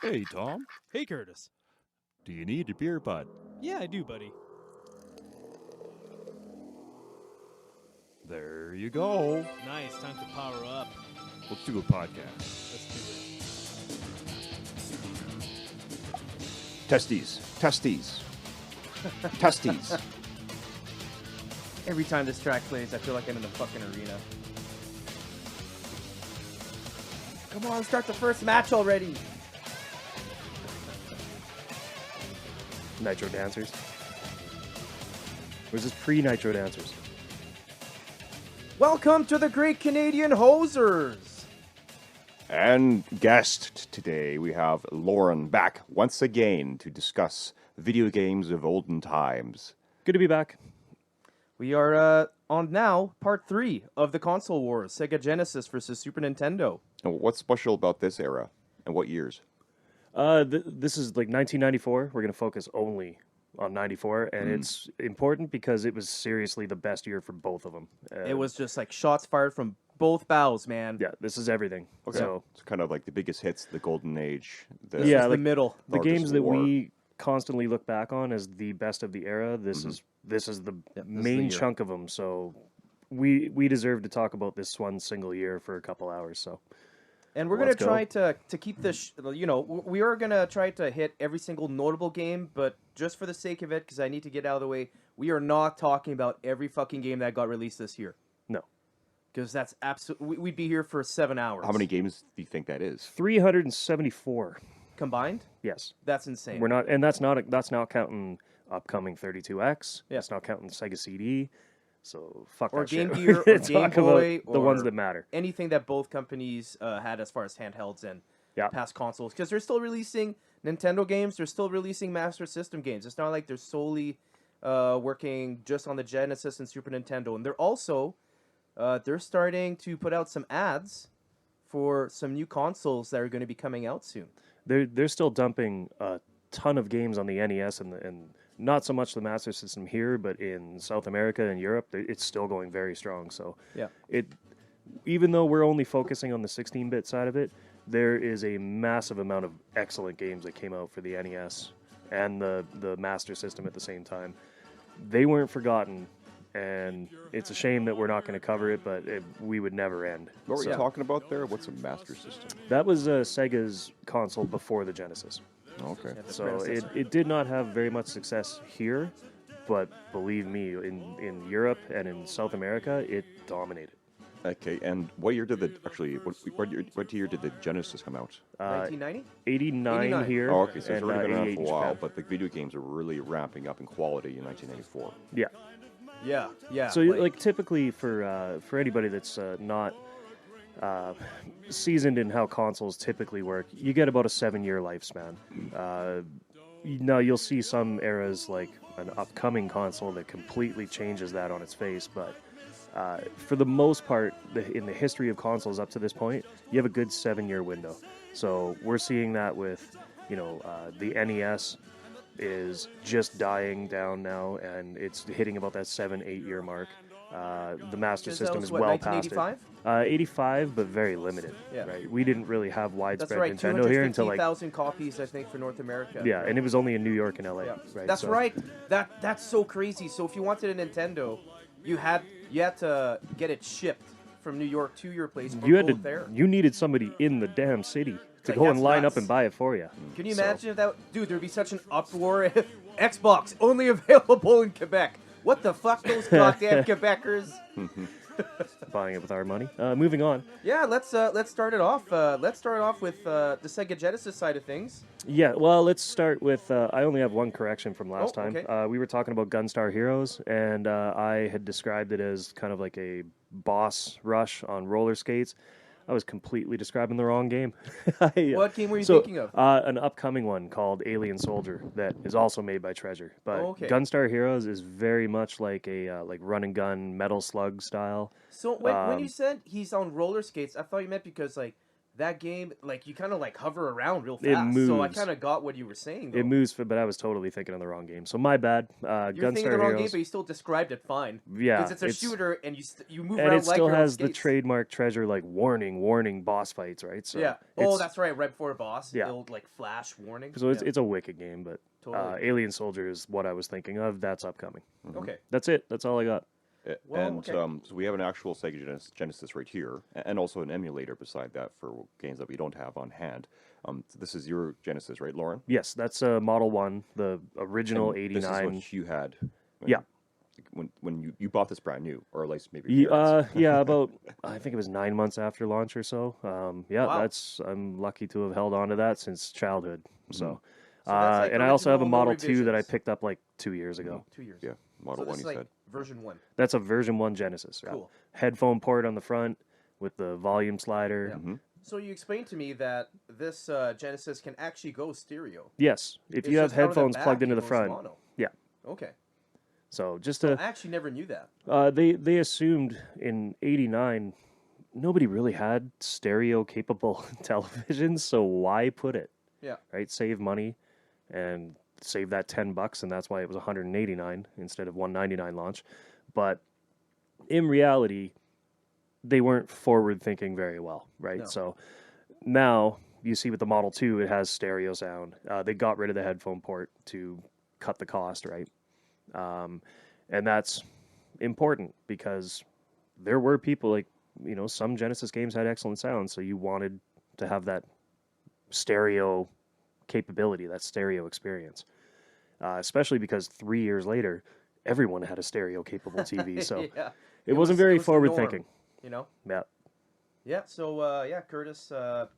Hey, Tom. Hey, Curtis. Do you need a beer bud? Yeah, I do, buddy. There you go. Nice. Time to power up. Let's do a podcast. Let's do Testes. Testes. Every time this track plays, I feel like I'm in the fucking arena. Come on, start the first match already. Nitro Dancers. Or is this pre-Nitro Dancers? Welcome to the Great Canadian Hosers. And guest today, we have Lauren back once again to discuss video games of olden times. Good to be back. We are on now part 3 of the console wars, Sega Genesis versus Super Nintendo. And what's special about this era? And what years? This is like 1994. We're going to focus only on 94, and it's important because it was seriously the best year for both of them. It was just like shots fired from both bows, man. Yeah, this is everything. Okay. So, It's kind of like the biggest hits, the golden age. This Yeah, was the like- middle. the Largest games that war. we constantly look back on as the best of the era, this is the is the main year. chunk of them. So we deserve to talk about this one single year for a couple hours. So And we're going to Let's go. try to keep this, we are going to try to hit every single notable game, but just for the sake of it, because I need to get out of the way, we are not talking about every fucking game that got released this year. no, Because that's absolutely, we'd be here for 7 hours. How many games do you think that is? 374. Combined? Yes. That's insane. We're not, and that's not counting upcoming 32X. Yeah. That's not counting Sega CD. So fuck Or that Game shit. Gear, or Talk Game about Boy, the ones or that matter. Anything that both companies had as far as handhelds and Yeah. past consoles. Because they're still releasing Nintendo games, they're still releasing Master System games. It's not like they're solely working just on the Genesis and Super Nintendo. And they're also, they're starting to put out some ads for some new consoles that are going to be coming out soon. They're still dumping a ton of games on the NES and not so much the Master System here, but in South America and Europe, it's still going very strong. So Yeah. Even though we're only focusing on the 16-bit side of it, there is a massive amount of excellent games that came out for the NES and the Master System at the same time. They weren't forgotten, and it's a shame that we're not going to cover it, but we would never end. What were So you talking about there? What's a Master System? that was Sega's console before the Genesis. Okay. The So predecessor. it did not have very much success here, but believe me, in Europe and in South America, it dominated. Okay, and what year did what year did the Genesis come out? 1990? 89 89. here. Oh, okay, so it's and, already been around 88 for in a while, Japan. but the video games are really ramping up in quality in 1994. Yeah. Yeah. So like typically for anybody that's not seasoned in how consoles typically work, you get about a 7-year lifespan. Now you'll see some eras like an upcoming console that completely changes that on its face, but for the most part, in the history of consoles up to this point, you have a good 7-year window. So we're seeing that with, the NES is just dying down now, and it's hitting about that 7-8 year mark. The Master Because that System was is what, well past 1985? it. 85, but very limited. Yeah. Right? We didn't really have That's widespread right, Nintendo here until like 250,000 copies, I think, for North America. yeah, and it was only in New York and LA. Yeah. Right? That's So- right. That's so crazy. So if you wanted a Nintendo, you had to get it shipped from New York to your place. Or You had go to. there. You needed somebody in the damn city to Like, go that's and line nuts. up and buy it for you. Can you So- imagine if that? Dude, there'd be such an uproar if Xbox only available in Quebec. What the fuck, those goddamn Quebecers? buying it with our money. Moving on. Yeah, let's start it off. Let's start off with the Sega Genesis side of things. Yeah, well, let's start with. I only have one correction from last Oh, time. okay. We were talking about Gunstar Heroes, and I had described it as kind of like a boss rush on roller skates. I was completely describing the wrong game. What game were you thinking of? An upcoming one called Alien Soldier that is also made by Treasure. But Oh, okay. Gunstar Heroes is very much like a like run and gun Metal Slug style. So when you said he's on roller skates, I thought you meant because like that game, like you kind of like hover around real It fast. So I moves. kind of got what you were saying. Though. It moves, but I was totally thinking of the wrong game. So my bad. You were thinking Gunstar of the wrong game, Heroes. but you still described it fine. Yeah, because it's a shooter, and you move and around it like still you're on has the skates. trademark treasure, like warning boss fights, right? So Yeah. Oh, it's- that's right. Right before a boss, Yeah. it'll like flash warning. So Yeah. it's a wicked game, but Totally. Alien Soldier is what I was thinking of. That's upcoming. Okay. That's it. That's all I got. Well, And okay. so we have an actual Sega Genesis right here, and also an emulator beside that for games that we don't have on hand. So this is your Genesis, right, Lauren? Yes, that's Model 1, the original And This is 89. what you had. Yeah. When you bought this brand new, or at least maybe. your parents. Yeah, about I think it was 9 months after launch or so. Yeah, Wow. I'm lucky to have held on to that since childhood. So, So that's like and I also have a original, no Model 2 that I revisions. picked up like 2 years ago. 2 years. Yeah, Model So One. this is You like said. version 1. That's a version 1 Genesis. Yeah. Cool. Headphone port on the front with the volume slider. Yeah. So you explained to me that this Genesis can actually go stereo. Yes, if It's you have just out of the headphones back, plugged it into the goes front. mono. Yeah. Okay. So just I to actually never knew that. they assumed in '89 nobody really had stereo capable televisions, so why put it? Yeah. Right, save money and save that $10, and that's why it was 189 instead of 199 launch. But in reality, they weren't forward thinking very well, right? No. So now you see with the Model 2, it has stereo sound. They got rid of the headphone port to cut the cost, right? And that's important because there were people like, some Genesis games had excellent sound, so you wanted to have that stereo capability, that stereo experience. Especially because 3 years later, everyone had a stereo capable TV, so yeah. it wasn't very it was the forward norm, thinking. You know? Yeah. Yeah, so Curtis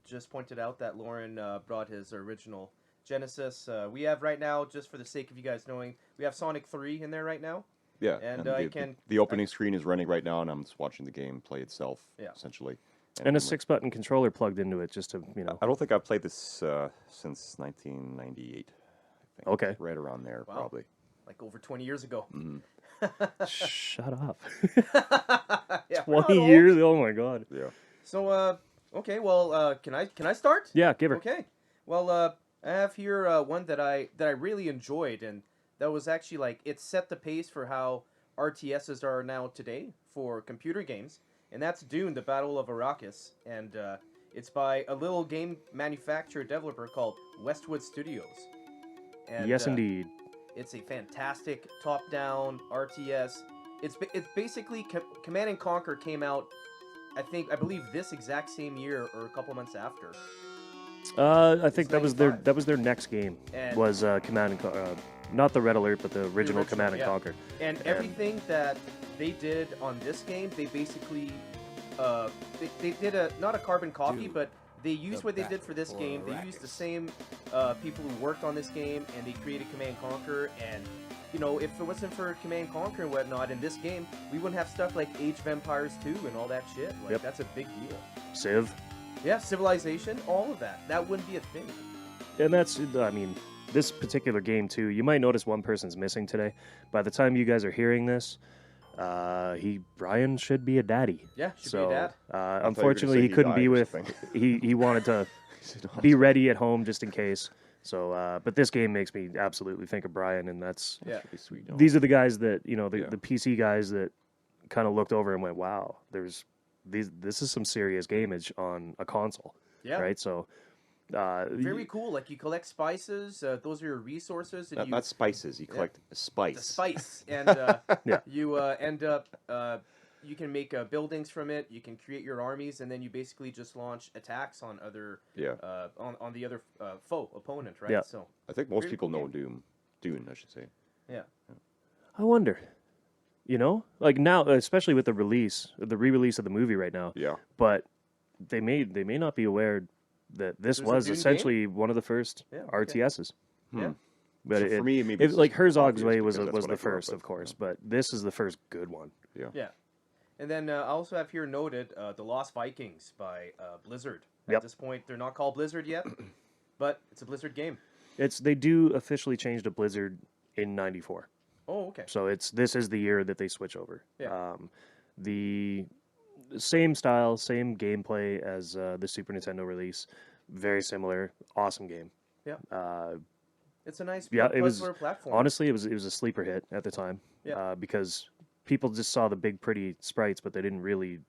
just pointed out that Lauren brought his original Genesis. We have right now, just for the sake of you guys knowing, we have Sonic 3 in there right now. Yeah, And the, I can- the opening screen is running right now, and I'm just watching the game play itself. Yeah. Essentially. And a I'm 6-button controller plugged into it just to, I don't think I've played this since 1998. I think. Okay. Right around there, Wow. probably. Like over 20 years ago. Shut up. Yeah, we're not 20 old. years? Oh my god. Yeah. So, okay, well, can I start? Yeah, give her. Okay. Well, I have here one that I really enjoyed, and that was actually like it set the pace for how RTSs are now today for computer games, and that's Dune: The Battle of Arrakis, and it's by a little game manufacturer developer called Westwood Studios. And, Yes, indeed. It's a fantastic top-down RTS. It's basically Command and Conquer came out, I believe this exact same year or a couple months after. I think It's that was 95. their next game. And- Was Command and not the Red Alert, but the original Command and yeah. Conquer. And everything that they did on this game, they basically they did not a carbon copy, but they used what they did for this game. They used the same people who worked on this game, and they created Command and Conquer. And if it wasn't for Command and Conquer and whatnot in this game, we wouldn't have stuff like Age of Empires 2 and all that shit. Like Yep. that's a big deal. Civ. Yeah, Civilization, all of that. That wouldn't be a thing. And that's, I mean, this particular game too, you might notice one person's missing today. By the time you guys are hearing this, Brian should be a daddy. Yeah, should So, be a dad. gonna unfortunately, say he he couldn't be died or with. something. He wanted to be ready at home just in case. So, but this game makes me absolutely think of Brian, and that's Yeah. Pretty sweet. No? these are the guys that the Yeah. the PC guys that kind of looked over and went, "Wow, this is some serious gameage on a console." Yeah. Right. So, Very cool. Like you collect spices. Those are your resources, and Not spices. You collect spice. the spice, and Yeah. you end up you can make buildings from it. You can create your armies, and then you basically just launch attacks on other Yeah. on the other opponent, right? Yeah. So I think most Really people cool know Dune, I should say. yeah, I wonder. Like now, especially with the re-release of the movie right now. Yeah. But they may not be aware that this There's a was Dune essentially one of the first Yeah, okay. RTSs. yeah. But So for me, maybe it's like Herzog's obvious Way was because that's what the I grew up first, with, of course, yeah. but this is the first good one. Yeah. And then I also have here noted The Lost Vikings by Blizzard. At Yep. this point, they're not called Blizzard yet, but it's a Blizzard game. They do officially change to Blizzard in '94, Oh, okay. so this is the year that they switch over. Yeah. same style, same gameplay as the Super Nintendo release. Very similar. Awesome game. Yeah. It's a nice Yeah, plug it was for a platform. honestly it was a sleeper hit at the time. Yeah. Because people just saw the big pretty sprites, but they didn't really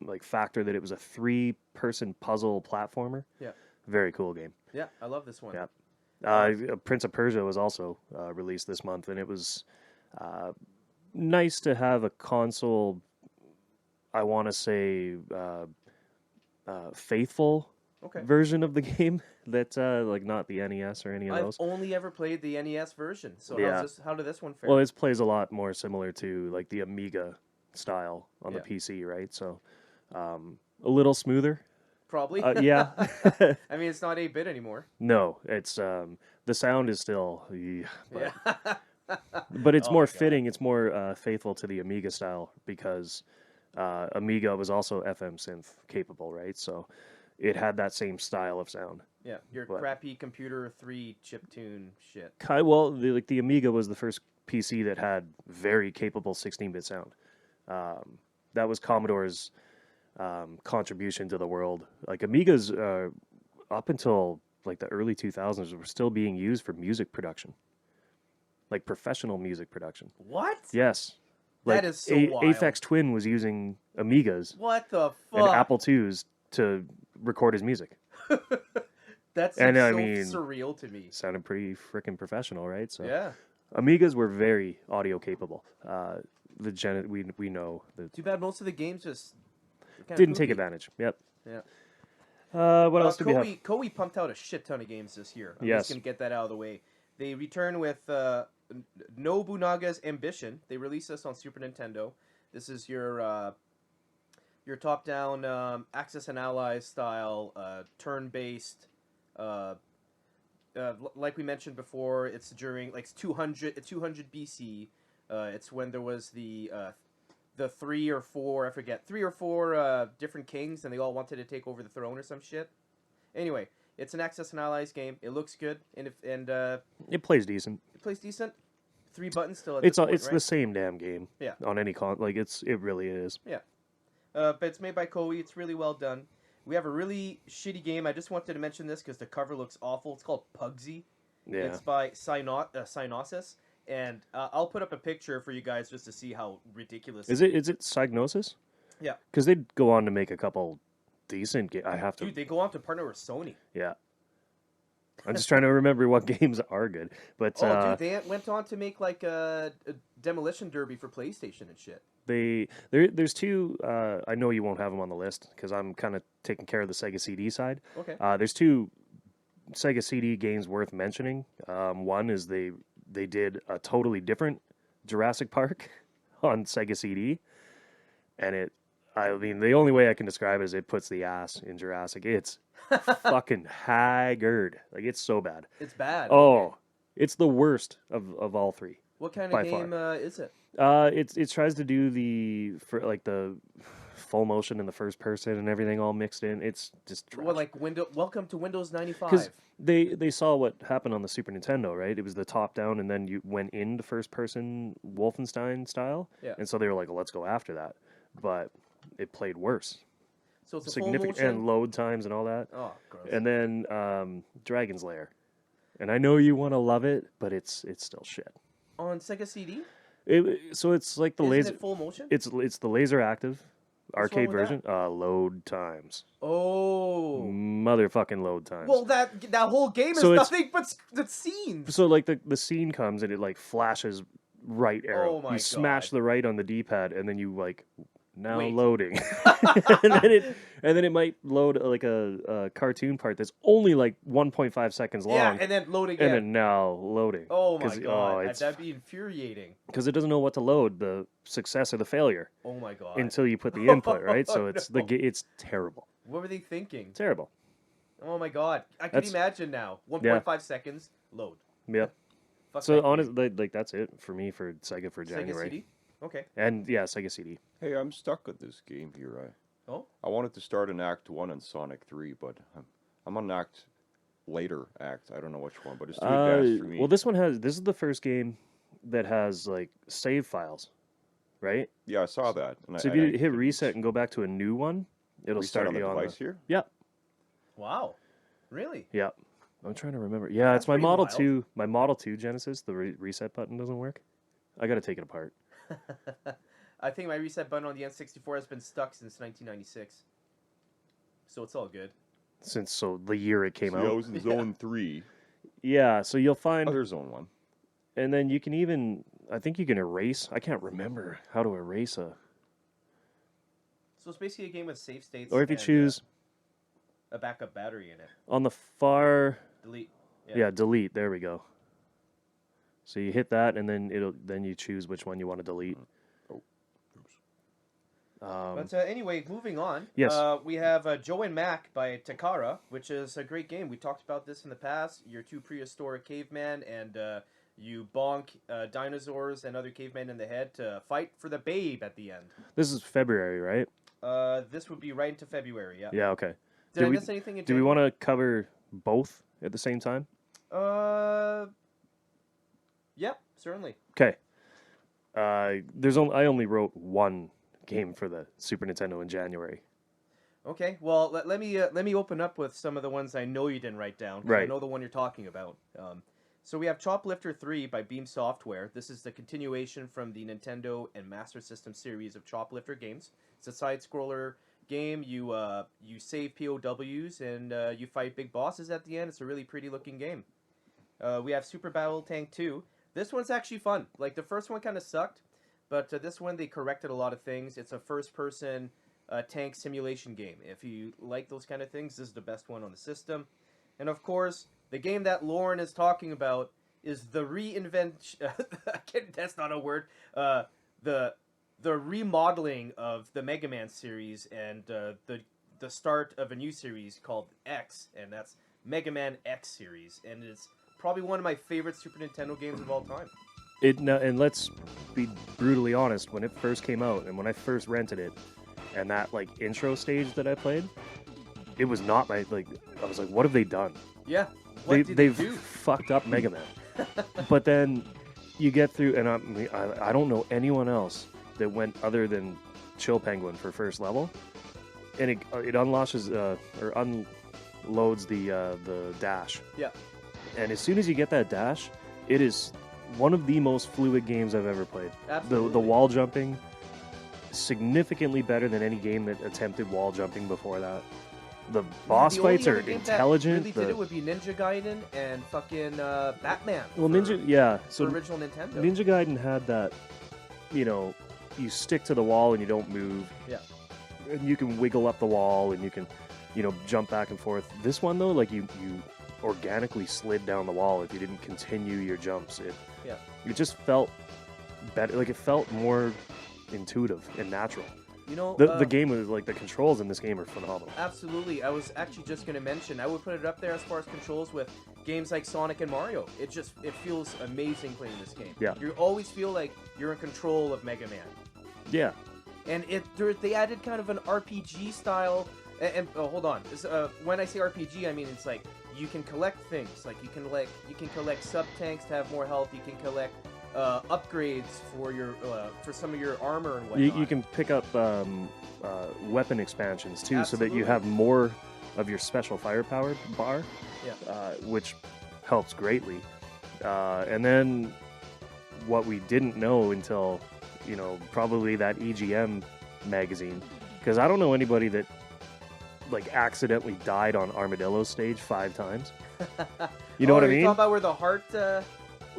like factor that it was a 3-person puzzle platformer. Yeah. Very cool game. Yeah, I love this one. Yeah. Prince of Persia was also released this month, and it was nice to have a console. I want to say faithful Okay. version of the game that like not the NES or any of I've those. only ever played the NES version. So Yeah. how did this one fare? Well, it plays a lot more similar to like the Amiga style on Yeah. the PC, right? So a little smoother. Probably. Yeah. I mean, it's not 8-bit anymore. No, it's the sound is still, but, Yeah. but it's Oh more my God. fitting. It's more faithful to the Amiga style because Amiga was also FM synth capable, right? So it had that same style of sound. Yeah, your What? crappy computer 3 chiptune shit. Well, the Amiga was the first PC that had very capable 16-bit sound. That was Commodore's contribution to the world. Like Amigas, up until like the early 2000s, were still being used for music production, like professional music production. What? Yes, That like is so wild. Aphex Twin was using Amigas What the and fuck? Apple IIs to record his music. That And, seems I so mean, surreal to me. Sounded pretty freaking professional, right? So Yeah. Amigas were very audio capable. We know that Too bad most of the games just kinda didn't take poopy. advantage. Yep. Yeah. What else do we have? Koei pumped out a shit ton of games this year. I'm Yes. just gonna get that out of the way. They return with Nobunaga's Ambition. They released this on Super Nintendo. This is your top-down Axis and Allies style turn-based. Like we mentioned before, it's during like 200 BC. It's when there was the 3 or 4, I forget, 3 or 4 different kings, and they all wanted to take over the throne or some shit. Anyway, it's an Axis and Allies game. It looks good, and It plays decent. it plays decent. 3 buttons still. At It's this point, it's right? the same damn game. Yeah. On any like it really is. Yeah. But it's made by Koei. It's really well done. We have a really shitty game. I just wanted to mention this because the cover looks awful. It's called Pugsy. Yeah. It's by Synosis. And I'll put up a picture for you guys just to see how ridiculous Is it Psygnosis? Yeah. Because they'd go on to make a couple decent games. I have to. Dude, they go on to partner with Sony. Yeah. I'm just trying to remember what games are good. But Dude, they went on to make like a Demolition Derby for PlayStation and shit. there's two. I know you won't have them on the list because I'm kind of taking care of the Sega CD side. Okay. There's two Sega CD games worth mentioning. One is they did a totally different Jurassic Park on Sega CD, and I mean, the only way I can describe it is it puts the ass in Jurassic. It's fucking haggard. Like, it's so bad. It's bad. Oh, Okay. it's the worst of all three. What kind by of game is it? It tries to do the full motion and the first person and everything all mixed in. It's just trash. Well, like Welcome to Windows 95. Because they saw what happened on the Super Nintendo, right? It was the top down, and then you went into first person Wolfenstein style. Yeah. And so they were like, well, let's go after that. But it played worse. So it's a full Significant motion. and load times and all that. Oh, gross. And then Dragon's Lair. And I know you want to love it, but it's still shit. On Sega CD? So it's like the Isn't laser. it full motion? It's the laser active What's arcade wrong with version. Load times. Oh. Motherfucking load times. Well, that whole game is So it's- nothing but the scenes. So like the scene comes and it like flashes right arrow. Oh my you smash God. the right on the D-pad and then you like now Wait. loading. and then it might load like a cartoon part that's only like 1.5 seconds long. Yeah, and then load again. and then now loading. Oh my 'Cause, god, it's that'd be infuriating. because it doesn't know what to load, the success or the failure, Oh my god. until you put the input, right? So it's No. it's terrible. What were they thinking? Terrible. Oh my god. I can That's- imagine now. 1.5 seconds, load. Yeah. Fuck So that game. honestly, like that's it for me for Sega for Sega January. CD? Okay. And yeah, Sega CD. Hey, I'm stuck with this game here. Oh? I wanted to start an Act 1 in Sonic 3, but I'm on later act. I don't know which one, but it's too advanced for me. Well, this is the first game that has like save files right? Yeah, I saw that. And So if you hit reset and go back to a new one, it'll reset start on the you on device here. Yep. Wow. Really? Yep. I'm trying to remember. Yeah, That's it's my pretty Model wild. 2. My Model 2 Genesis, the reset button doesn't work. I got to take it apart. I think my reset button on the N64 has been stuck since 1996. So it's all good. Since the year it came See, I out. was in Zone 3. Yeah, so you'll find Oh, there's Zone 1. and then you can even I think you can erase. I can't remember how to erase a So it's basically a game with save states. or if you and, choose a backup battery in it. on the far Delete. yeah, delete. There we go. So you hit that, and then you choose which one you want to delete. Oh, oops. But anyway, moving on. Yes. We have Joe and Mac by Takara, which is a great game. We talked about this in the past. You're two prehistoric cavemen, and you bonk dinosaurs and other cavemen in the head to fight for the babe at the end. This is February, right? This would be right into February, yeah. Yeah. Okay. Did I miss anything in Do we want to cover both at the same time? Yep, certainly. Okay. I only wrote one game for the Super Nintendo in January. Okay, well, let me open up with some of the ones I know you didn't write down. 'Cause I Right. know the one you're talking about. So we have Choplifter 3 by Beam Software. This is the continuation from the Nintendo and Master System series of Choplifter games. It's a side-scroller game. You save POWs and you fight big bosses at the end. It's a really pretty-looking game. We have Super Battle Tank 2. This one's actually fun. Like, the first one kind of sucked, but this one they corrected a lot of things. It's a first-person tank simulation game. If you like those kind of things, this is the best one on the system. And of course, the game that Lauren is talking about is the that's not a word. The remodeling of the Mega Man series and the start of a new series called X, and that's Mega Man X series, and it's probably one of my favorite Super Nintendo games of all time. And let's be brutally honest. When it first came out, and when I first rented it, and that intro stage that I played, it was not my I was like, what have they done? Yeah. What did they They've do? fucked up Mega Man. But then you get through, and I don't know anyone else that went other than Chill Penguin for first level, and it unlocks or unloads the dash. Yeah. And as soon as you get that dash, it is one of the most fluid games I've ever played. Absolutely. The wall jumping, significantly better than any game that attempted wall jumping before that. The boss The only fights are other game intelligent. That really did it would be Ninja Gaiden and fucking Batman. Well, for- Ninja, yeah. for So original Nintendo. Ninja Gaiden had that, you stick to the wall and you don't move. Yeah. And you can wiggle up the wall and you can, jump back and forth. This one though, you organically slid down the wall if you didn't continue your jumps. It just felt better. It felt more intuitive and natural. The game was the controls in this game are phenomenal. Absolutely. I was actually just going to mention, I would put it up there as far as controls with games like Sonic and Mario. It feels amazing playing this game. Yeah. You always feel like you're in control of Mega Man. Yeah. And they added kind of an RPG style. And hold on. When I say RPG, I mean it's like you can collect things. Like you can collect sub tanks to have more health. You can collect upgrades for some of your armor and whatnot. You can pick up weapon expansions too, so that Absolutely. you have more of your special firepower bar, which helps greatly. And then what we didn't know until probably that EGM magazine, because I don't know anybody that accidentally died on Armadillo stage 5 times. You know what I mean? You're talking about where the heart.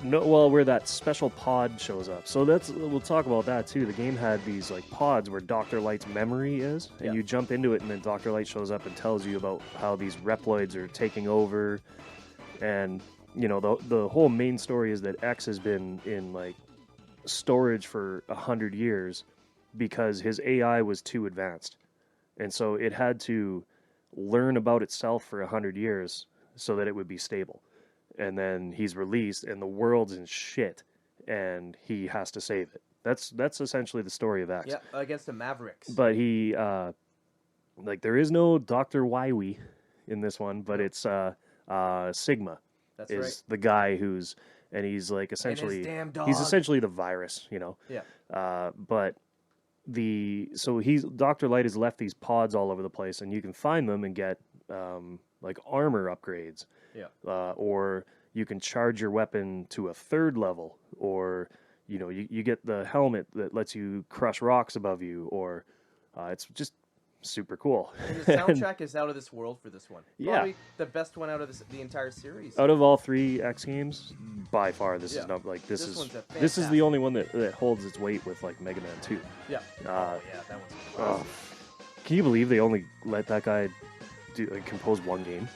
No, well, where that special pod shows up. So we'll talk about that too. The game had these pods where Dr. Light's memory is, and you jump into it, and then Dr. Light shows up and tells you about how these Reploids are taking over, and the whole main story is that X has been in storage for 100 years because his AI was too advanced, and so it had to learn about itself for 100 years so that it would be stable. And then he's released, and the world's in shit, and he has to save it. That's essentially the story of X. Yeah, against the Mavericks. But he, there is no Dr. Wily in this one, but it's Sigma That's is right. the guy who's and he's like essentially damn dog. he's essentially the virus, you know. Yeah. But Dr. Light has left these pods all over the place, and you can find them and get like armor upgrades. Yeah. Or you can charge your weapon to a 3rd level, or you get the helmet that lets you crush rocks above you, or it's just super cool. And the soundtrack is out of this world for this one. Yeah. Probably the best one out of the entire series. Out of all 3 X games, by far this Yeah. is not like This one's a this is fantastic- the only one that holds its weight with like Mega Man 2. Yeah. Uh, Yeah, that one's Oh, classic. can you believe they only let that guy compose 1 game?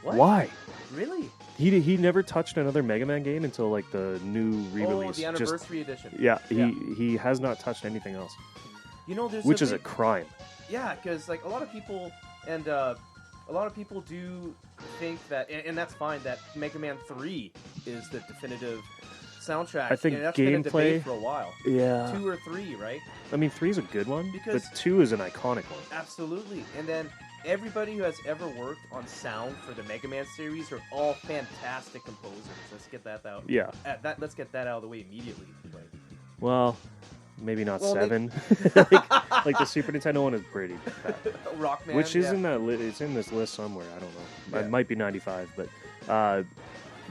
What? Why? Really? He never touched another Mega Man game until like the new Oh, re-release. the anniversary edition. Yeah, Yeah. he has not touched anything else, You know, there's which is a big- crime. Yeah, because like a lot of people do think that, and that's fine, that Mega Man 3 is the definitive soundtrack. I think and that's been a debate gameplay- for a while. Yeah. 2 or 3, right? I mean, 3 is a good one, Because- but 2 is an iconic one. Absolutely. And then everybody who has ever worked on sound for the Mega Man series are all fantastic composers. Let's get that out. Yeah. Let's get that out of the way immediately. Like, Well, maybe not Well, 7. like the Super Nintendo one is pretty bad. Rockman, Which is yeah. in that it's in this list somewhere. I don't know. Yeah. It might be 95, but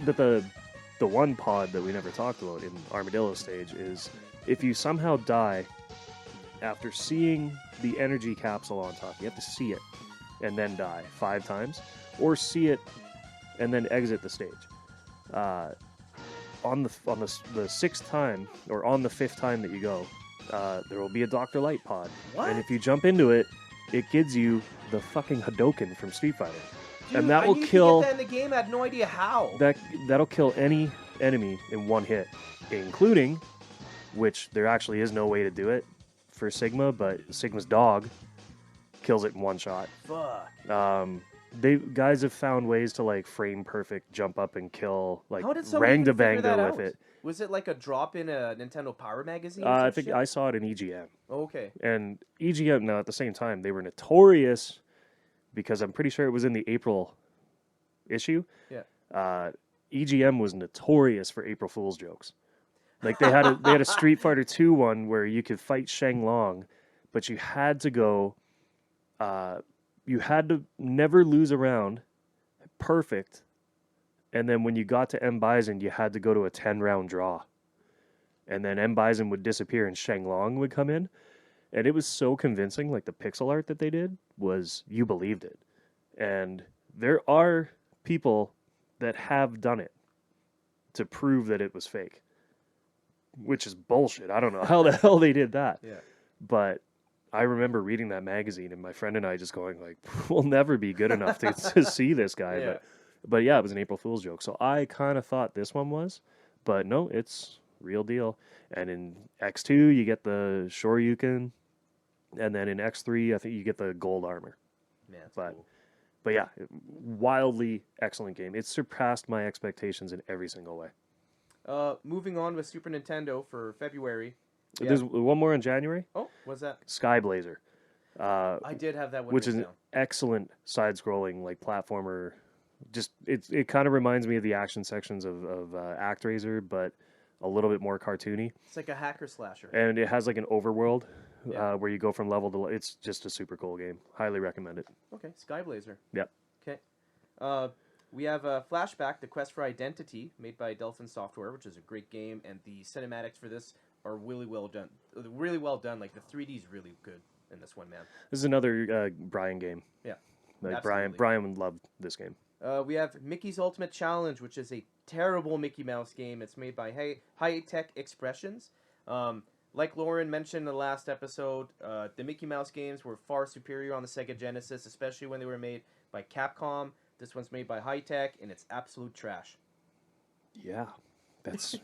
the one pod that we never talked about in Armadillo stage is if you somehow die after seeing the energy capsule on top, you have to see it and then die 5 times, or see it and then exit the stage. On the 6th time, or on the 5th time that you go, there will be a Dr. Light pod. What? And if you jump into it, it gives you the fucking Hadoken from Street Fighter. Dude, and that I will need kill to get that in the game. I had no idea how. that'll kill any enemy in 1 hit, including, which there actually is no way to do it for Sigma, but Sigma's dog kills it in 1 shot. Fuck. Guys have found ways to like frame perfect jump up and kill, like How did somebody even figure that Rangdabango out? with it. Was it like a drop in a Nintendo Power magazine? or I some think shit? I saw it in EGM. Oh, okay. And EGM, now at the same time, they were notorious because I'm pretty sure it was in the April issue. Yeah. EGM was notorious for April Fool's jokes. Like they had a Street Fighter 2 one where you could fight Shang Long, but you had to go. You had to never lose a round, perfect, and then when you got to M Bison, you had to go to a 10-round draw, and then M Bison would disappear and Shang Long would come in, and it was so convincing. Like the pixel art that they did was, you believed it, and there are people that have done it to prove that it was fake, which is bullshit. I don't know how the hell they did that. Yeah. But I remember reading that magazine and my friend and I just going like, we'll never be good enough to see this guy. Yeah. But yeah, it was an April Fool's joke. So I kind of thought this one was, but no, it's real deal. And in X2, you get the Shoryuken. And then in X3, I think you get the gold armor. Man, that's But cool. But yeah, wildly excellent game. It surpassed my expectations in every single way. Moving on with Super Nintendo for February. Yeah. There's one more in January. Oh, what's that? Sky Blazer. I did have that one. Which is written an down. excellent side-scrolling like platformer. Just it kind of reminds me of the action sections of ActRaiser, but a little bit more cartoony. It's like a hacker slasher. And it has like an overworld Yeah. where you go from level to it's just a super cool game. Highly recommend it. Okay, Skyblazer. Yep. Okay. We have a Flashback, The Quest for Identity, made by Delphin Software, which is a great game, and the cinematics for this are really well done. Really well done. Like, the 3D is really good in this one, man. This is another Brian game. Yeah. Like Absolutely. Brian would love this game. We have Mickey's Ultimate Challenge, which is a terrible Mickey Mouse game. It's made by High Tech Expressions. Like Lauren mentioned in the last episode, the Mickey Mouse games were far superior on the Sega Genesis, especially when they were made by Capcom. This one's made by High Tech, and it's absolute trash. Yeah. That's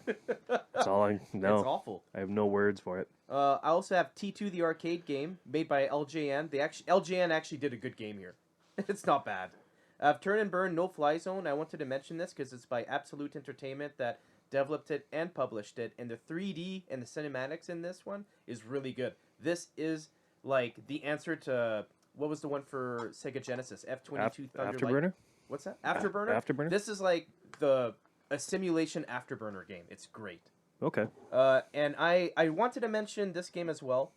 all I know. It's awful. I have no words for it. I also have T2, the arcade game, made by LJN. LJN actually did a good game here. It's not bad. I have Turn and Burn, No Fly Zone. I wanted to mention this because it's by Absolute Entertainment that developed it and published it. And the 3D and the cinematics in this one is really good. This is like the answer to, what was the one for Sega Genesis? F-22 Thunder Afterburner? What's that? Afterburner? Afterburner? This is like the a simulation afterburner game. It's great. Okay. And I wanted to mention this game as well.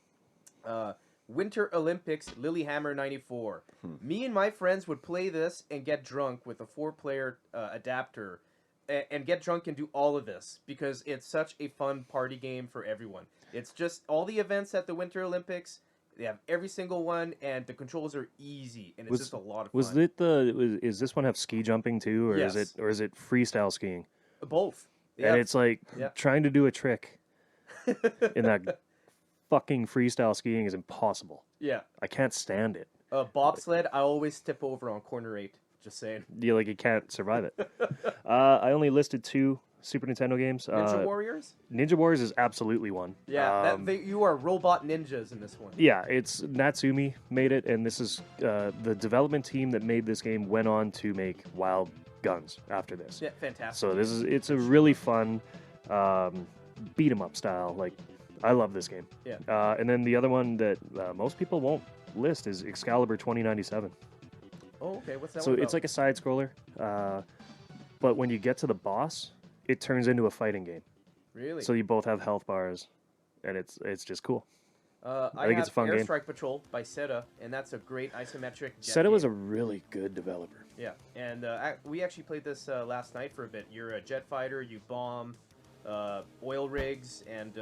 Winter Olympics Lilyhammer 94. Me and my friends would play this and get drunk with a 4-player adapter and get drunk and do all of this because it's such a fun party game for everyone. It's just all the events at the Winter Olympics. They have every single one, and the controls are easy, and it's just a lot of fun. Is this one have ski jumping too, or Yes. is it freestyle skiing? Both. And it's like Yep. trying to do a trick in that fucking freestyle skiing is impossible. Yeah. I can't stand it. Bobsled, I always tip over on corner 8. Just saying. You can't survive it. I only listed 2 Super Nintendo games. Ninja Warriors? Ninja Warriors is absolutely one. Yeah, you are robot ninjas in this one. Yeah, it's Natsumi made it, and this is the development team that made this game went on to make Wild Guns after this. Yeah, fantastic. So it's a really fun beat 'em up style. Like, I love this game. Yeah. And then the other one that most people won't list is Excalibur 2097. Oh, okay. What's that So one it's about? like a side scroller, but when you get to the boss, it turns into a fighting game. Really? So you both have health bars, and it's just cool. I think have it's a fun game. Airstrike Patrol by Seta, and that's a great isometric jet Seta was a game. really good developer. Yeah, and we actually played this last night for a bit. You're a jet fighter, you bomb oil rigs, and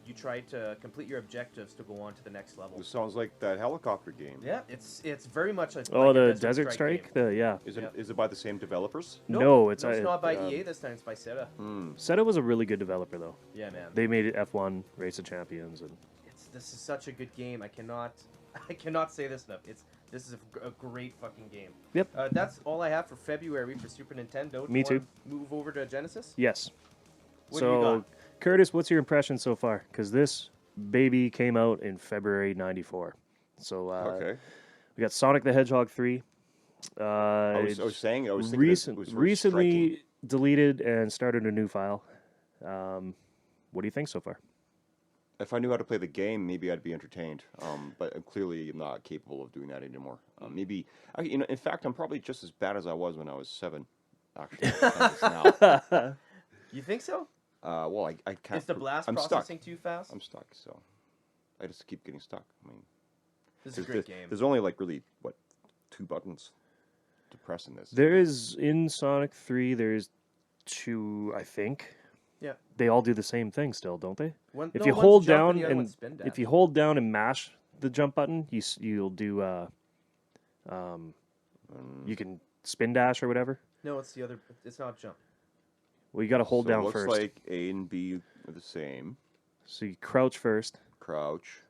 you try to complete your objectives to go on to the next level. This sounds like that helicopter game. Yeah, it's very much a Oh, like a the Desert Strike? game. Yeah. Is it Yep. is it by the same developers? No, it's not by EA this time. It's by Seta. Seta was a really good developer, though. Yeah, man. They made it F1, Race of Champions, and This is such a good game. I cannot say this enough. This is a great fucking game. Yep. That's all I have for February for Super Nintendo. Do Me you too. wanna move over to Genesis? yes. What do you So, got? Curtis, what's your impression so far? Because this baby came out in February '94. So Okay. we got Sonic the Hedgehog 3. I was thinking it was very Recently striking. deleted and started a new file. What do you think so far? If I knew how to play the game, maybe I'd be entertained. But clearly, I'm not capable of doing that anymore. In fact, I'm probably just as bad as I was when I was 7. Actually, now. You think so? Well, I can't. Is the blast I'm processing stuck. too fast? I'm stuck, so I just keep getting stuck. I mean, This is a great game. there's only like really 2 buttons to press in this. There is in Sonic 3. There's 2, I think. Yeah. They all do the same thing still, don't they? One- If no, you one's hold jump down the other and one's spin dash. if you hold down and mash the jump button, you'll do you can spin dash or whatever. No, it's the other. It's not jump. Well, you got to hold So down it looks first. like A and B are the same. So you crouch first, Crouch.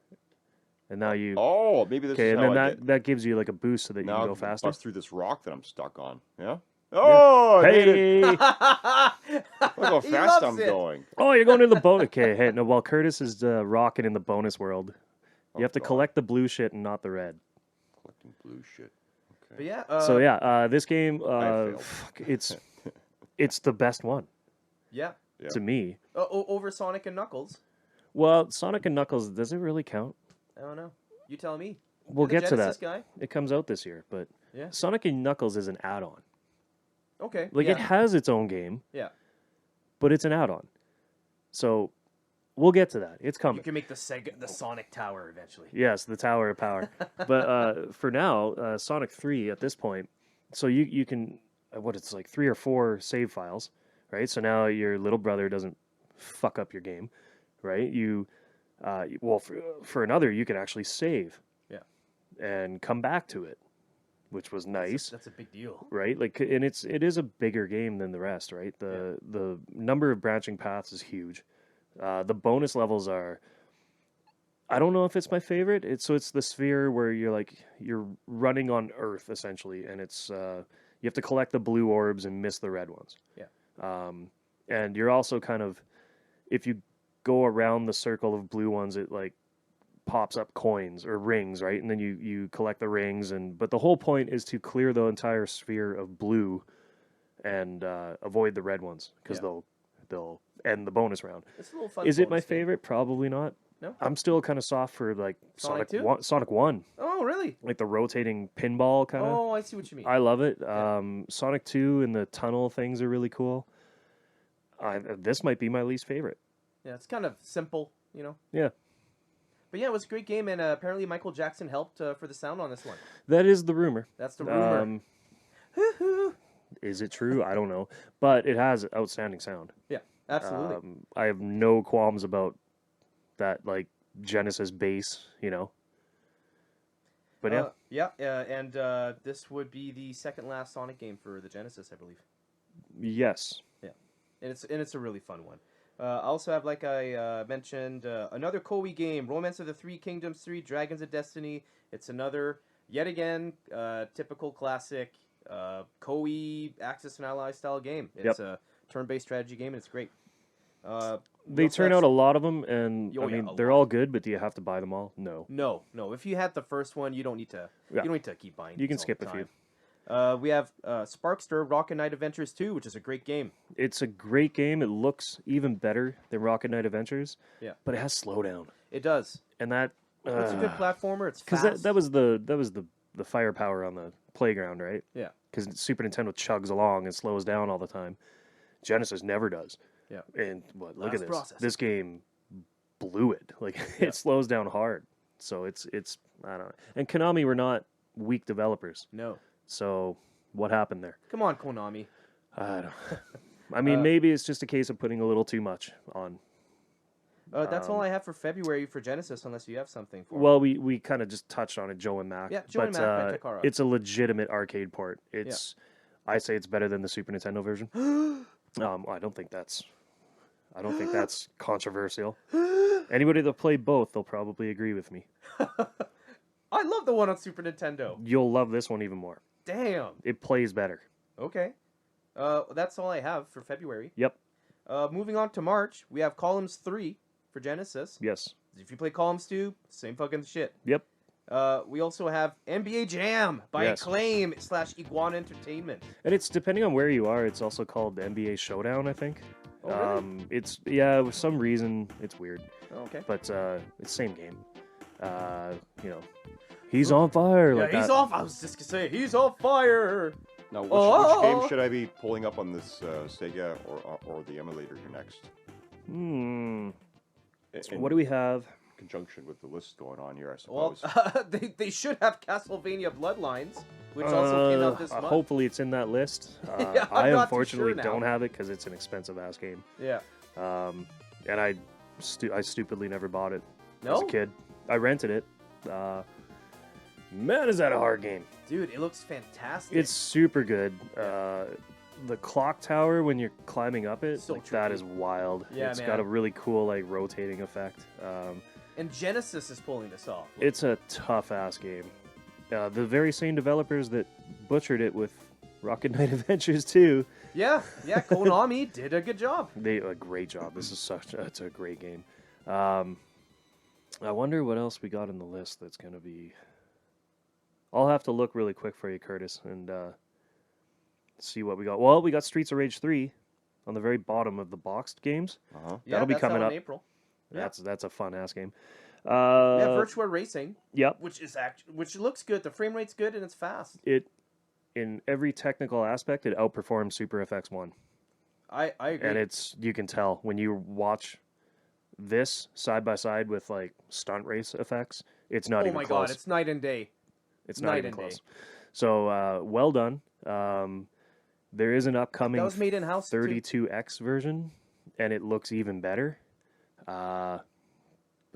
and now you Oh, maybe this okay, is and how then I that gives you like a boost so that you now can go I faster. bust through this rock that I'm stuck on. Yeah. Oh, I made it. Hey! Look how He fast loves I'm it. going. Oh, you're going to the bonus. Okay, hey, no. While Curtis is rocking in the bonus world, you have to God. collect the blue shit and not the red. Collecting blue shit. But yeah. So yeah, this game, failed. it's the best one Yeah. Yeah. to me. Over Sonic and Knuckles. Well, Sonic and Knuckles, does it really count? I don't know. You tell me. We'll You're the get to that. Genesis guy. It comes out this year, but Yeah. Sonic and Knuckles is an add-on. Okay. Like yeah. it has its own game, Yeah. but it's an add-on. So we'll get to that. It's You coming. can make the Sonic Tower eventually. Yes, the Tower of Power. But for now, Sonic 3 at this point, so you can it's like 3 or 4 save files, right? So now your little brother doesn't fuck up your game, right? For another, you can actually save, Yeah. and come back to it, which was nice. That's a big deal. Right, like, and it is a bigger game than the rest, right? The number of branching paths is huge. The bonus levels are, I don't know if it's my favorite. It's the sphere where you're running on Earth essentially, and it's you have to collect the blue orbs and miss the red ones. Yeah. And you're also kind of, if you go around the circle of blue ones, it like pops up coins or rings, right? And then you collect the rings, but the whole point is to clear the entire sphere of blue and avoid the red ones because Yeah. they'll end the bonus round. It's a little fun. Is it my bonus game. favorite? Probably not. No? I'm still kind of soft for like Sonic 2? Sonic 1, Oh, really? like the rotating pinball kind of. Oh, I see what you mean. I love it. Yeah. Sonic 2 and the tunnel things are really cool. This might be my least favorite. Yeah, it's kind of simple, you know. Yeah. But yeah, it was a great game, and apparently Michael Jackson helped for the sound on this one. That is the rumor. That's the rumor. Is it true? I don't know. But it has outstanding sound. Yeah, absolutely. I have no qualms about that, like, Genesis bass, you know. But and this would be the second last Sonic game for the Genesis, I believe. Yes. Yeah, and it's a really fun one. I also have, like I mentioned, another Koei game, Romance of the Three Kingdoms 3, Dragons of Destiny. It's another, yet again, typical classic Koei Axis and Ally style game. It's a turn-based strategy game, and it's great. They turn out a lot of them, and Oh, I yeah, mean a they're lot. all good. But do you have to buy them all? No. No. If you had the first one, you don't need to. Yeah. You don't need to keep buying. You can these all skip the a few. time. We have Sparkster Rocket Knight Adventures 2, which is a great game. It's a great game. It looks even better than Rocket Knight Adventures. Yeah. But it has slowdown, It does. and that It's a good platformer. It's because fast. that was the firepower on the playground, right? Yeah. Because Super Nintendo chugs along and slows down all the time. Genesis never does. Yeah. And look Last at this. process. This game blew it. Like Yeah. it slows down hard. So it's I don't know. And Konami were not weak developers. No. So what happened there? Come on, Konami. I don't. I mean, maybe it's just a case of putting a little too much on. That's all I have for February for Genesis, unless you have something for Well, we kind of just touched on it, Joe and Mac. Yeah, Joe and Mac by Takara. It's a legitimate arcade port. It's, I say it's better than the Super Nintendo version. I don't think that's controversial. Anybody that played both, they'll probably agree with me. I love the one on Super Nintendo. You'll love this one even more. Damn. It plays better. Okay. That's all I have for February. Yep. Moving on to March, we have Columns 3 for Genesis. Yes. If you play Columns 2, same fucking shit. Yep. We also have NBA Jam by Yes. Acclaim / Iguana Entertainment. And it's depending on where you are. It's also called the NBA Showdown, I think. Oh, really? It's with some reason it's weird, Okay. but it's same game. He's on fire. Yeah, Like he's that. off. I was just gonna say he's on fire. Now, which Oh. game should I be pulling up on this Sega or the emulator here next? In What do we have? conjunction with the list going on here, I Well, suppose. they should have Castlevania Bloodlines, which also came out this month. Hopefully, it's in that list. Yeah, I'm I not too unfortunately sure now. don't have it because it's an expensive ass game. Yeah. And I stupidly never bought it No? as a kid. I rented it. Man, is that a hard game? Dude, it looks fantastic. It's super good. The clock tower when you're climbing up it, So like that trippy. is wild. Yeah, It's man. got a really cool like rotating effect. And Genesis is pulling this off. It's a tough ass game. The very same developers that butchered it with Rocket Knight Adventures 2, Yeah, Konami did a good job. they a great job. This is it's a great game. I wonder what else we got in the list that's gonna be. I'll have to look really quick for you, Curtis, and see what we got. Well, we got Streets of Rage 3 on the very bottom of the boxed games. Uh-huh. Yeah, That'll be that's coming out up. in April. Yeah. That's a fun ass game. Yeah, Virtua Racing, Yep. which looks good. The frame rate's good and it's fast. It in every technical aspect, it outperforms Super FX 1. I agree. And you can tell when you watch this side by side with like stunt race effects, it's not oh even my close. god, it's night and day. It's not night even and day. close. So well done. There is an upcoming That was made in house. 32X version, and it looks even better. But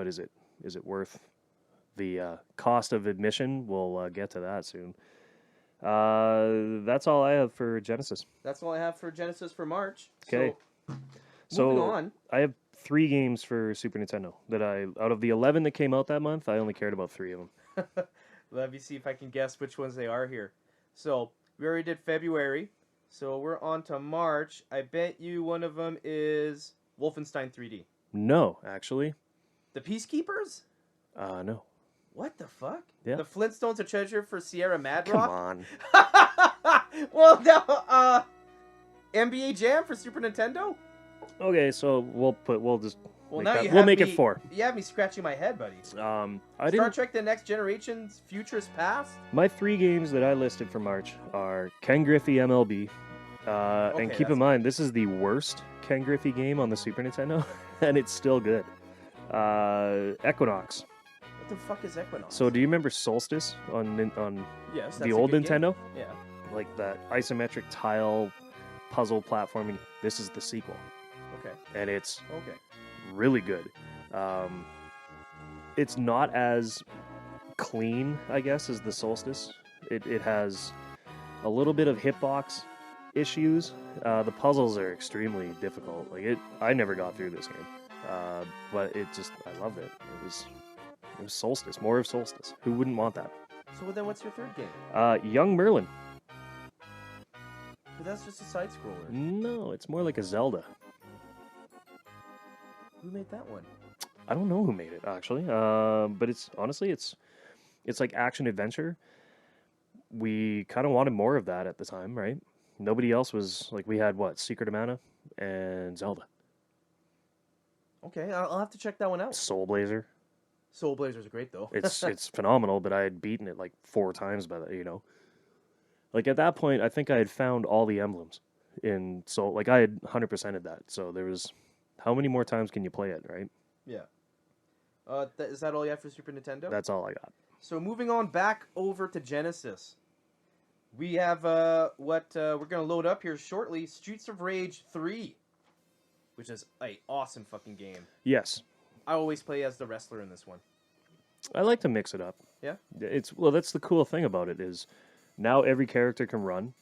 is it worth the cost of admission? We'll get to that soon. That's all I have for Genesis. That's all I have for Genesis for March. 'Kay. So, moving on. I have 3 games for Super Nintendo that out of the 11 that came out that month, I only cared about 3 of them. Let me see if I can guess which ones they are here. So, we already did February. So, we're on to March. I bet you one of them is Wolfenstein 3D. No, actually, The Peacekeepers? no. What the fuck? Yeah. The Flintstones: A Treasure for Sierra Come Madrock? on. Well, no, NBA Jam for Super Nintendo? Okay, so we'll just Well, make now that- you we'll have make me, it 4. You have me scratching my head, buddy. I Star didn't. Trek: The Next Generation's Futures Past? My 3 games that I listed for March are Ken Griffey MLB, And keep in mind, this is the worst Ken Griffey game on the Super Nintendo, and it's still good. Equinox. What the fuck is Equinox? So do you remember Solstice on yes, that's the a old good game. Nintendo? Yeah. Like that isometric tile puzzle platforming. This is the sequel, Okay. and it's Okay. really good. It's not as clean, I guess, as the Solstice. It has a little bit of hitbox issues. The puzzles are extremely difficult. I never got through this game, but I loved it. It was Solstice, more of Solstice. Who wouldn't want that? So then, what's your third game? Young Merlin. But that's just a side scroller. No, it's more like a Zelda. Who made that one? I don't know who made it actually, but it's like action adventure. We kind of wanted more of that at the time, right? Nobody else was like, we had what, Secret of Mana and Zelda. Okay, I'll have to check that one out. Soul Blazer. Soul Blazers are great though. It's phenomenal, but I had beaten it like 4 times by that, Like at that point, I think I had found all the emblems in Soul. Like I had 100%ed that. So there was, how many more times can you play it, right? Yeah. Is that all you have for Super Nintendo? That's all I got. So moving on back over to Genesis. We have what we're going to load up here shortly, Streets of Rage 3, which is an awesome fucking game. Yes. I always play as the wrestler in this one. I like to mix it up. Yeah? That's the cool thing about it is now every character can run.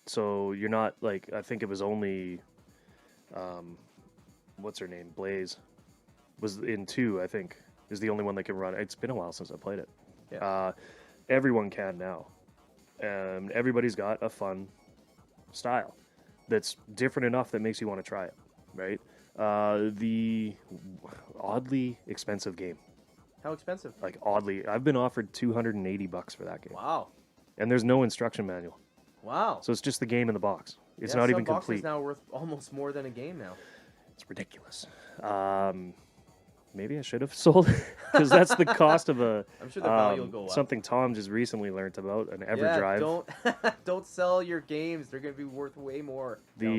So you're not like, I think it was only what's her name? Blaze was in 2, I think, is the only one that can run. It's been a while since I played it. Yeah. Everyone can now. Everybody's got a fun style that's different enough that makes you want to try it, right? The oddly expensive game. How expensive? Like oddly, I've been offered $280 for that game. Wow. And there's no instruction manual. Wow. So it's just the game in the box. It's Yeah, not some even boxes complete. now worth almost more than a game now. It's ridiculous. Maybe I should have sold it because that's the cost of a. I'm sure the value will go up. Something Tom just recently learned about an EverDrive. Yeah, don't sell your games. They're going to be worth way more. Just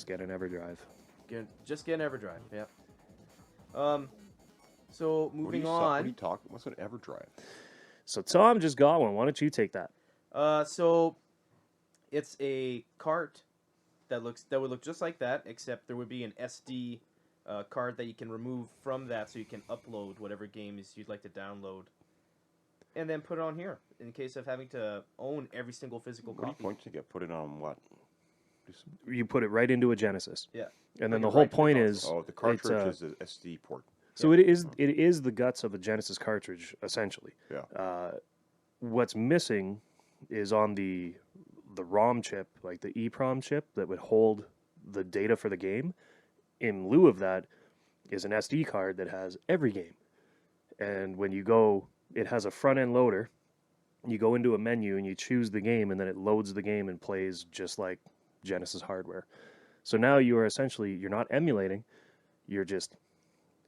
get an EverDrive. Just get an EverDrive. Yeah. So moving What on. are you talking? What's an EverDrive? So Tom just got one. Why don't you take that? So it's a cart that would look just like that, except there would be an SD card that you can remove from that, so you can upload whatever games you'd like to download, and then put it on here in case of having to own every single physical What are you copy. pointing to get? Put it on what? You put it right into a Genesis. Yeah. And then Like the whole right to the point console. is, Oh, the cartridge is an SD port. so it is the guts of a Genesis cartridge essentially. Yeah. What's missing is on the ROM chip, like the EEPROM chip that would hold the data for the game. In lieu of that is an SD card that has every game. And when you go, it has a front end loader. You go into a menu and you choose the game, and then it loads the game and plays just like Genesis hardware. So now you are you're not emulating, you're just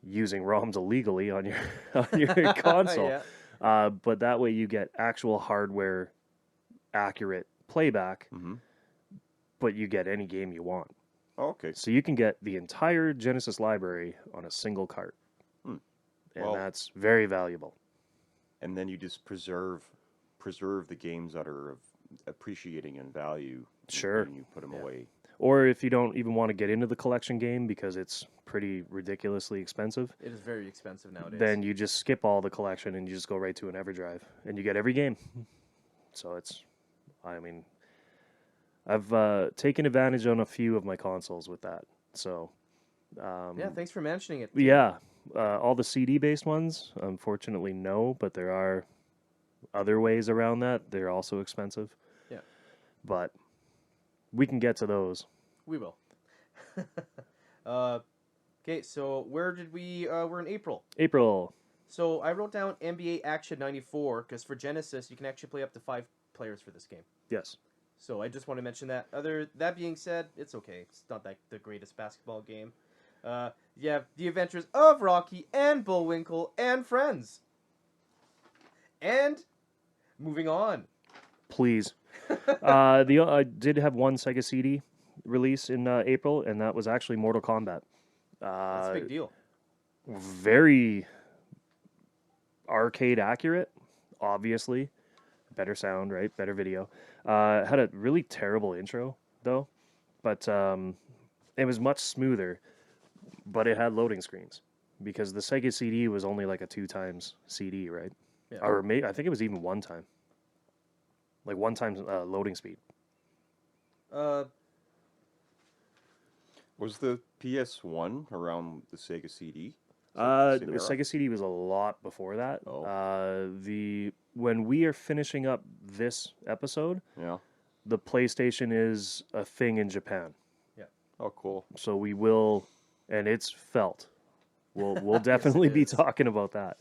using ROMs illegally on your console. Yeah. But that way you get actual hardware accurate playback, but you get any game you want. Oh, okay. So you can get the entire Genesis library on a single cart. And Well- that's very valuable. And then you just preserve the games that are of appreciating in value. Sure. And you put them away. Or if you don't even want to get into the collection game because it's pretty ridiculously expensive, It is very expensive nowadays. then you just skip all the collection and you just go right to an EverDrive and you get every game. So I've taken advantage on a few of my consoles with that. So yeah, thanks for mentioning it. yeah, all the CD-based ones, unfortunately, no, but there are other ways around that. They're also expensive. Yeah. But we can get to those. We will. Okay, so where did we're in April. April. So I wrote down NBA Action 94 because for Genesis you can actually play up to 5 players for this game. Yes. So I just want to mention that. That being said, it's okay. It's not like the greatest basketball game. You have The Adventures of Rocky and Bullwinkle and Friends. And moving on. Please. I did have one Sega CD release in April, and that was actually Mortal Kombat. That's a big deal. Very arcade accurate, obviously. Better sound, right? Better video. Had a really terrible intro, though. But it was much smoother, but it had loading screens. Because the Sega CD was only like a 2 times CD, right? Yeah. Or maybe, I think it was even 1 time. Like 1 time loading speed. Was the PS1 around the Sega CD? The Same era? Sega CD was a lot before that. Oh. When we are finishing up this episode, Yeah. the PlayStation is a thing in Japan. Oh, cool. So we will, and it's felt. We'll definitely be is. talking about that.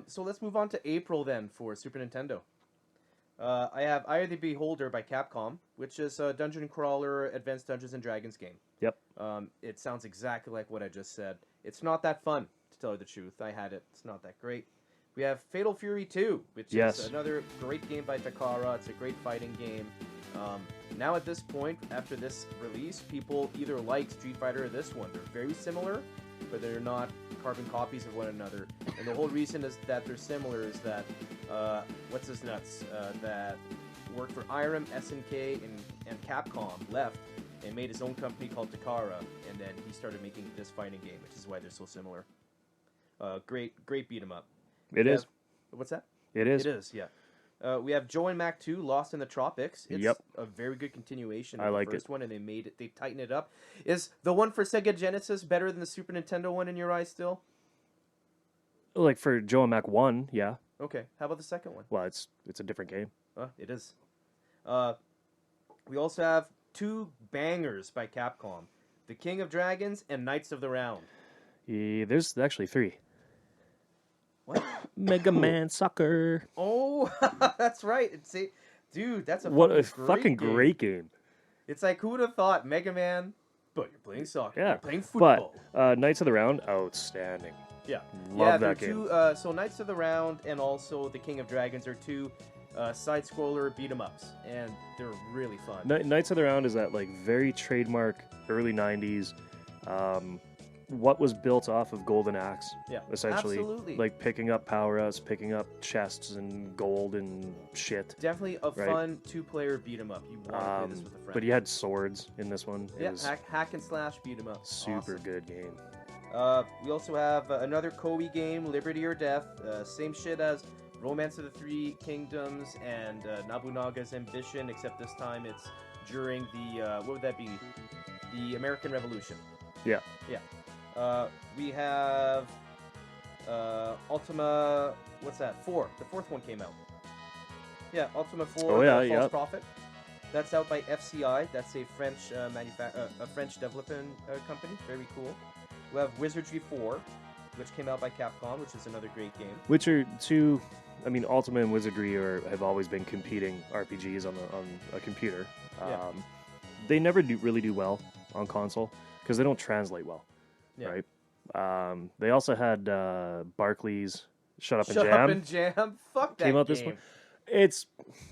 So let's move on to April then for Super Nintendo. I have Eye of the Beholder by Capcom, which is a dungeon crawler, Advanced Dungeons and Dragons game. Yep. It sounds exactly like what I just said. It's not that fun, to tell you the truth. I had it. It's not that great. We have Fatal Fury 2, which is another great game by Takara. It's a great fighting game. Now at this point, after this release, people either like Street Fighter or this one. They're very similar, but they're not carbon copies of one another. And the whole reason is that they're similar is that, what's his nuts, that worked for Irem, SNK, and Capcom left and made his own company called Takara, and then he started making this fighting game, which is why they're so similar. Great beat 'em up. It is. What's that? It is. It is, yeah. We have Joe and Mac 2, Lost in the Tropics. It's Yep. a very good continuation I of like the first one, and they tightened it up. Is the one for Sega Genesis better than the Super Nintendo one in your eyes still? Like for Joe and Mac 1, yeah. Okay, how about the second one? Well, it's a different game. It is. We also have 2 bangers by Capcom. The King of Dragons and Knights of the Round. Yeah, there's actually 3. What? Mega Man Sucker. Oh, that's right. Dude, that's What a fucking fucking game. great game. It's like, who would have thought Mega Man, but you're playing soccer. Yeah, You're playing football. But Knights of the Round, outstanding. Yeah. Love they're that game. 2, so Knights of the Round and also The King of Dragons are 2 side-scroller beat-em-ups, and they're really fun. Knights of the Round is that like very trademark early 90s, what was built off of Golden Axe, Yeah, essentially. absolutely. Like picking up power-ups, picking up chests and gold and shit. Definitely a Right. fun 2-player beat-em-up. You want to play this with a friend. But you had swords in this one. It Yeah, was hack and slash beat-em-up. super Awesome. good game. We also have another Koei game, Liberty or Death. Same shit as Romance of the Three Kingdoms and Nobunaga's Ambition, except this time it's during the, what would that be? The American Revolution. Yeah. Yeah. We have Ultima, what's that? 4. The 4th one came out. Yeah, Ultima 4, Oh, yeah, the False yep. Prophet. That's out by FCI. That's a French a French development company. Very cool. We have Wizardry 4, which came out by Capcom, which is another great game. Which are 2, I mean, Ultima and Wizardry have always been competing RPGs on a computer. Yeah. They never really do well on console because they don't translate well, Yeah. right? They also had Barclay's Shut Up and Shut Jam. Up and Jam. Fuck that Came out game. this one. It's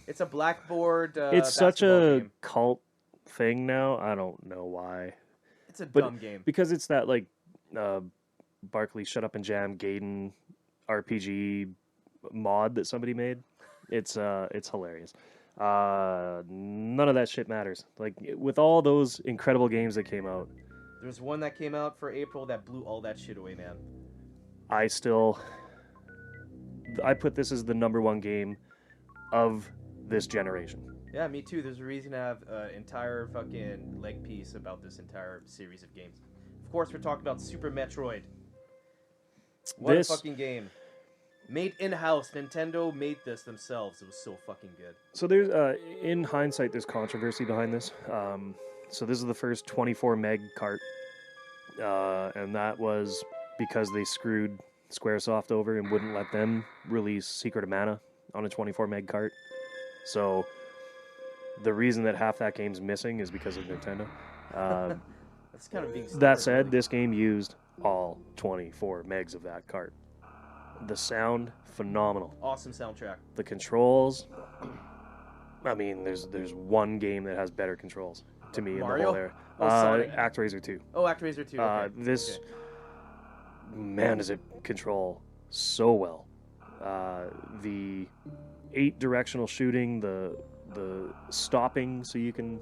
It's a blackboard. it's such basketball a game. cult thing now. I don't know why. It's a but- dumb game. Because it's that like Barclay Shut Up and Jam Gaiden RPG mod that somebody made. It's hilarious. None of that shit matters. Like with all those incredible games that came out, There's one that came out for April that blew all that shit away, man. I put this as the #1 game of this generation. Yeah, me too. There's a reason to have an entire fucking leg piece about this entire series of games. Of course, we're talking about Super Metroid. What This- a fucking game. Made in-house. Nintendo made this themselves. It was so fucking good. So there's in hindsight, there's controversy behind this. So this is the first 24 meg cart, and that was because they screwed Squaresoft over and wouldn't let them release Secret of Mana on a 24 meg cart. So the reason that half that game's missing is because of Nintendo. That's kind of being That stubborn, said, really. this game used all 24 megs of that cart. The sound, phenomenal. Awesome soundtrack. The controls, I mean, there's one game that has better controls to me Mario? in the whole era. Oh, Sonic? ActRaiser 2. Oh, ActRaiser 2. Okay. This Okay. man, does it control so well. The 8-directional shooting, the stopping so you can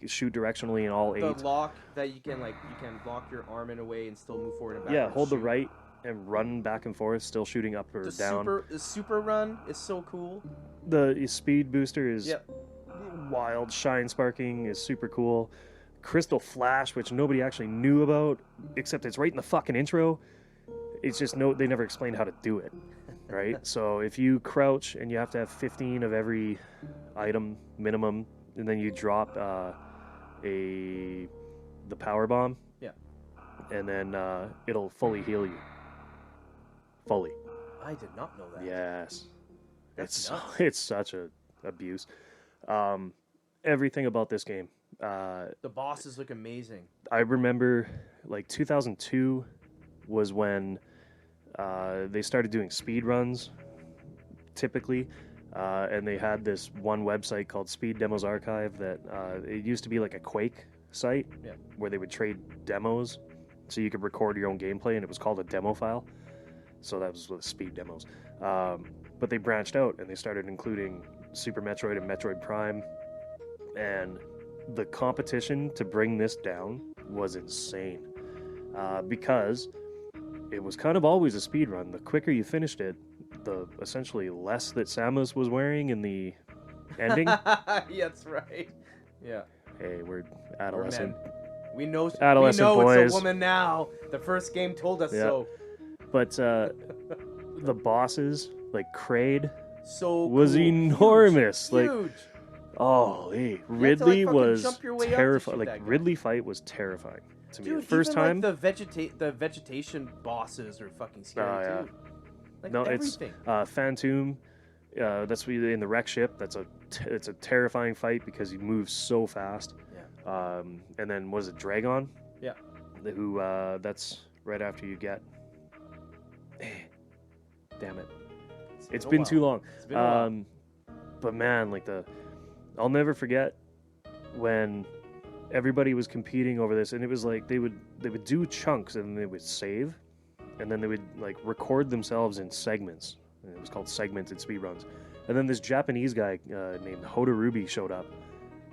shoot directionally in all 8. The lock that you can lock your arm in a way and still move forward and back. Yeah, hold the right and run back and forth, still shooting up or down. The super run is so cool. The speed booster is Yep. wild. Shine sparking is super cool. Crystal flash, which nobody actually knew about, except it's right in the fucking intro. It's just they never explained how to do it, right? So if you crouch and you have to have 15 of every item minimum, and then you drop the power bomb, Yeah. and then it'll fully heal you. Fully. I did not know that. Yes. That's It's nuts. it's such a abuse. Everything about this game. The bosses look amazing. I remember like 2002 was when they started doing speed runs typically, and they had this one website called Speed Demos Archive that it used to be like a Quake site, Yeah. where they would trade demos so you could record your own gameplay, and it was called a demo file. So that was with speed demos. But they branched out and they started including Super Metroid and Metroid Prime, and the competition to bring this down was insane, because it was kind of always a speed run. The quicker you finished it, the essentially less that Samus was wearing in the ending. Yeah, that's right. Yeah. Hey, we're adolescent. We know. Adolescent we know boys. It's a woman now. The first game told us Yeah. so. But the bosses, like Kraid, So was cool. enormous. Like, Huge. oh, hey, You have to, Ridley fucking was jump your way up to terrifying. shoot Like, that guy. Ridley fight was terrifying to me. Dude, The first even, time, like, the vegetation bosses are fucking scary yeah. too. Like no, everything. it's Phantom. That's what in the wreck ship. It's a terrifying fight because he moves so fast. Yeah. And then was it Dragon? Yeah. Who? That's right after you get. Damn it! It's been too long. It's been a while. But man, like I'll never forget when everybody was competing over this, and it was like they would do chunks and they would save, and then they would like record themselves in segments. And it was called segmented speedruns. And then this Japanese guy named Hoda Ruby showed up,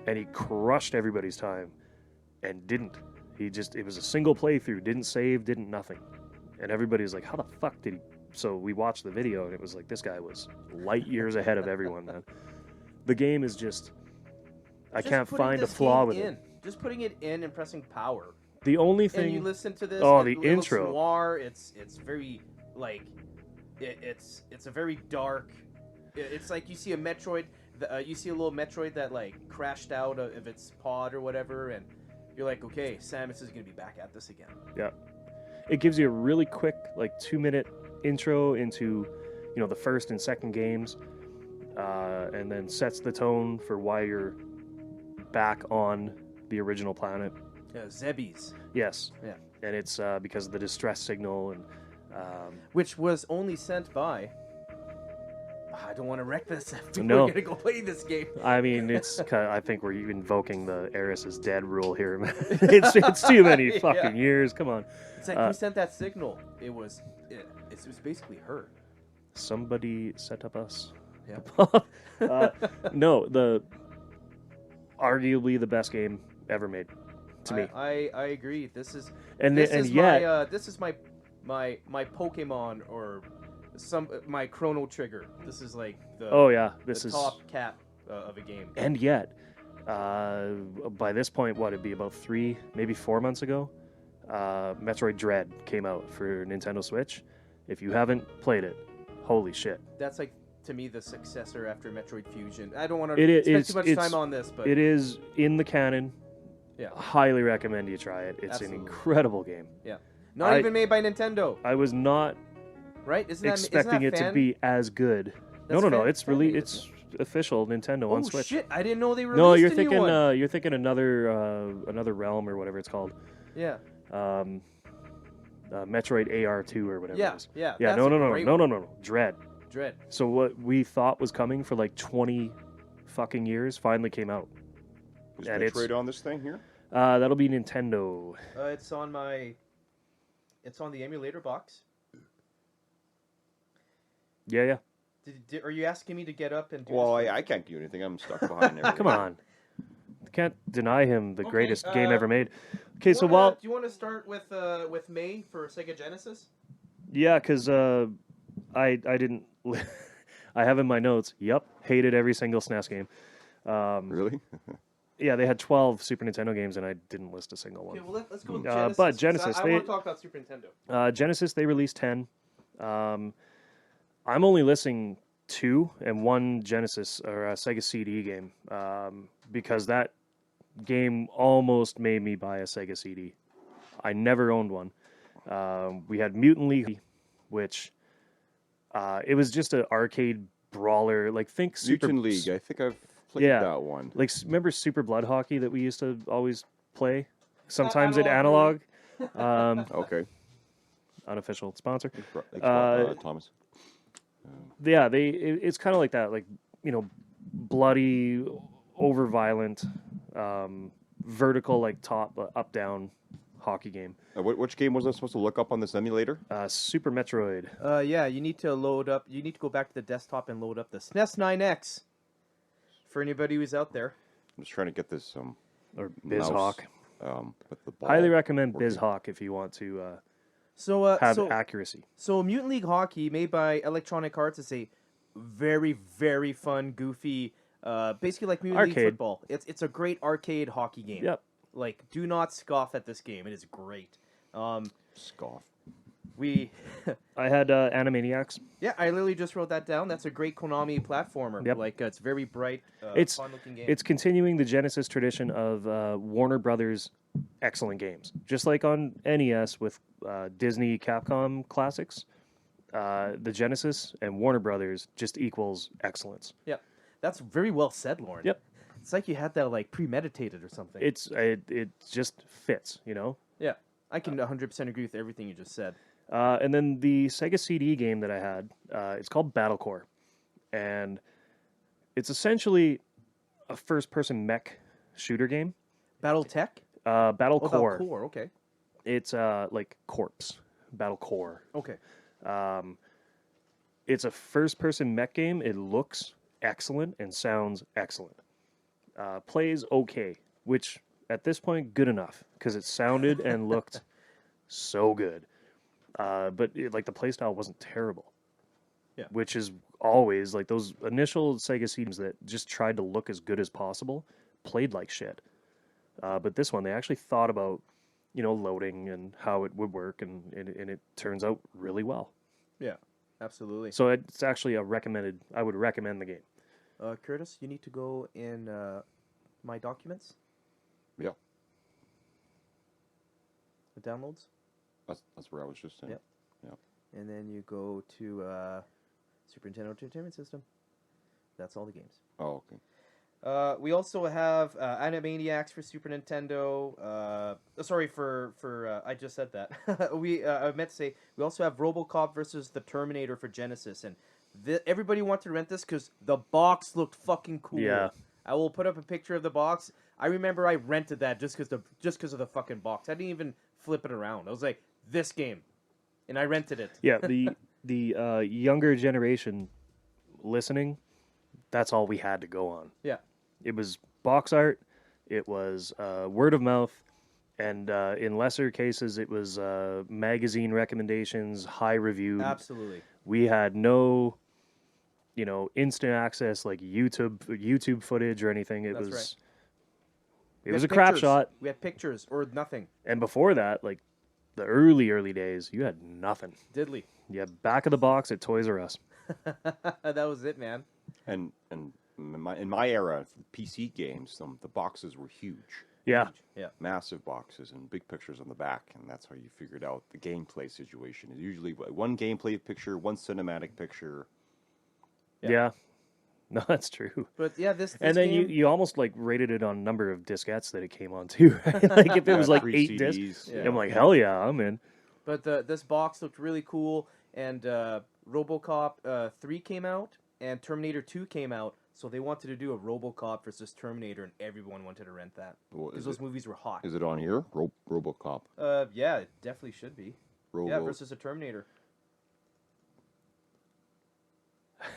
and he crushed everybody's time, and didn't. It was a single playthrough, didn't save, didn't nothing, and everybody was like, "How the fuck did he?" So we watched the video, and it was like, this guy was light years ahead of everyone, man. The game is just, I Just can't putting find a this flaw game with in. it. Just putting it in and pressing power. The only And thing, you listen to this. Oh, it the looks intro. Noir. It's very like, it's a very dark. It's like you see a Metroid. You see a little Metroid that like crashed out of its pod or whatever, and you're like, okay, Samus is gonna be back at this again. yeah, it gives you a really quick, like 2-minute intro into, the first and second games, and then sets the tone for why you're back on the original planet. Zebbies. Yes. Yeah. And it's because of the distress signal and. Which was only sent by. I don't want to wreck this. No. We're gonna go play this game. I mean, I think we're invoking the Eris is dead rule here, man. it's too many fucking years. Come on. It's like who sent that signal? It was basically her. Somebody set up us. Yeah. No, arguably the best game ever made to me. I agree. This is my Pokemon or my Chrono Trigger. This is like the top cap of a game. And yet, by this point, it'd be about 3, maybe 4 months ago, Metroid Dread came out for Nintendo Switch. If you haven't played it, holy shit. That's like, to me, the successor after Metroid Fusion. I don't want to spend too much time on this, but it is in the canon. Yeah. Highly recommend you try it. It's Absolutely. an incredible game. Yeah. Not even made by Nintendo. I was not right? expecting it to be as good. No. It's really it's official Nintendo on Switch. Oh shit! I didn't know they released No, you're a thinking new one. you're thinking another realm or whatever it's called. Yeah. Metroid AR2 or whatever it is. Yeah. Yeah. That's a No. great one. Dread. Dread. So what we thought was coming for like 20 fucking years finally came out. Is And it's- Metroid on this thing here? That'll be Nintendo. It's on the emulator box. Yeah. Are you asking me to get up and do Well, this? I can't do anything. I'm stuck behind there. Come on. Can't deny him the Okay, greatest game ever made. Do Okay, you so wanna- while do you want to start with May for Sega Genesis? yeah, because I didn't. I have in my notes. Yep, hated every single SNES game. Really? Yeah, they had 12 Super Nintendo games, and I didn't list a single one. Okay, well let's go with Uh, Genesis. but 'cause Genesis, I they- want to talk about Super Nintendo. Genesis, they released 10. I'm only listing 2 and 1 Genesis or a Sega CD game because that game almost made me buy a Sega CD. I never owned one. We had Mutant League, which it was just an arcade brawler. Like think Super Mutant League. I think I've played Yeah. that one. Like remember Super Blood Hockey that we used to always play? Sometimes at Analog Analog. Okay. Unofficial sponsor. Thanks, Thomas. Yeah, it's kind of like that, like bloody, over violent, vertical like top up down hockey game. Which game was I supposed to look up on this emulator? Super Metroid. Yeah, you need to load up. You need to go back to the desktop and load up the SNES 9X. For anybody who's out there. I'm just trying to get this Or mouse, BizHawk. with the ball. Highly recommend working. BizHawk if you want to So have accuracy. So Mutant League Hockey, made by Electronic Arts, is a very, very fun, goofy, basically like Mutant League Arcade. Football. It's a great arcade hockey game. Yep. Like, do not scoff at this game. It is great. Scoff. We, I had Animaniacs. yeah, I literally just wrote that down. That's a great Konami platformer. Yep. Like, it's very bright, It's- fun-looking game. It's continuing the Genesis tradition of Warner Brothers' excellent games. Just like on NES with Disney Capcom classics, the Genesis and Warner Brothers just equals excellence. Yep. That's very well said, Lauren. Yep. It's like you had that, like, premeditated or something. It just fits, Yeah. I can 100% agree with everything you just said. And then the Sega CD game that I had, it's called Battle Core, and it's essentially a first-person mech shooter game. Battletech? Battle Oh, Core. Core, okay. It's like Corpse. Battle Core. Okay. It's a first-person mech game. It looks excellent and sounds excellent. Plays okay, which at this point good enough because it sounded and looked so good. But like the playstyle wasn't terrible. Yeah. Which is always like those initial Sega CDs that just tried to look as good as possible, played like shit. But this one they actually thought about, loading and how it would work, and it turns out really well. Yeah, absolutely. So it's actually I would recommend the game. Curtis, you need to go in My Documents, Yeah, the downloads, that's where I was just saying. Yep. and then you go to Super Nintendo Entertainment System. That's all the games. Oh, okay. We also have Animaniacs for Super Nintendo. Sorry for I just said that. I meant to say we also have RoboCop versus the Terminator for Genesis, and everybody wanted to rent this because the box looked fucking cool. Yeah. I will put up a picture of the box. I remember I rented that just because of the fucking box. I didn't even flip it around. I was like, this game, and I rented it. Yeah, the younger generation listening, that's all we had to go on. Yeah. It was box art, it was word of mouth, and in lesser cases, it was magazine recommendations, high reviewed. Absolutely. We had no, instant access like YouTube footage or anything. It That's was, right. it We was had a crap pictures. shot. We had pictures or nothing. And before that, like the early days, you had nothing. Diddly. You had back of the box at Toys R Us. That was it, man. And in my era, for PC games, the boxes were huge. Yeah. Yeah. Massive boxes and big pictures on the back, and that's how you figured out the gameplay situation. It's usually one gameplay picture, one cinematic picture. Yeah. No, that's true. But yeah, this And then game, you almost like rated it on number of diskettes that it came on too, right? Like if it was like 3 8 CDs. discs, Yeah. I'm like, hell yeah, I'm in. But this box looked really cool, and RoboCop 3 came out and Terminator 2 came out, so they wanted to do a RoboCop versus Terminator, and everyone wanted to rent that Well, because is those it- movies were hot. Is it on here? RoboCop. Yeah, it definitely should be. Robo. Yeah, versus a Terminator.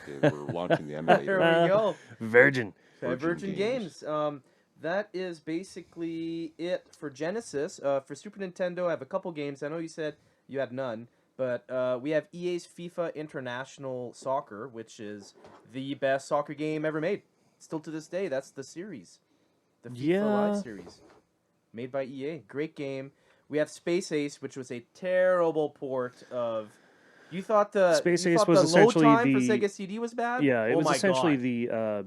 Okay, we're launching the There emulator. we go. Virgin. Virgin Games. That is basically it for Genesis. For Super Nintendo, I have a couple games. I know you said you had none, but we have EA's FIFA International Soccer, which is the best soccer game ever made. Still to this day, that's the series. The FIFA Live series. Made by EA. Great game. We have Space Ace, which was a terrible port of... You thought the Space you Ace thought was the essentially load time for the- Sega CD was bad? Yeah, it Oh was my essentially God. the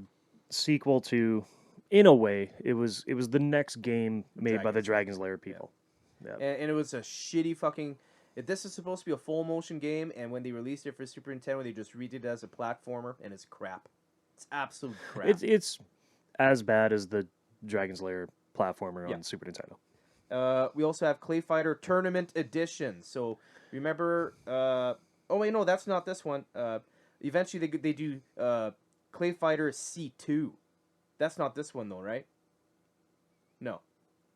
sequel to, in a way, it was the next game made by the Dragon's Dragon's Lair people. Yeah. And it was a shitty fucking... This is supposed to be a full motion game, and when they released it for Super Nintendo, they just redid it as a platformer, and it's crap. It's absolute crap. It's as bad as the Dragon's Lair platformer Yeah. on Super Nintendo. We also have Clay Fighter Tournament Edition. So remember... oh, wait, no, that's not this one. Eventually, they do Clay Fighter C2. That's not this one, though, right? No.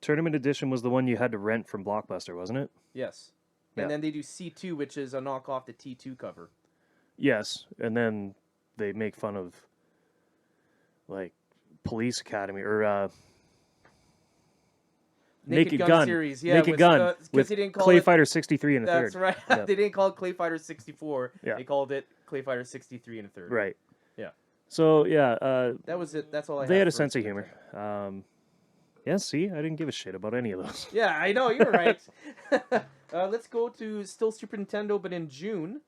Tournament Edition was the one you had to rent from Blockbuster, wasn't it? Yes. Yeah. And then they do C2, which is a knockoff the T2 cover. Yes, and then they make fun of, like, Police Academy, or Naked Gun series. Yeah, Naked with, Gun 'cause with they didn't call Clay it... Fighter 63 and a That's third. right. Yeah. They didn't call it Clay Fighter 64. Yeah. They called it Clay Fighter 63 and a third. Right. Yeah. So, yeah, That was it. That's all I they have had a for sense of Super humor. Nintendo. Yeah, see, I didn't give a shit about any of those. Yeah, I know. You're right. Let's go to still Super Nintendo, but in June.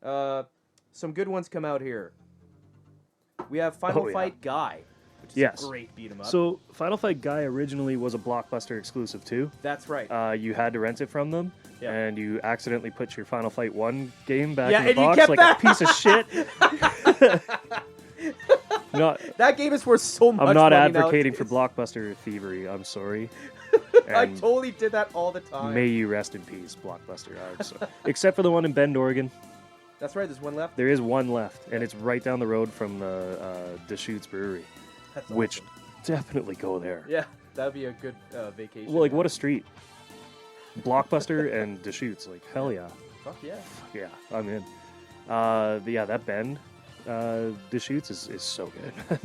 Some good ones come out here. We have Final Oh, yeah. Fight Guy, which is Yes. a great beat 'em up. So, Final Fight Guy originally was a Blockbuster exclusive too. That's right. You had to rent it from them, Yeah. and you accidentally put your Final Fight 1 game back Yeah, in the and you box kept like that. a piece of shit. Not, That game is worth so much I'm not money advocating for nowadays. Blockbuster thievery. I'm sorry. I And totally did that all the time. may you rest in peace, Blockbuster. I'm so- Except for the one in Bend, Oregon. That's right. There's one left. There is one left, and it's right down the road from the Deschutes Brewery, That's which awesome. definitely go there. Yeah, that'd be a good vacation. Well, like, what a street. Blockbuster and Deschutes. Like, hell yeah. Fuck yeah. Yeah, I'm in. Yeah, that Bend Deschutes is so good.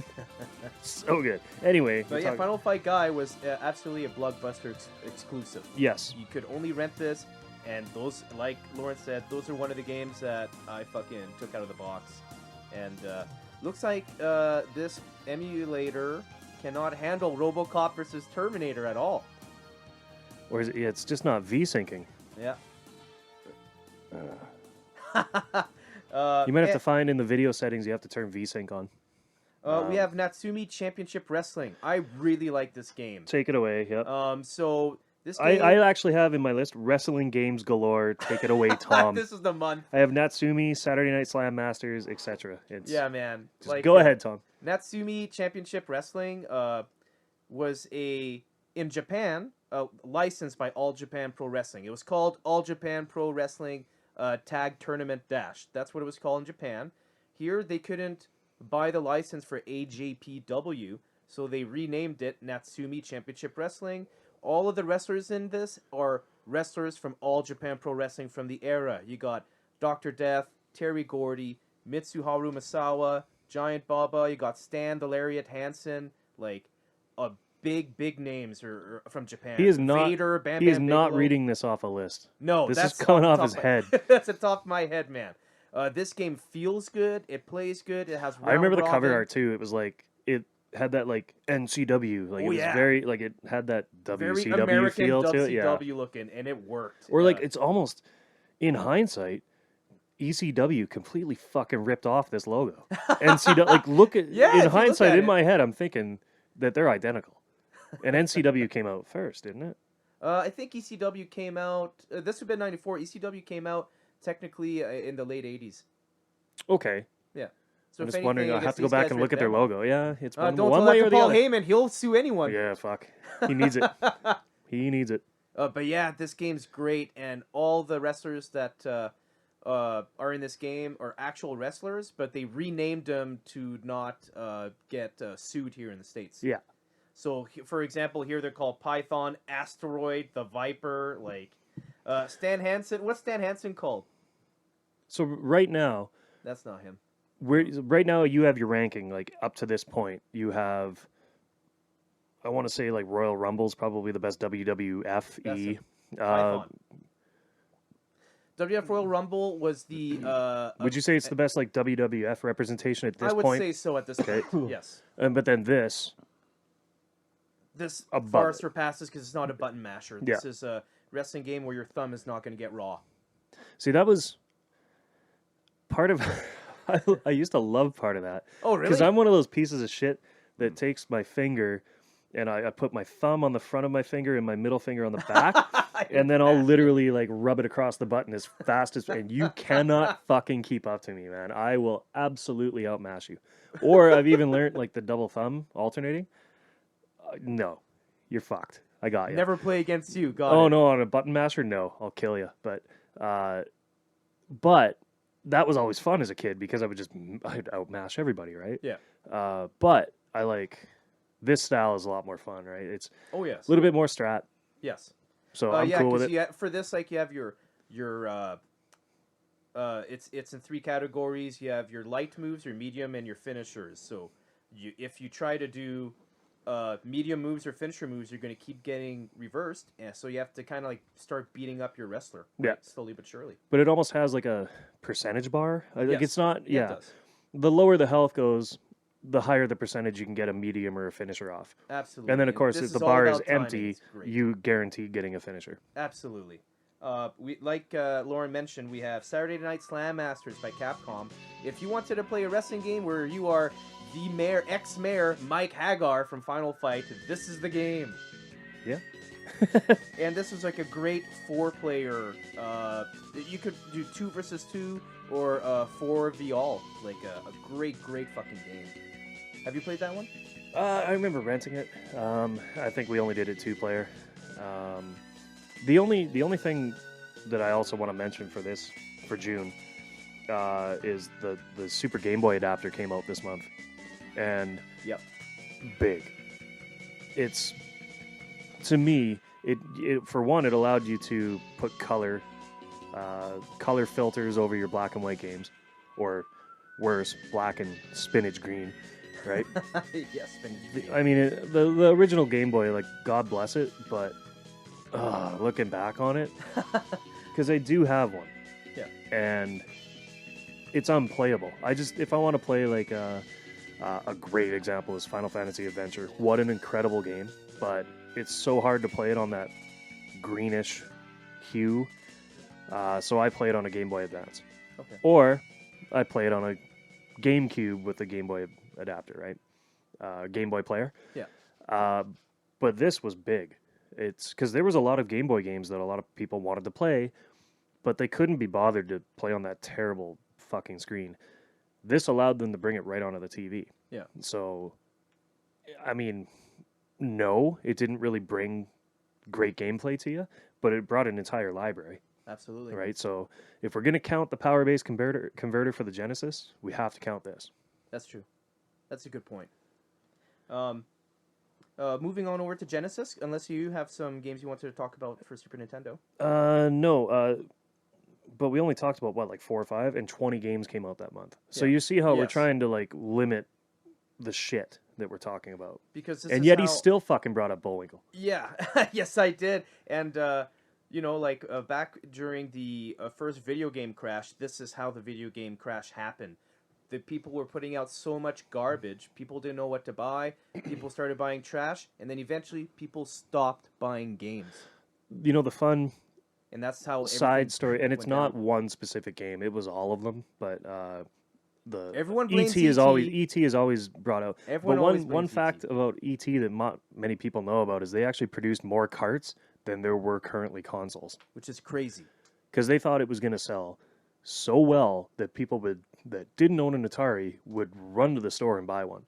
So good. Anyway, But yeah, Final Fight Guy was absolutely a Blockbuster exclusive. yes. You could only rent this, and those, like Lawrence said, those are one of the games that I fucking took out of the box. And looks like this emulator cannot handle RoboCop versus Terminator at all. Or is it? Yeah, it's just not V-syncing. Yeah. You might have to find in the video settings. You have to turn V-sync on. We have Natsumi Championship Wrestling. I really like this game. Take it away. Yep. So this game, I actually have in my list wrestling games galore. Take it away, Tom. this is the month. I have Natsumi, Saturday Night Slam Masters, etc. It's Yeah, man. Just go ahead, Tom. Natsumi Championship Wrestling was in Japan licensed by All Japan Pro Wrestling. It was called All Japan Pro Wrestling Tag Tournament Dash. That's what it was called in Japan. Here they couldn't buy the license for AJPW, so they renamed it Natsumi Championship Wrestling. All of the wrestlers in this are wrestlers from All Japan Pro Wrestling from the era. You got Dr. Death, Terry Gordy, Mitsuharu Misawa, Giant Baba. You got Stan the Lariat Hansen, like a big names are from Japan. He is not. Vader, Bam He is Bam not Bigelow. reading this off a list. No, This that's is coming off off the his top head. that's the top of my head, man. This game feels good. It plays good. It has. I remember the round cover robin. art too. It was like it had that like NCW, like Oh, it was yeah. very like it had that Very WCW American feel WCW to it. Yeah. looking, and it worked. Or like it's almost in hindsight, ECW completely fucking ripped off this logo. NCW, like look at Yeah, if you in look hindsight, at in it. my head, I'm thinking that they're identical. And NCW came out first, didn't it? I think ECW came out. This would have been '94. ECW came out technically in the late '80s. Okay. Yeah. So I'm if just wondering. anything, I guess have to go these back guys and look ripped at their them off. logo. Yeah, it's Don't one tell way that or to the Paul other. Heyman. He'll sue anyone. Yeah, fuck. He needs it. He needs it. But yeah, this game's great, and all the wrestlers that are in this game are actual wrestlers, but they renamed them to not get sued here in the States. Yeah. So, for example, here they're called Python, Asteroid, the Viper, like Stan Hansen. What's Stan Hansen called? So right now, That's not him. right now you have your ranking like up to this point. You have, I want to say like Royal Rumble's probably the best WWFE. That's him. Python. WWF Royal Rumble was the. Would you say it's the best like WWF representation at this I would point? say so at this Okay. point. Yes. But then this, This Above far it. surpasses because it's not a button masher. This is a wrestling game where your thumb is not going to get raw. see, that was part of. I used to love part of that. Oh, really? Because I'm one of those pieces of shit that takes my finger and I put my thumb on the front of my finger and my middle finger on the back, and then I'll literally like rub it across the button as fast as, and you cannot fucking keep up to me, man. I will absolutely outmash you. Or I've even learned like the double thumb alternating. No, you're fucked. I got you. Never play against you. Got Oh it. no, on a button masher, no, I'll kill you. But that was always fun as a kid because I'd outmash everybody, right? Yeah. But I like this style is a lot more fun, right? It's Oh, yes. a little bit more strat, Yes. so I'm yeah, cool with because it. for this, like, you have your it's in three categories. You have your light moves, your medium, and your finishers. So, if you try to do medium moves or finisher moves, you're going to keep getting reversed, and so you have to kind of like start beating up your wrestler, Yeah. slowly but surely. But it almost has like a percentage bar. Like Yes. it's not, Yeah, yeah. it does. The lower the health goes, the higher the percentage you can get a medium or a finisher off. Absolutely. And then of course, this if the all bar is about timing. empty, It's great. you guarantee getting a finisher. Absolutely. We like Lauren mentioned, we have Saturday Night Slam Masters by Capcom. If you wanted to play a wrestling game where you are the mayor, ex-mayor Mike Hagar from Final Fight, this is the game. Yeah. And this is like a great 4-player. You could do 2 versus 2 or 4v all. Like a great fucking game. Have you played that one? I remember renting it. I think we only did it 2-player. The only thing that I also want to mention for June is the Super Game Boy adapter came out this month, and Yep. big. It's, to me, it for one, it allowed you to put color filters over your black and white games, or worse, black and spinach green, right? Yes. I mean, the original Game Boy, like, God bless it, but looking back on it, because I do have one. Yeah. And it's unplayable. If I want to play like a great example is Final Fantasy Adventure. What an incredible game, but it's so hard to play it on that greenish hue. So I play it on a Game Boy Advance. Okay. Or I play it on a GameCube with the Game Boy adapter, right? Game Boy player. Yeah. But this was big. It's because there was a lot of Game Boy games that a lot of people wanted to play, but they couldn't be bothered to play on that terrible fucking screen. This allowed them to bring it right onto the TV. Yeah. So, I mean, no, it didn't really bring great gameplay to you, but it brought an entire library. Absolutely. Right? So, if we're going to count the power-based converter for the Genesis, we have to count this. That's true. That's a good point. Moving on over to Genesis, unless you have some games you wanted to talk about for Super Nintendo. No, but we only talked about, like 4 or 5, and 20 games came out that month. So Yeah. you see how we're Yes. trying to, like, limit the shit that we're talking about. Because this And is yet how... he still fucking brought up Bullwinkle. Yeah, yes, I did. And, back during the first video game crash, this is how the video game crash happened. The people were putting out so much garbage, people didn't know what to buy, people started buying trash, and then eventually people stopped buying games. You know, the fun And that's how side everything story, and it's went not down. one specific game, it was all of them, but the Everyone blames ET is E.T.. always brought out. Everyone but always one blames fact E.T.. about ET that not many people know about is they actually produced more carts than there were currently consoles, Which is crazy. because they thought it was going to sell so well that people that didn't own an Atari would run to the store and buy one.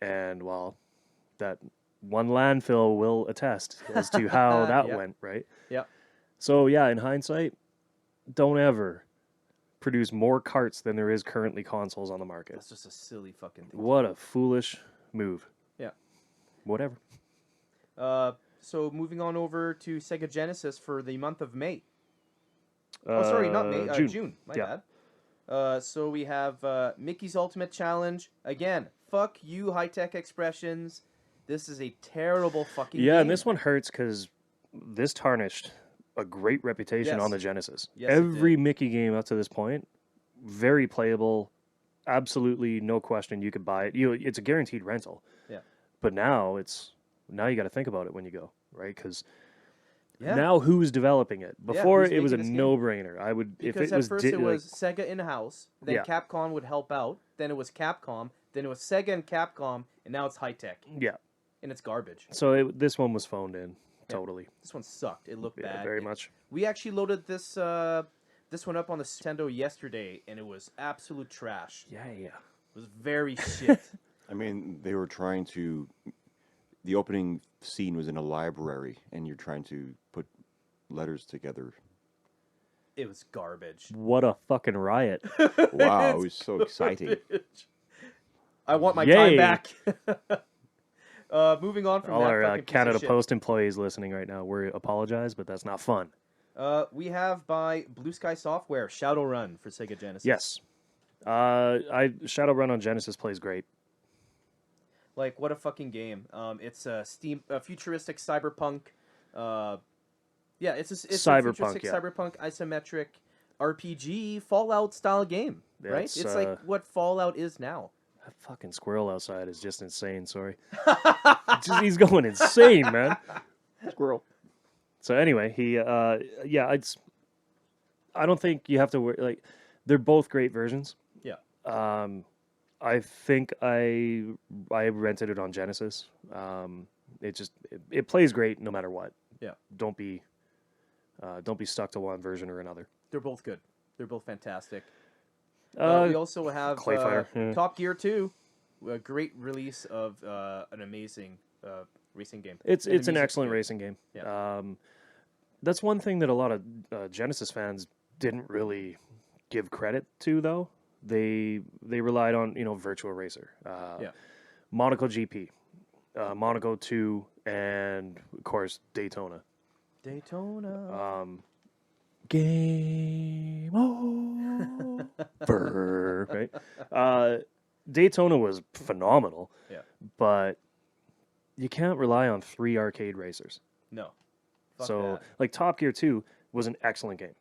And well, that one landfill will attest as to how that Yep. went, right? Yep. So yeah, in hindsight, don't ever produce more carts than there is currently consoles on the market. That's just a silly fucking thing. What a foolish move. Yeah. Whatever. So moving on over to Sega Genesis for the month of May. Oh, sorry, not May. June. My bad. So we have Mickey's Ultimate Challenge. Again, fuck you, high-tech expressions. This is a terrible fucking game. And this one hurts because this tarnished a great reputation on the Genesis. Yes, Every Mickey game up to this point, very playable. Absolutely no question you could buy it. It's a guaranteed rental. Yeah. But now you got to think about it when you go, right? Because now who's developing it? Before it was a no-brainer. I would because if it was at first it was Sega in-house, then Capcom would help out, then it was Capcom, then it was Sega and Capcom, and now it's high-tech. Yeah. And it's garbage. So this one was phoned in totally. This one sucked. It looked bad. Very much. We actually loaded this one up on the Nintendo yesterday, and it was absolute trash. Yeah. It was very shit. I mean, they were trying to. The opening scene was in a library, and you're trying to put letters together. It was garbage. What a fucking riot. Wow, it was so exciting. I want my time back. Moving on from all that our fucking piece Canada of shit. Post employees listening right now, we apologize, but that's not fun. We have by Blue Sky Software Shadowrun for Sega Genesis. Yes. Shadowrun on Genesis plays great. Like, what a fucking game. It's a futuristic cyberpunk. It's a futuristic cyberpunk isometric RPG Fallout style game, right? It's like what Fallout is now. That fucking squirrel outside is just insane. Sorry, he's going insane, man. Squirrel. So anyway, I don't think you have to worry. Like, they're both great versions. Yeah. I think I rented it on Genesis. It plays great no matter what. Yeah. Don't be stuck to one version or another. They're both good. They're both fantastic. We also have Clay Fighter. Top Gear 2, a great release of an amazing racing game. It's an excellent racing game. Yeah. That's one thing that a lot of Genesis fans didn't really give credit to, though. They relied on Virtua Racer, Monaco GP, Monaco 2, and of course Daytona. Game over, right? Daytona was phenomenal. Yeah. But you can't rely on 3 arcade racers. No. Like Top Gear 2 was an excellent game.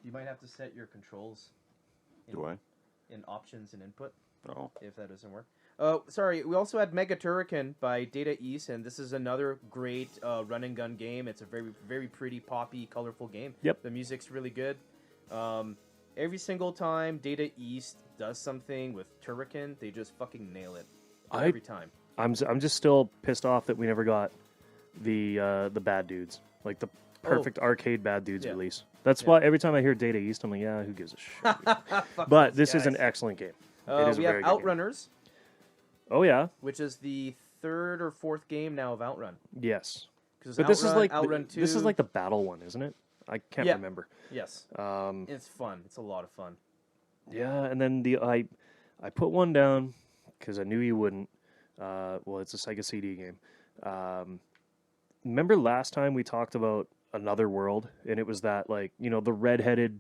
You might have to set your controls in options and input. Oh. If that doesn't work. Sorry, we also had Mega Turrican by Data East, and this is another great run and gun game. It's a very, very pretty, poppy, colorful game. Yep. The music's really good. Every single time Data East does something with Turrican, they just fucking nail it. Every time. I'm just still pissed off that we never got the Bad Dudes, like the perfect arcade Bad Dudes release. That's why every time I hear Data East, I'm like, yeah, who gives a shit? But this is an excellent game. It is we a have very good Outrunners. Game. Oh yeah, which is the 3rd or 4th game now of Outrun. Yes, but this is like Outrun 2. This is like the battle one, isn't it? I can't remember. Yes. It's fun. It's a lot of fun. Yeah, and then I put one down because I knew you wouldn't. It's a Sega CD game. Remember last time we talked about Another World, and it was that the redheaded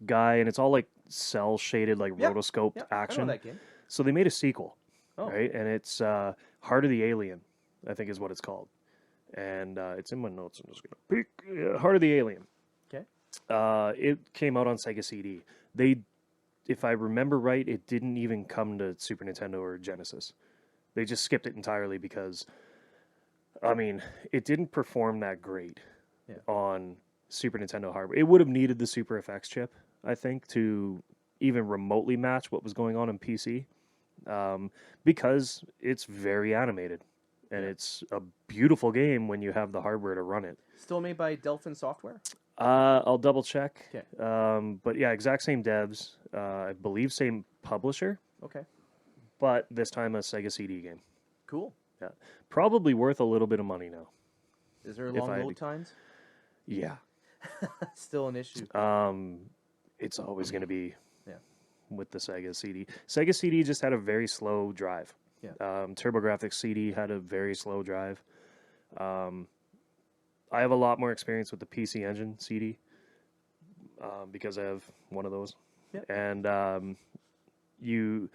guy, and it's all like cell shaded, like rotoscoped action. I know that game. So they made a sequel, right? And it's Heart of the Alien, I think is what it's called, and it's in my notes. I'm just gonna peek. Heart of the Alien. Okay. It came out on Sega CD. If I remember right, it didn't even come to Super Nintendo or Genesis. They just skipped it entirely because, it didn't perform that great on Super Nintendo hardware. It would have needed the Super FX chip, I think, to even remotely match what was going on PC, because it's very animated, and it's a beautiful game when you have the hardware to run it. Still made by Delphin Software? I'll double check. Okay. But yeah, exact same devs. I believe same publisher. Okay. But this time a Sega CD game. Cool. Yeah. Probably worth a little bit of money now. Is there long load times? Yeah. Still an issue. it's always going to be Yeah. with the Sega CD. Sega CD just had a very slow drive. Yeah. TurboGrafx CD had a very slow drive. I have a lot more experience with the PC Engine CD because I have one of those. Yeah. And you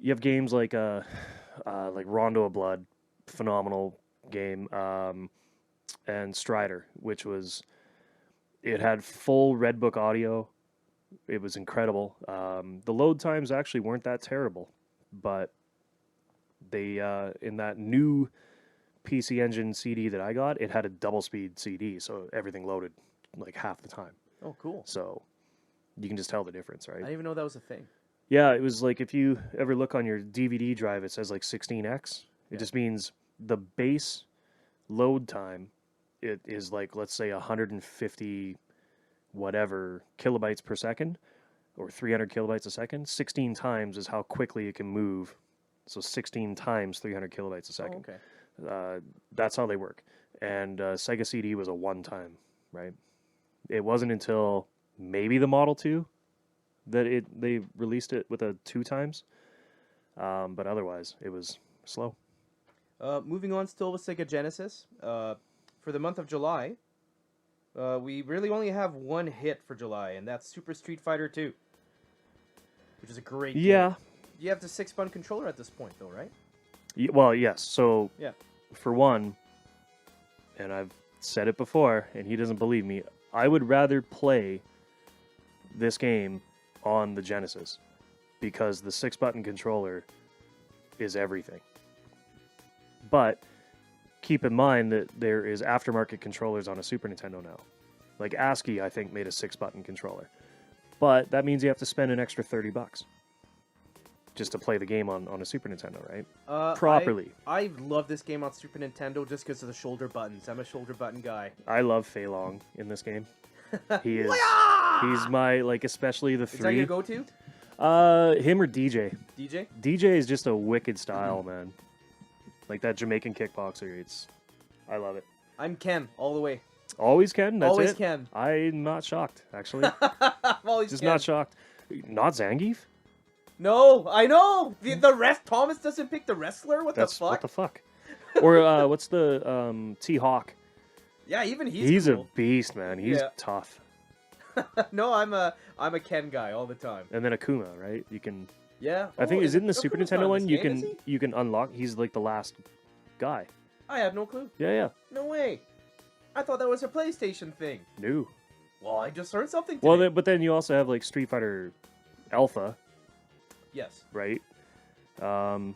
have games like Rondo of Blood, phenomenal game, and Strider, which it had full Red Book audio. It was incredible. The load times actually weren't that terrible, but they in that new PC Engine CD that I got, it had a double speed CD, so everything loaded like half the time. Oh, cool. So you can just tell the difference, I right? didn't even know that was a thing. Yeah, it was like if you ever look on your DVD drive, it says like 16x. It Yeah. just means the base load time, it is like, let's say 150 whatever kilobytes per second or 300 kilobytes a second. 16 times is how quickly it can move. So 16 times 300 kilobytes a second. Oh, okay. That's how they work. And Sega CD was a one time, right? It wasn't until maybe the Model 2 that they released it with a 2 times. But otherwise, it was slow. Moving on still with Sega Genesis. For the month of July, we really only have one hit for July, and that's Super Street Fighter 2, which is a great game. Yeah. You have the 6-button controller at this point, though, right? Well, yes. So, Yeah. for one, and I've said it before, and he doesn't believe me, I would rather play this game on the Genesis because the 6-button controller is everything. But keep in mind that there is aftermarket controllers on a Super Nintendo now. Like ASCII, I think, made a 6-button controller. But that means you have to spend an extra $30 just to play the game on a Super Nintendo, right? Properly. I love this game on Super Nintendo just because of the shoulder buttons. I'm a shoulder button guy. I love Fei Long in this game. He is. He's my, like, especially the Is that three. your go-to? Him or DJ. DJ? DJ is just a wicked style, man. Like that Jamaican kickboxer. I love it. I'm Ken, all the way. Always Ken. That's Always it. Ken. I'm not shocked, actually. I'm always Just Ken. not shocked. Not Zangief. No, I know! The ref Thomas doesn't pick the wrestler? What That's the fuck? what the fuck. Or what's the T-Hawk? Yeah, even He's cool. a beast, man. He's Yeah. tough. No, I'm a Ken guy all the time. And then Akuma, right? You can. Yeah. I think Oh, is it in the Super Akuma's not Nintendo in one? this You game, is can he? you can unlock. He's like the last guy. I had no clue. Yeah. No way. I thought that was a PlayStation thing. No. Well, I just learned something today. Well, but then you also have like Street Fighter Alpha, Yes. right? I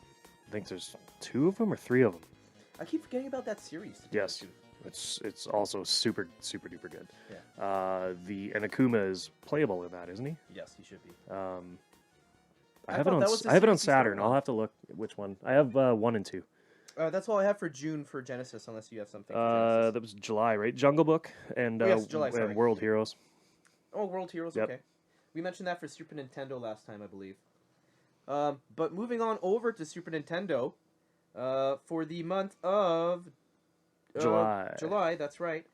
think there's 2 of them or 3 of them. I keep forgetting about that series. to tell Yes. the truth. It's also super duper good. Yeah. And Akuma is playable in that, isn't he? Yes, he should be. I I have it thought on that was the I have it on series he started Saturn. on. I'll have to look which one. I have 1 and 2. That's all I have for June for Genesis, unless you have something. For Genesis. That was July, right? Jungle Book and yes, July, sorry. and World Heroes. Oh, World Heroes. Yep. Okay. We mentioned that for Super Nintendo last time, I believe. But moving on over to Super Nintendo, for the month of July. July, that's right.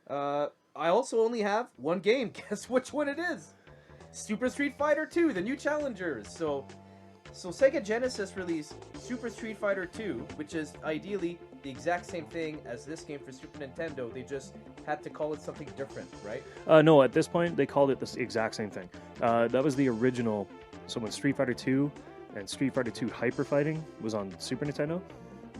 I also only have one game. Guess which one it is? Super Street Fighter 2, the new challengers. So Sega Genesis released Super Street Fighter 2, which is ideally the exact same thing as this game for Super Nintendo. They just had to call it something different, right? No, at this point they called it the exact same thing. That was the original. So when Street Fighter 2 and Street Fighter 2 Hyper Fighting was on Super Nintendo,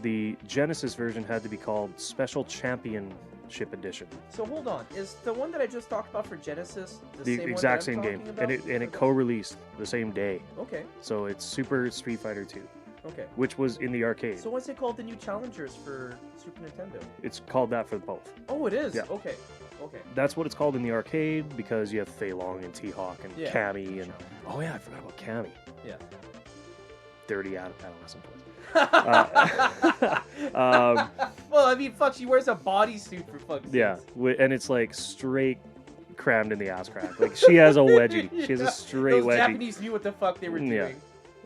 the Genesis version had to be called Special Championship Edition. So hold on, is the one that I just talked about for Genesis the The same exact one same that I'm game, talking and about? it co-released the same day. Okay, So it's Super Street Fighter 2, okay. which was in the arcade. So what's it called? The new challengers for Super Nintendo? It's called that for both. Oh, it is. Yeah. Okay. That's what it's called in the arcade because you have Fei Long and T-Hawk and Yeah. Cammy and oh yeah, I forgot about Cammy. Yeah. Dirty adolescent toys. Well, I mean, fuck, she wears a bodysuit for fuck's Yeah, sakes. and it's like straight crammed in the ass crack. Like she has a wedgie. She has a straight Those wedgie. Japanese knew what the fuck they were Yeah. doing.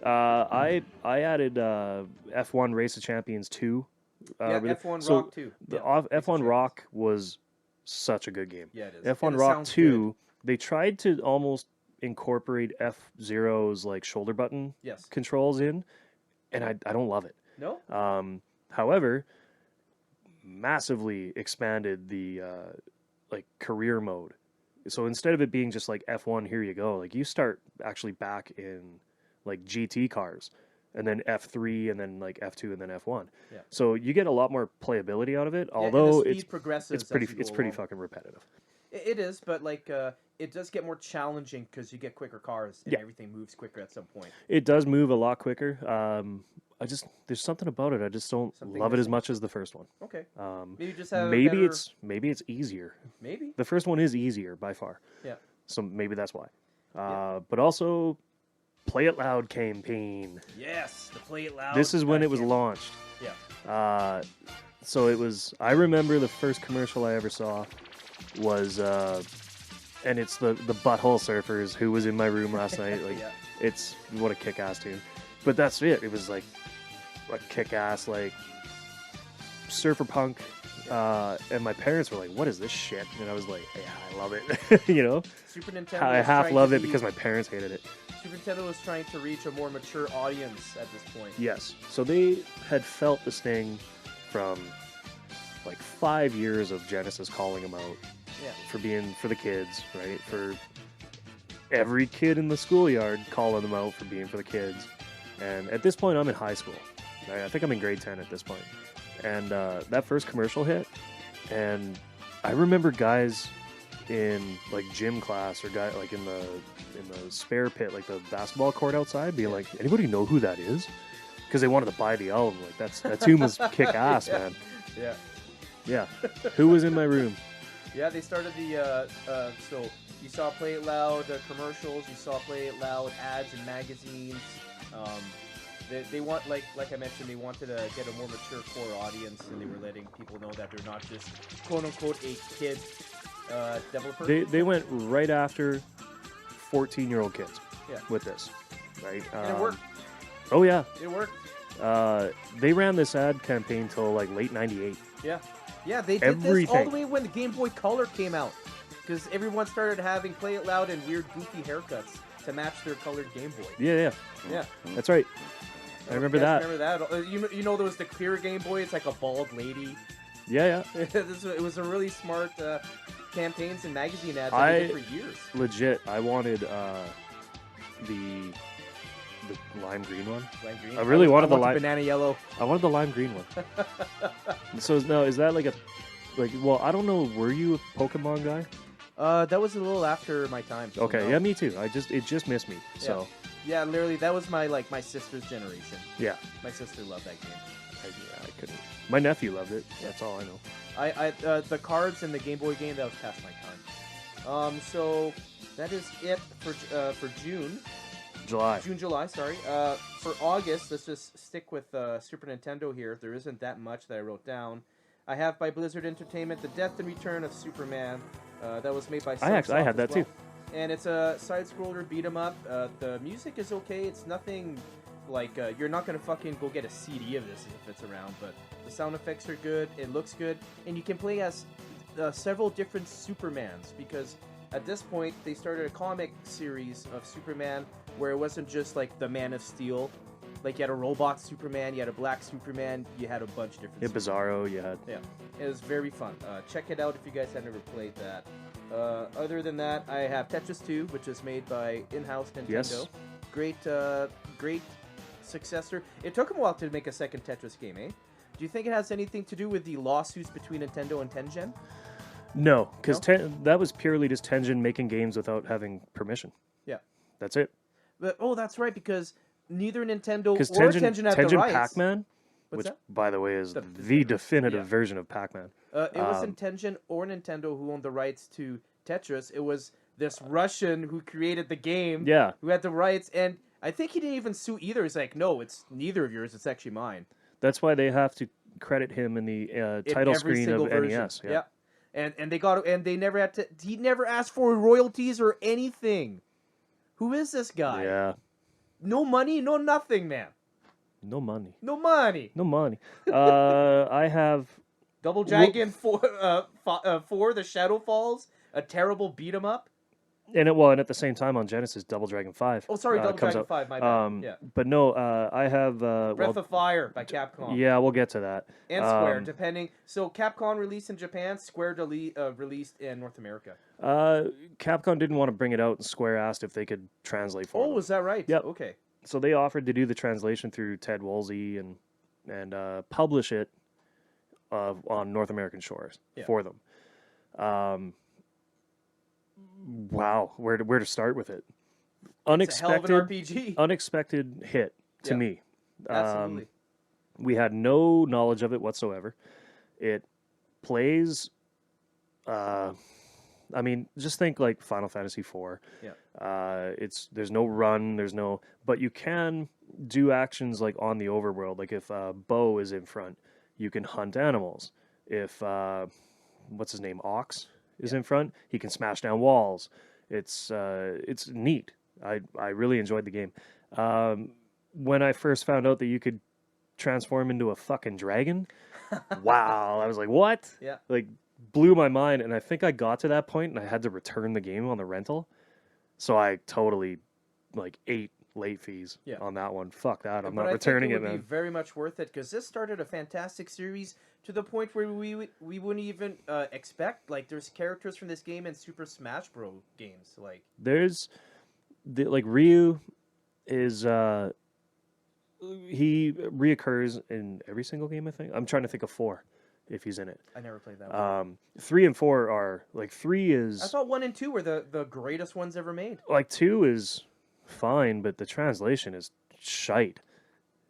I added F1 Race of Champions 2. Yeah, F1 Rock too. The Yeah, F1 Rock was such a good game. Yeah, it is. F1 And it Rock sounds 2 They tried to almost incorporate F-Zero's like shoulder button Yes. controls in, and I don't love it. No. However, massively expanded the like career mode. So instead of it being just like F1, here you go, like you start actually back in like GT cars, and then F3, and then like F2, and then F1. Yeah. So you get a lot more playability out of it. Yeah, and Although the speed progresses as you go it's pretty along. fucking repetitive. It is, but like it does get more challenging because you get quicker cars and Yeah. everything moves quicker at some point. It does move a lot quicker. There's something about it. I just don't Something love it as missing. much as the first one. Okay. Um, Maybe just have maybe better... it's easier. Maybe. The first one is easier by far. Yeah. So maybe that's why. Yeah. But also, Play It Loud campaign. Yes, the Play It Loud. This is when it was campaign. launched. Yeah. So it was. I remember the first commercial I ever saw was, and it's the Butthole Surfers who was in my room last night. Like, Yeah. it's what a kick-ass tune. But that's it. It was like a kick-ass like surfer punk. And my parents were like, "What is this shit?" And I was like, "Yeah, I love it." You know, Super Nintendo. I was half trying love to it be- because my parents hated it. Super Nintendo was trying to reach a more mature audience at this point. Yes. So they had felt the sting from like 5 years of Genesis calling them out Yeah. for being for the kids, right? For every kid in the schoolyard calling them out for being for the kids. And at this point, I'm in high school. Right? I think I'm in grade 10 at this point. And that first commercial hit, and I remember guys in like gym class or guy like in the spare pit, like the basketball court outside, being like, "Anybody know who that is?" Because they wanted to buy the album. Like that tune was kick ass, Yeah. man. Yeah. Yeah. Who was in my room? Yeah, they started the so you saw Play It Loud commercials, you saw Play It Loud ads in magazines. They want like I mentioned, they wanted to get a more mature core audience, and they were letting people know that they're not just quote unquote a kid developer. They went right after 14-year-old kids Yeah. with this, right? And it worked. Oh yeah. It worked. They ran this ad campaign till like late '98. Yeah. Yeah, they did this all Everything. the way when the Game Boy Color came out, because everyone started having Play It Loud and weird goofy haircuts to match their colored Game Boy. Yeah. Yeah. That's right. I remember that. Remember that? You know there was the clear Game Boy. It's like a bald lady. Yeah. It was a really smart campaigns and magazine ads that they did for years. Legit. I wanted the lime green one. Lime green. I really wanted the want lime. banana yellow. I wanted the lime green one. So now is that like a well, I don't know. Were you a Pokemon guy? That was a little after my time. So Okay, no. yeah, me too. It just missed me. So Yeah, literally, that was my sister's generation. yeah, My sister loved that game. I couldn't. My nephew loved it. That's all I know. I the cards in the Game Boy game, that was past my time. So that is it for June. July, sorry. For August, let's just stick with Super Nintendo here. There isn't that much that I wrote down. I have by Blizzard Entertainment, The Death and Return of Superman. That was made by Sunsoft I had as that well. too. And it's a side-scroller beat-em up. The music is okay. It's nothing like you're not gonna fucking go get a CD of this if it's around. But the sound effects are good. It looks good, and you can play as several different Supermans, because at this point they started a comic series of Superman where it wasn't just like the Man of Steel. Like you had a robot Superman, you had a black Superman, you had a bunch of different. Yeah, Bizarro. You had. Yeah, it was very fun. Check it out if you guys have never played that. Other than that, I have Tetris 2, which is made by in-house Nintendo. Yes. Great successor. It took them a while to make a second Tetris game, eh? Do you think it has anything to do with the lawsuits between Nintendo and Tengen? No, because No? that was purely just Tengen making games without having permission. Yeah. That's it. But, that's right, because neither Nintendo or Because Tengen had the Tengen rights. Pac-Man, What's which that? by the way is The- the definitive yeah. version of Pac-Man. It wasn't Tengen or Nintendo who owned the rights to Tetris. It was this Russian who created the game. Yeah. Who had the rights, and I think he didn't even sue either. He's like, no, it's neither of yours. It's actually mine. That's why they have to credit him in the In title every screen single of version. NES. Yeah. And they never had to. He never asked for royalties or anything. Who is this guy? Yeah. No money, no nothing, man. No money. No money. No money. I have. Double Dragon 4, the Shadow Falls, a terrible beat 'em up. And at the same time on Genesis, Double Dragon 5. Oh, sorry, Double comes Dragon out. 5, my bad. Yeah. But no, I have Breath of Fire by Capcom. yeah, we'll get to that. And Square, depending. So Capcom released in Japan, Square released in North America. Capcom didn't want to bring it out, and Square asked if they could translate for them. Oh, is that right? Yep. Okay. So they offered to do the translation through Ted Woolsey and publish it on North American shores for them. Wow, where to start with it? It's a hell of an RPG. Unexpected hit to me. Absolutely. We had no knowledge of it whatsoever. It plays. I mean, just think like Final Fantasy IV. Yeah. There's no run, but you can do actions like on the overworld. Like if Bo is in front, you can hunt animals. If what's his name, Ox is in front, he can smash down walls. It's neat. I really enjoyed the game. When I first found out that you could transform into a fucking dragon, wow! I was like, what? Yeah. Like, blew my mind. And I think I got to that point, and I had to return the game on the rental. So I totally ate late fees on that one. Fuck that! I'm not returning it, man. It would be very much worth it because this started a fantastic series to the point where we wouldn't even expect. Like, there's characters from this game in Super Smash Bros. Games. Like, there's Ryu is he reoccurs in every single game. I think I'm trying to think of 4 if he's in it. I never played that one. 3 and 4 are 3 is. I thought 1 and 2 were the greatest ones ever made. 2 is fine, but the translation is shite.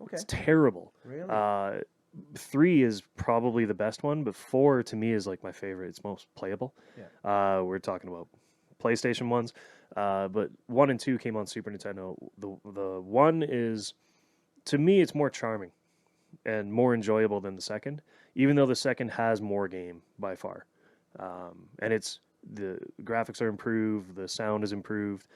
Okay. It's terrible. Really? 3 is probably the best one, but 4 to me is my favorite. It's most playable. Yeah. We're talking about PlayStation ones, but 1 and 2 came on Super Nintendo. The 1 is, to me, it's more charming and more enjoyable than the second, even though the second has more game by far. And the graphics are improved, the sound is improved,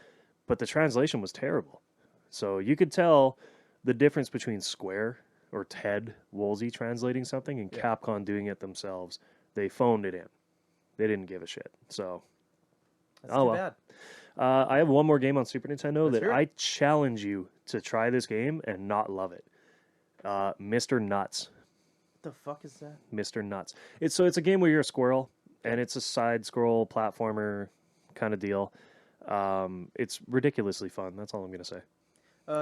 but the translation was terrible. So you could tell the difference between Square or Ted Woolsey translating something and Capcom doing it themselves. They phoned it in. They didn't give a shit. So, That's too bad. I have one more game on Super Nintendo Let's that hear it. I challenge you to try this game and not love it. Mr. Nuts. What the fuck is that? Mr. Nuts. It's a game where you're a squirrel, and it's a side-scroll platformer kind of deal. It's ridiculously fun. That's all I'm gonna say.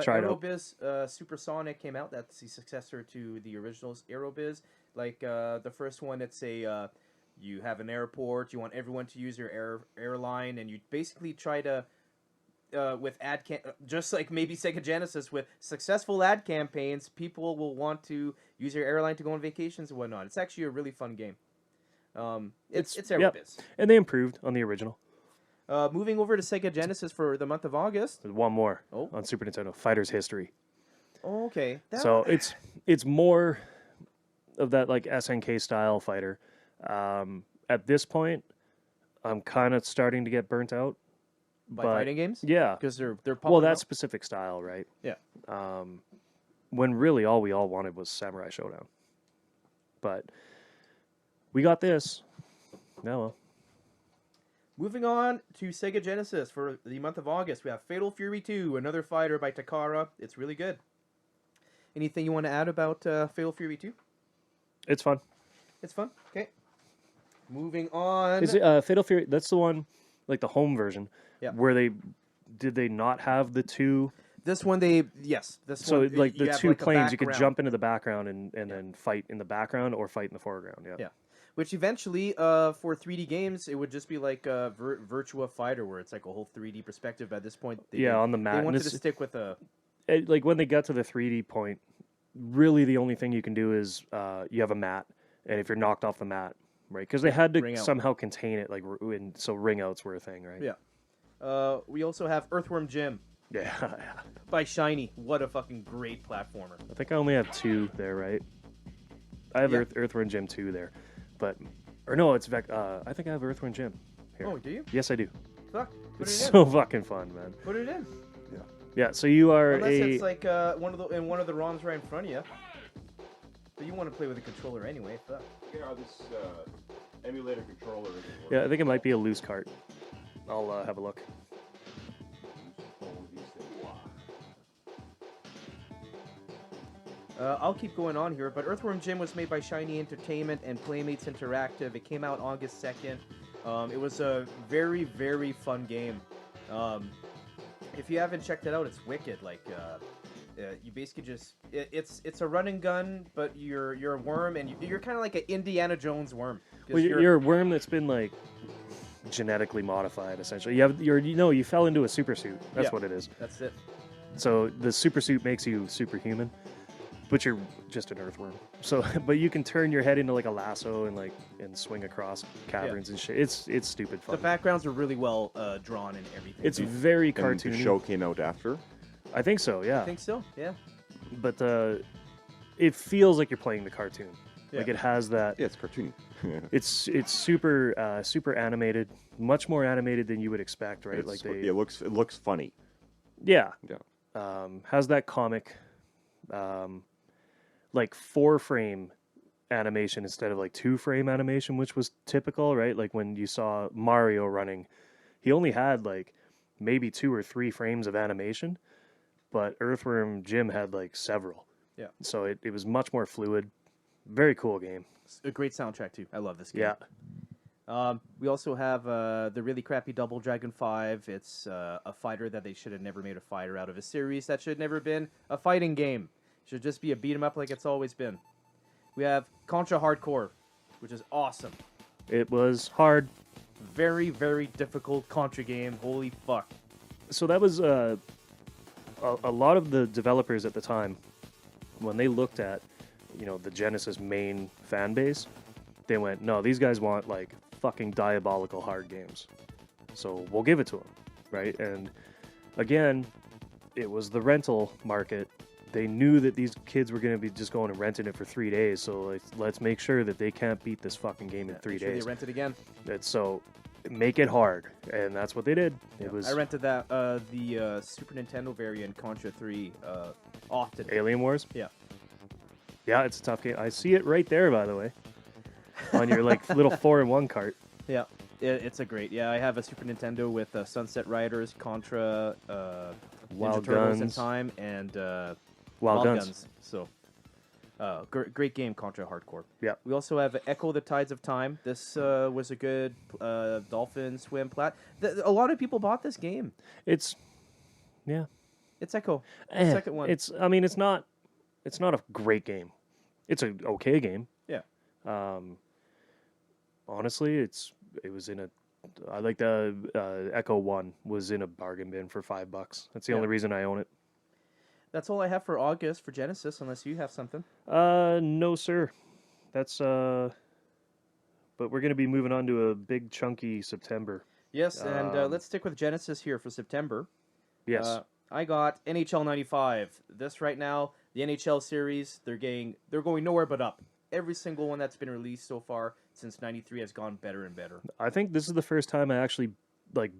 Try it out. Aerobiz Supersonic came out. That's the successor to the originals Aerobiz. The first one, it's you have an airport. You want everyone to use your airline, and you basically try to with just like maybe Sega Genesis, with successful ad campaigns, people will want to use your airline to go on vacations and whatnot. It's actually a really fun game. It's Aerobiz. Yep. And they improved on the original. Moving over to Sega Genesis for the month of August. There's one more Oh. on Super Nintendo, Fighter's History. Oh, okay. So it's more of that SNK style fighter. At this point, I'm kind of starting to get burnt out. by fighting games? Yeah. Because they're Well, popular. that specific style, right? Yeah. When really all we all wanted was Samurai Showdown. But we got this. Now, well. Moving on to Sega Genesis for the month of August, we have Fatal Fury 2, another fighter by Takara. It's really good. Anything you want to add about Fatal Fury 2? It's fun. It's fun. Okay. Moving on. Is it Fatal Fury? That's the one, the home version, where did they not have the two? This one, yes. So one, the you have, two a planes, you could background. jump into the background and then fight in the background or fight in the foreground. Yeah. Yeah. Which eventually, for 3D games, it would just be like a Virtua Fighter, where it's like a whole 3D perspective. At this point, On the map. They And wanted to stick with a. When they got to the 3D point, really the only thing you can do is you have a mat, and if you're knocked off the mat, right? Because they had to somehow contain it, so ring outs were a thing, right? Yeah. We also have Earthworm Jim. Yeah. By Shiny. What a fucking great platformer. I think I only have 2 there, right? I have Earthworm Jim 2 there. It's I think I have Earthworm Jim here. Oh, do you? Yes, I do. Fuck. Put It's it in. so fucking fun, man. Put it in. Yeah, so you are Unless it's like one of the ROMs right in front of you. But you want to play with a controller anyway. Fuck. This emulator controller. Yeah, I think it might be a loose cart. I'll have a look. I'll keep going on here, but Earthworm Jim was made by Shiny Entertainment and Playmates Interactive. It came out August 2nd. It was a very, very fun game. If you haven't checked it out, it's wicked. Like, you basically just it's a run and gun, but you're a worm, and you're kind of like an Indiana Jones worm. 'Cause Well, you're a worm that's been like genetically modified, essentially. You fell into a super suit. That's Yeah. what it is. That's it. So the super suit makes you superhuman, but you're just an earthworm. So, but you can turn your head into like a lasso and swing across caverns and shit. It's stupid fun. The backgrounds are really well drawn and everything. It's very And cartoony. the show came out after. I think so, yeah. I think so. Yeah. But it feels like you're playing the cartoon. Like Yeah. it has that. Yeah, it's cartoony. It's super super animated, much more animated than you would expect, right? It looks funny. Yeah. Yeah. Has that comic, like 4-frame animation instead of like 2-frame animation, which was typical, right? Like when you saw Mario running, he only had like maybe 2 or 3 frames of animation, but Earthworm Jim had like several. Yeah. So it was much more fluid. Very cool game. It's a great soundtrack too. I love this game. Yeah. We also have the really crappy Double Dragon 5. It's a fighter that they should have never made a fighter out of a series that should never been a fighting game. Should just be a beat 'em up like it's always been. We have Contra Hardcore, which is awesome. It was hard. Very, very difficult Contra game. Holy fuck. So that was a lot of the developers at the time, when they looked at, the Genesis main fan base, they went, no, these guys want like fucking diabolical hard games. So we'll give it to them, right? And again, it was the rental market. They knew that these kids were going to be just going and renting it for 3 days. So let's make sure that they can't beat this fucking game in 3 Make sure days. they rent it again. So make it hard, and that's what they did. Yeah. It was I rented that the Super Nintendo variant Contra 3 often. Alien Wars. Yeah. Yeah, it's a tough game. I see it right there, by the way, on your like little 4-in-1 cart. Yeah, it's a great. Yeah, I have a Super Nintendo with Sunset Riders, Contra, Wild Ninja Turtles in Guns. Time, and Wild Guns. So, great game, Contra Hardcore. Yeah. We also have Echo: The Tides of Time. This was a good dolphin swim plat. A lot of people bought this game. It's It's Echo. eh, Second one. It's not a great game. It's an okay game. Yeah. Honestly, it was in a. I like the Echo 1 was in a bargain bin for $5. That's the only reason I own it. That's all I have for August for Genesis, unless you have something. No, sir. That's but we're gonna be moving on to a big chunky September. Yes, and let's stick with Genesis here for September. Yes. I got NHL 95. This right now, the NHL series, they're going nowhere but up. Every single one that's been released so far since 93 has gone better and better. I think this is the first time I actually like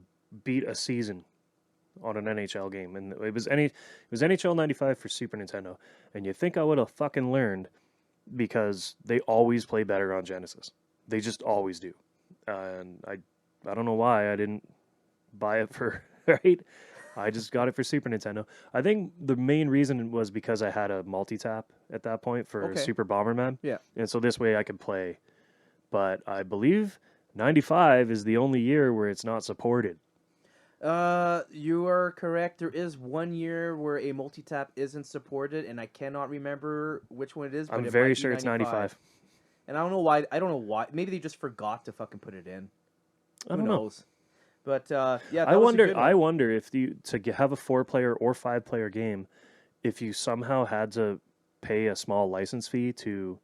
beat a season on an NHL game, and it was NHL 95 for Super Nintendo. And you think I would have fucking learned, because they always play better on Genesis. They just always do. And I don't know why I didn't buy it for right. I just got it for Super Nintendo. I think the main reason was because I had a multi-tap at that point for Super Bomberman. Yeah. And so this way I could play. But I believe 95 is the only year where it's not supported. You are correct. There is 1 year where a multi-tap isn't supported, and I cannot remember which one it is. But I'm it very might be sure it's 95. And I don't know why. Maybe they just forgot to fucking put it in. I don't Who know. knows? But yeah, that I was a good wonder. one. I wonder if to have a 4-player or 5-player game, if you somehow had to pay a small license fee to,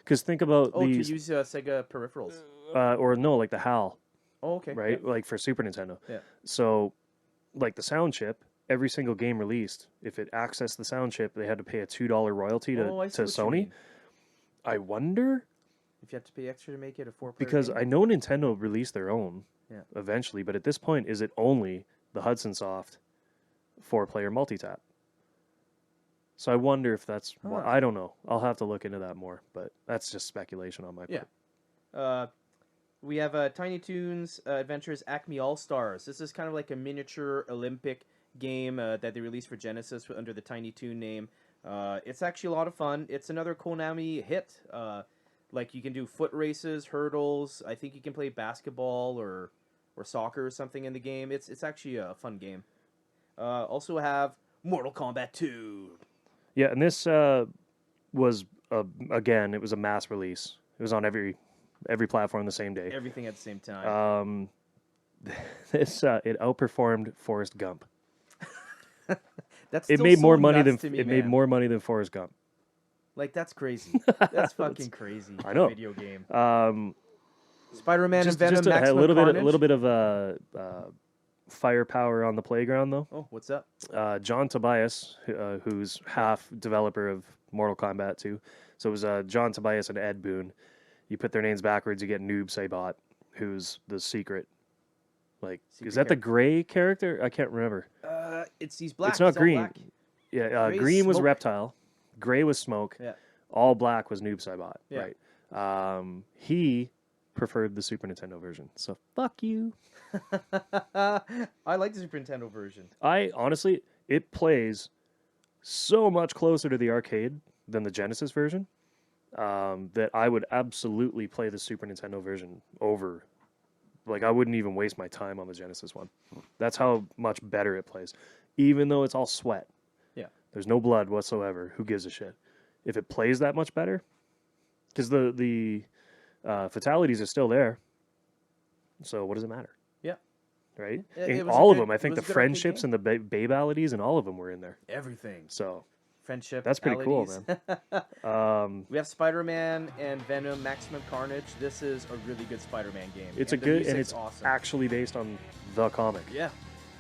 because think about these, to use Sega peripherals. or no, like the HAL, Oh, okay. right? Like for Super Nintendo. Yeah. So, like the sound chip, every single game released, if it accessed the sound chip, they had to pay a $2 royalty to I see what you Sony. mean. I wonder, If you have to pay extra to make it a 4-player because game. I know Nintendo released their own Yeah. eventually, but at this point, is it only the Hudson Soft 4-player multi-tap? So I wonder if that's why. I don't know. I'll have to look into that more, but that's just speculation on my part. Yeah. We have Tiny Toons Adventures Acme All Stars. This is kind of like a miniature Olympic game that they released for Genesis under the Tiny Toon name. It's actually a lot of fun. It's another Konami hit. Like you can do foot races, hurdles. I think you can play basketball or soccer or something in the game. It's actually a fun game. Also have Mortal Kombat 2. Yeah, and this was again, it was a mass release. It was on every platform the same day. Everything at the same time. This it outperformed Forrest Gump. That's It still made so more money nuts than to me, made man. more money than Forrest Gump. Like that's crazy. That's fucking crazy. I know. Video game. Um, Spider-Man and Venom. just a Maximum little Carnage. bit of firepower on the playground though. Oh, what's up? John Tobias, who's half developer of Mortal Kombat 2. So it was John Tobias and Ed Boon. You put their names backwards, you get Noob Saibot, who's the secret. Like, Secret is that the gray character? I can't remember. It's he's black. It's not He's all green. black. Yeah, Gray is green was Smoke. Reptile, gray was Smoke, Yeah. all black was Noob Saibot. Yeah. Right. He preferred the Super Nintendo version. So fuck you. I like the Super Nintendo version. I honestly, it plays so much closer to the arcade than the Genesis version that I would absolutely play the Super Nintendo version over. Like, I wouldn't even waste my time on the Genesis one. That's how much better it plays. Even though it's all sweat. Yeah. There's no blood whatsoever. Who gives a shit? If it plays that much better, because the fatalities are still there. So what does it matter? Yeah. Right? It And was a all of good- them. I it think was the a good arcade friendships game. and the babalities and all of them were in there. Everything. So Friendship. that's pretty cool, man. We have Spider-Man and Venom Maximum Carnage. This is a really good Spider-Man game. it's and a the good, and music's it's awesome. actually based on the comic. Yeah.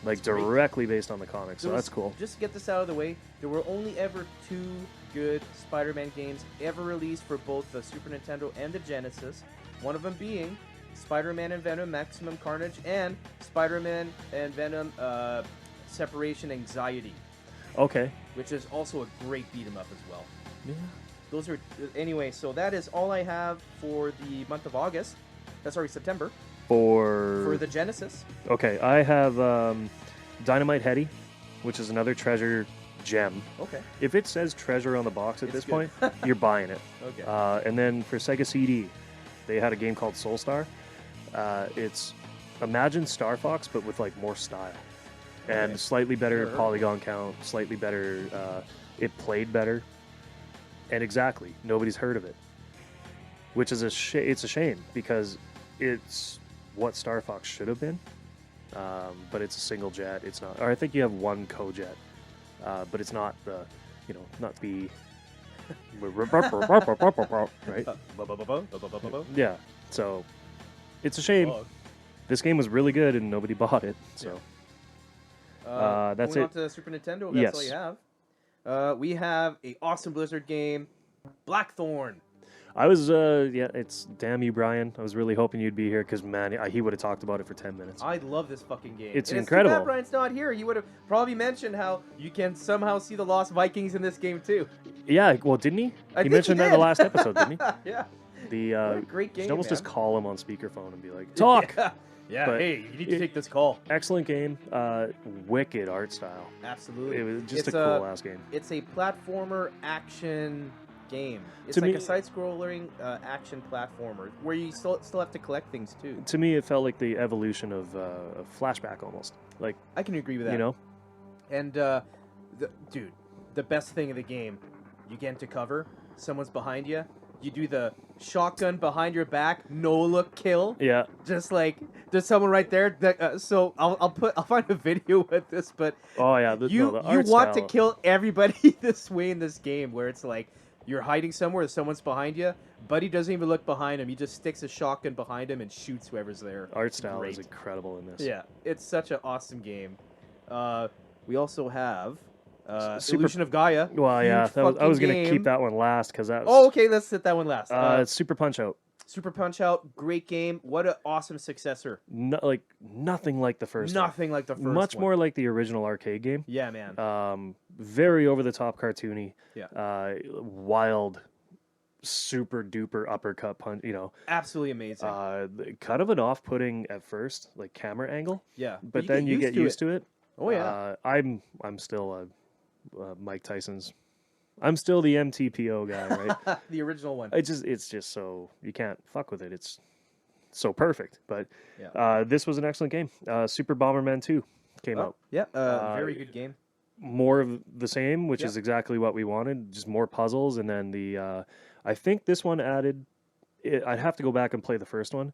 Like great. directly based on the comic. So There was- that's cool. Just to get this out of the way, there were only ever 2 good Spider-Man games ever released for both the Super Nintendo and the Genesis. One of them being Spider-Man and Venom Maximum Carnage and Spider-Man and Venom Separation Anxiety, Okay. which is also a great beat 'em up as well. Yeah. Those are anyway. So that is all I have for the month of August. Sorry, September for the Genesis. Okay, I have Dynamite Heady, which is another treasure gem. Okay. If it says treasure on the box at It's this good. point, you're buying it. Okay. And then for Sega CD, they had a game called Soul Star. It's imagine Star Fox, but with like more style. And Okay. slightly better Sure. polygon count, slightly better, it played better. And exactly, nobody's heard of it. Which is it's a shame because it's what Star Fox should have been. But it's a single jet. It's not, or I think you have one co-jet. But it's not the, not the, right? Yeah. So it's a shame. This game was really good and nobody bought it. So that's going it. on to Super Nintendo. That's all Yes. you have. We have a awesome Blizzard game, Blackthorn. I was, it's damn you, Brian. I was really hoping you'd be here because, man, he would have talked about it for 10 minutes. I love this fucking game. It's And incredible. It's too bad Brian's not here. He would have probably mentioned how you can somehow see the Lost Vikings in this game too. Yeah, well, didn't he? I He think mentioned that in the did. last episode, didn't he? Yeah. The What a great you game, should almost just man. call him on speakerphone and be like, talk. Yeah. Yeah. But Hey, you need to it- take this call. Excellent game. Wicked art style. Absolutely. It was just It's a cool ass game. It's a platformer action game. It's To like me- a side-scrolling action platformer where you still have to collect things too. To me, it felt like the evolution of Flashback almost. Like, I can agree with that. you know, And dude, the best thing of the game, you get into cover, someone's behind you, you do the shotgun behind your back, no look kill. yeah, Just like there's someone right there. That, so I'll find a video with this, but oh yeah, the you art want to style- kill everybody this way in this game, where it's like you're hiding somewhere, someone's behind you. Buddy doesn't even look behind him. He just sticks a shotgun behind him and shoots whoever's there. Art It's style is great. incredible in this. Yeah, it's such an awesome game. We also have Super- Illusion of Gaia. Well, yeah, Huge I was fucking gonna game. keep that one last because that. Oh, okay, let's hit that one last. It's Super Punch Out. Super Punch Out, great game. What an awesome successor. Like nothing like the first. one. Nothing like the first Much one. more like the original arcade game. Yeah, man. Very over the top cartoony. Yeah. Wild, super duper uppercut punch. Absolutely amazing. Kind of an off-putting at first, like camera angle. yeah. But then you get used to it. Oh, yeah. I'm still Mike Tyson's I'm still the MTPO guy, right? The original one. It's just so you can't fuck with it. It's so perfect. But Yeah. this was an excellent game. Super Bomberman 2 came out. Yeah, very good game. More of the same, which Yeah. is exactly what we wanted. Just more puzzles, and then the I think this one added. I'd have to go back and play the first one,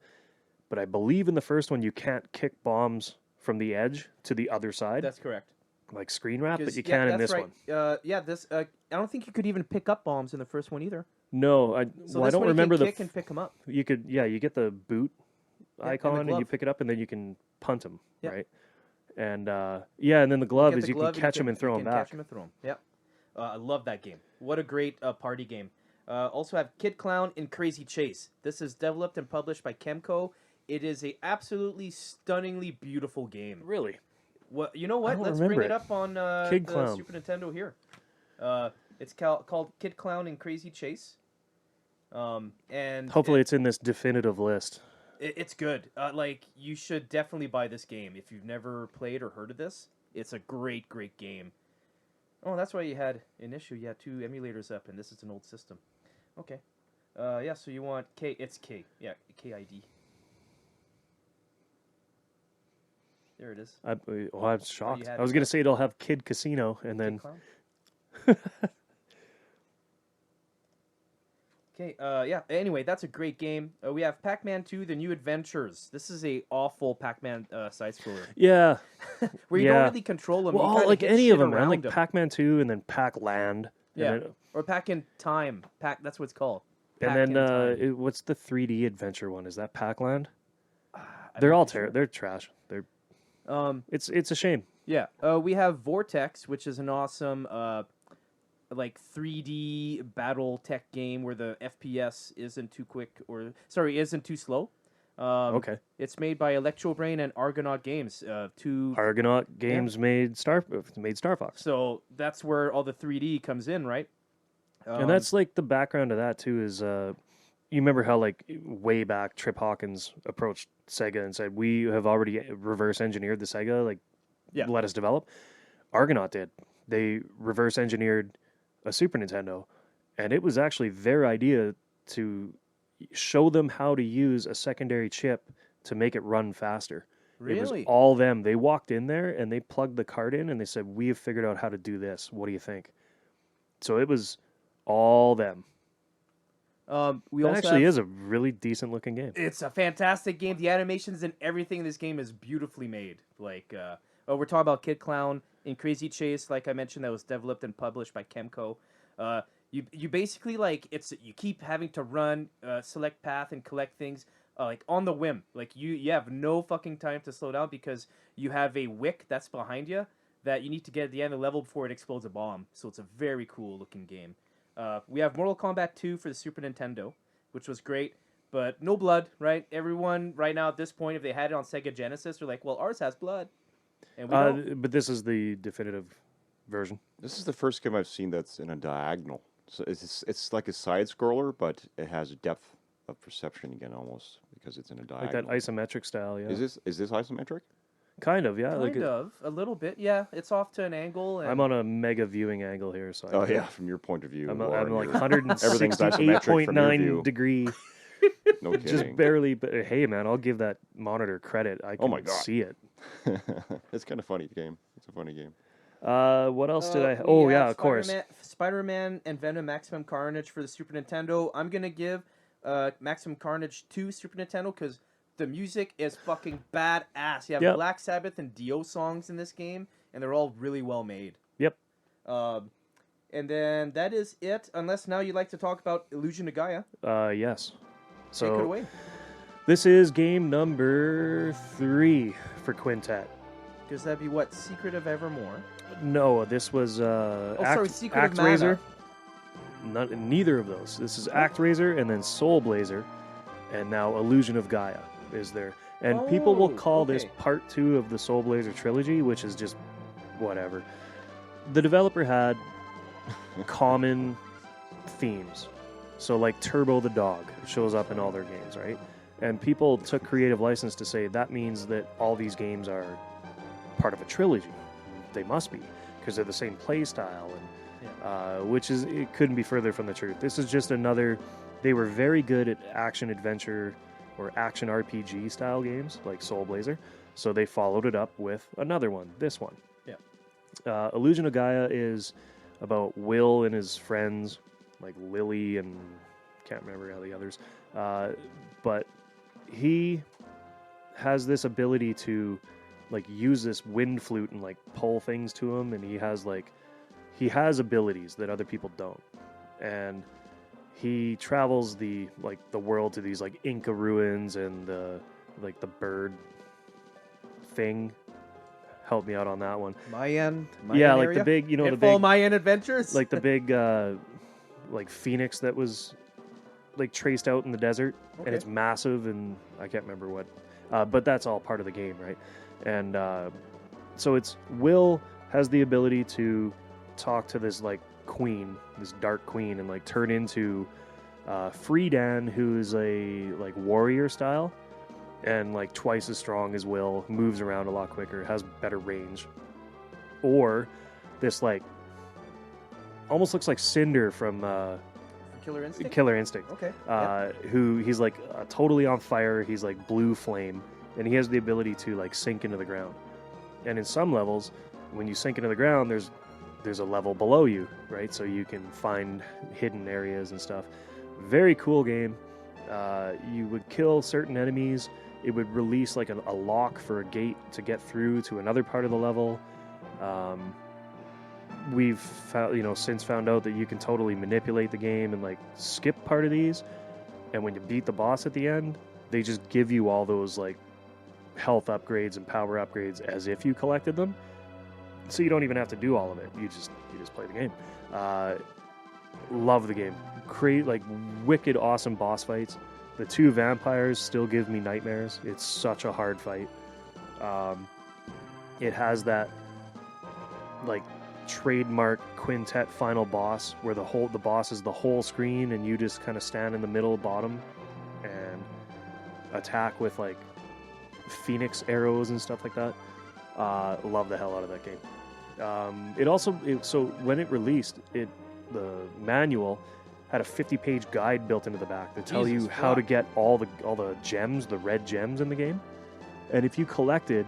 but I believe in the first one you can't kick bombs from the edge to the other side, That's correct. like screen wrap, but 'Cause, you yeah, can in that's this right. one. This. I don't think you could even pick up bombs in the first one either. No, I So well, I this don't one remember you the. can kick and pick them up. You could, yeah, you get the boot and the icon and you glove. pick it up, and then you can punt them, Yeah. right? And yeah, and then the glove Get is the you can glove catch them and throw you them can back. Catch them and throw them. Yep. I love that game. What a great party game. Also have Kid Clown and Crazy Chase. This is developed and published by Kemco. It is a absolutely stunningly beautiful game. Really? What you know? What? don't Let's bring remember it it. up on Kid the Clown. Super Nintendo here. It's called Kid Clown and Crazy Chase. And Hopefully, it's in this definitive list. it's good. Like you should definitely buy this game if you've never played or heard of this. It's a great, great game. Oh, that's why you had an issue. You had 2 emulators up, and this is an old system. Okay. Yeah. So you want K? It's K. Yeah, KID. There it is. I'm shocked. had I was it gonna up. say it'll have Kid Casino, and then Kid Clown. Okay, yeah. Anyway, that's a great game. We have Pac-Man 2: The New Adventures. This is a awful Pac-Man side scroller yeah, where you Yeah. don't really control them. well, like any of them, man. Like Pac-Man 2, and then Pac-Land, yeah, and then, or Pac in Time. That's what it's called. and Pac in then Time. what's the 3D adventure one? Is that Pac-Land? I'm They're not all too sure. they're trash. It's a shame. Yeah. We have Vortex, which is an awesome like 3D battle tech game where the FPS isn't too quick isn't too slow. Okay. It's made by Electrobrain and Argonaut Games. Argonaut Games made Star Fox, So that's where all the 3D comes in, right? and that's like the background of that too. Is you remember how like way back Trip Hawkins approached Sega and said, "We have already reverse engineered the Sega, like Yeah. let us develop." Argonaut did. They reverse engineered a Super Nintendo, and it was actually their idea to show them how to use a secondary chip to make it run faster. It was Really? all them. They walked in there and they plugged the card in and they said, "We have figured out how to do this. What do you think?" So it was all them. We That also actually have- is a really decent looking game. It's a fantastic game. The animations and everything in this game is beautifully made. Like, we're talking about Kid Clown in Crazy Chase, like I mentioned, that was developed and published by Kemco. You basically like you keep having to run, select path, and collect things like on the whim. Like you have no fucking time to slow down because you have a wick that's behind you that you need to get at the end of the level before it explodes a bomb. So it's a very cool looking game. We have Mortal Kombat 2 for the Super Nintendo, which was great, but no blood, right? Everyone right now at this point, if they had it on Sega Genesis, they're like, well, ours has blood. And we don't. But this is the definitive version. This is the first game I've seen that's in a diagonal. So it's like a side scroller, but it has a depth of perception again almost because it's in a Like diagonal. that isometric style, yeah. Is this isometric? Kind of, yeah. Kind like of, a little bit, yeah. It's off to an angle. And I'm on a mega viewing angle here, so Oh yeah, from your point of view. I'm or like your- everything's isometric from your 168.9 view. degree, No kidding. just barely. But hey, man, I'll give that monitor credit. I can Oh my God. see it. It's kind of funny game. It's a funny game. What else did I? we Oh yeah, have of course. Spider-Man and Venom Maximum Carnage for the Super Nintendo. I'm gonna give Maximum Carnage to Super Nintendo because the music is fucking badass. You have Yep. Black Sabbath and Dio songs in this game, and they're all really well made. Yep. And then that is it. Unless now you'd like to talk about Illusion of Gaia. Yes. Take it So away. this is game number 3 for Quintet. Because that'd be what? Secret of Evermore. No, this was Secret of ActRaiser. Neither of those. This is ActRaiser and then Soul Blazer, and now Illusion of Gaia is there. And people will Oh, call this okay. part 2 of the Soul Blazer trilogy, which is just whatever. The developer had common themes. So like Turbo the dog shows up in all their games, right? And people took creative license to say that means that all these games are part of a trilogy. They must be, because they're the same play style and which is it couldn't be further from the truth. This is just another. They were very good at action adventure or action RPG style games like Soul Blazer, so they followed it up with another one. This one. Yeah. Illusion of Gaia is about Will and his friends, like Lily and can't remember how the others, but he has this ability to like use this wind flute and like pull things to him, and he has abilities that other people don't, and he travels the world to these like Inca ruins and the bird thing. Help me out on that one. Mayan Yeah, like area? the big, the Pitfall big Mayan adventures. like the big like phoenix that was like traced out in the desert, Okay. and it's massive, and I can't remember what, but that's all part of the game, right? And so it's Will has the ability to talk to this like queen, this dark queen, and like turn into Freedan, who's a like warrior style and like twice as strong as Will, moves around a lot quicker, has better range, or this like almost looks like Cinder from Killer Instinct. Killer Instinct. Okay. Who he's like totally on fire. He's like blue flame, and he has the ability to like sink into the ground. And in some levels, when you sink into the ground, there's a level below you, right? So you can find hidden areas and stuff. Very cool game. You would kill certain enemies. It would release like a lock for a gate to get through to another part of the level. We've since found out that you can totally manipulate the game and like skip part of these, and when you beat the boss at the end, they just give you all those like health upgrades and power upgrades as if you collected them, so you don't even have to do all of it. You just play the game. Love the game. Create like wicked awesome boss fights. The two vampires still give me nightmares. It's such a hard fight. It has that like trademark quintet final boss where the boss is the whole screen, and you just kind of stand in the middle bottom and attack with like phoenix arrows and stuff like that. Love the hell out of that game. So when it released, the manual had a 50-page guide built into the back to tell you how to get all the gems, the red gems in the game. And if you collected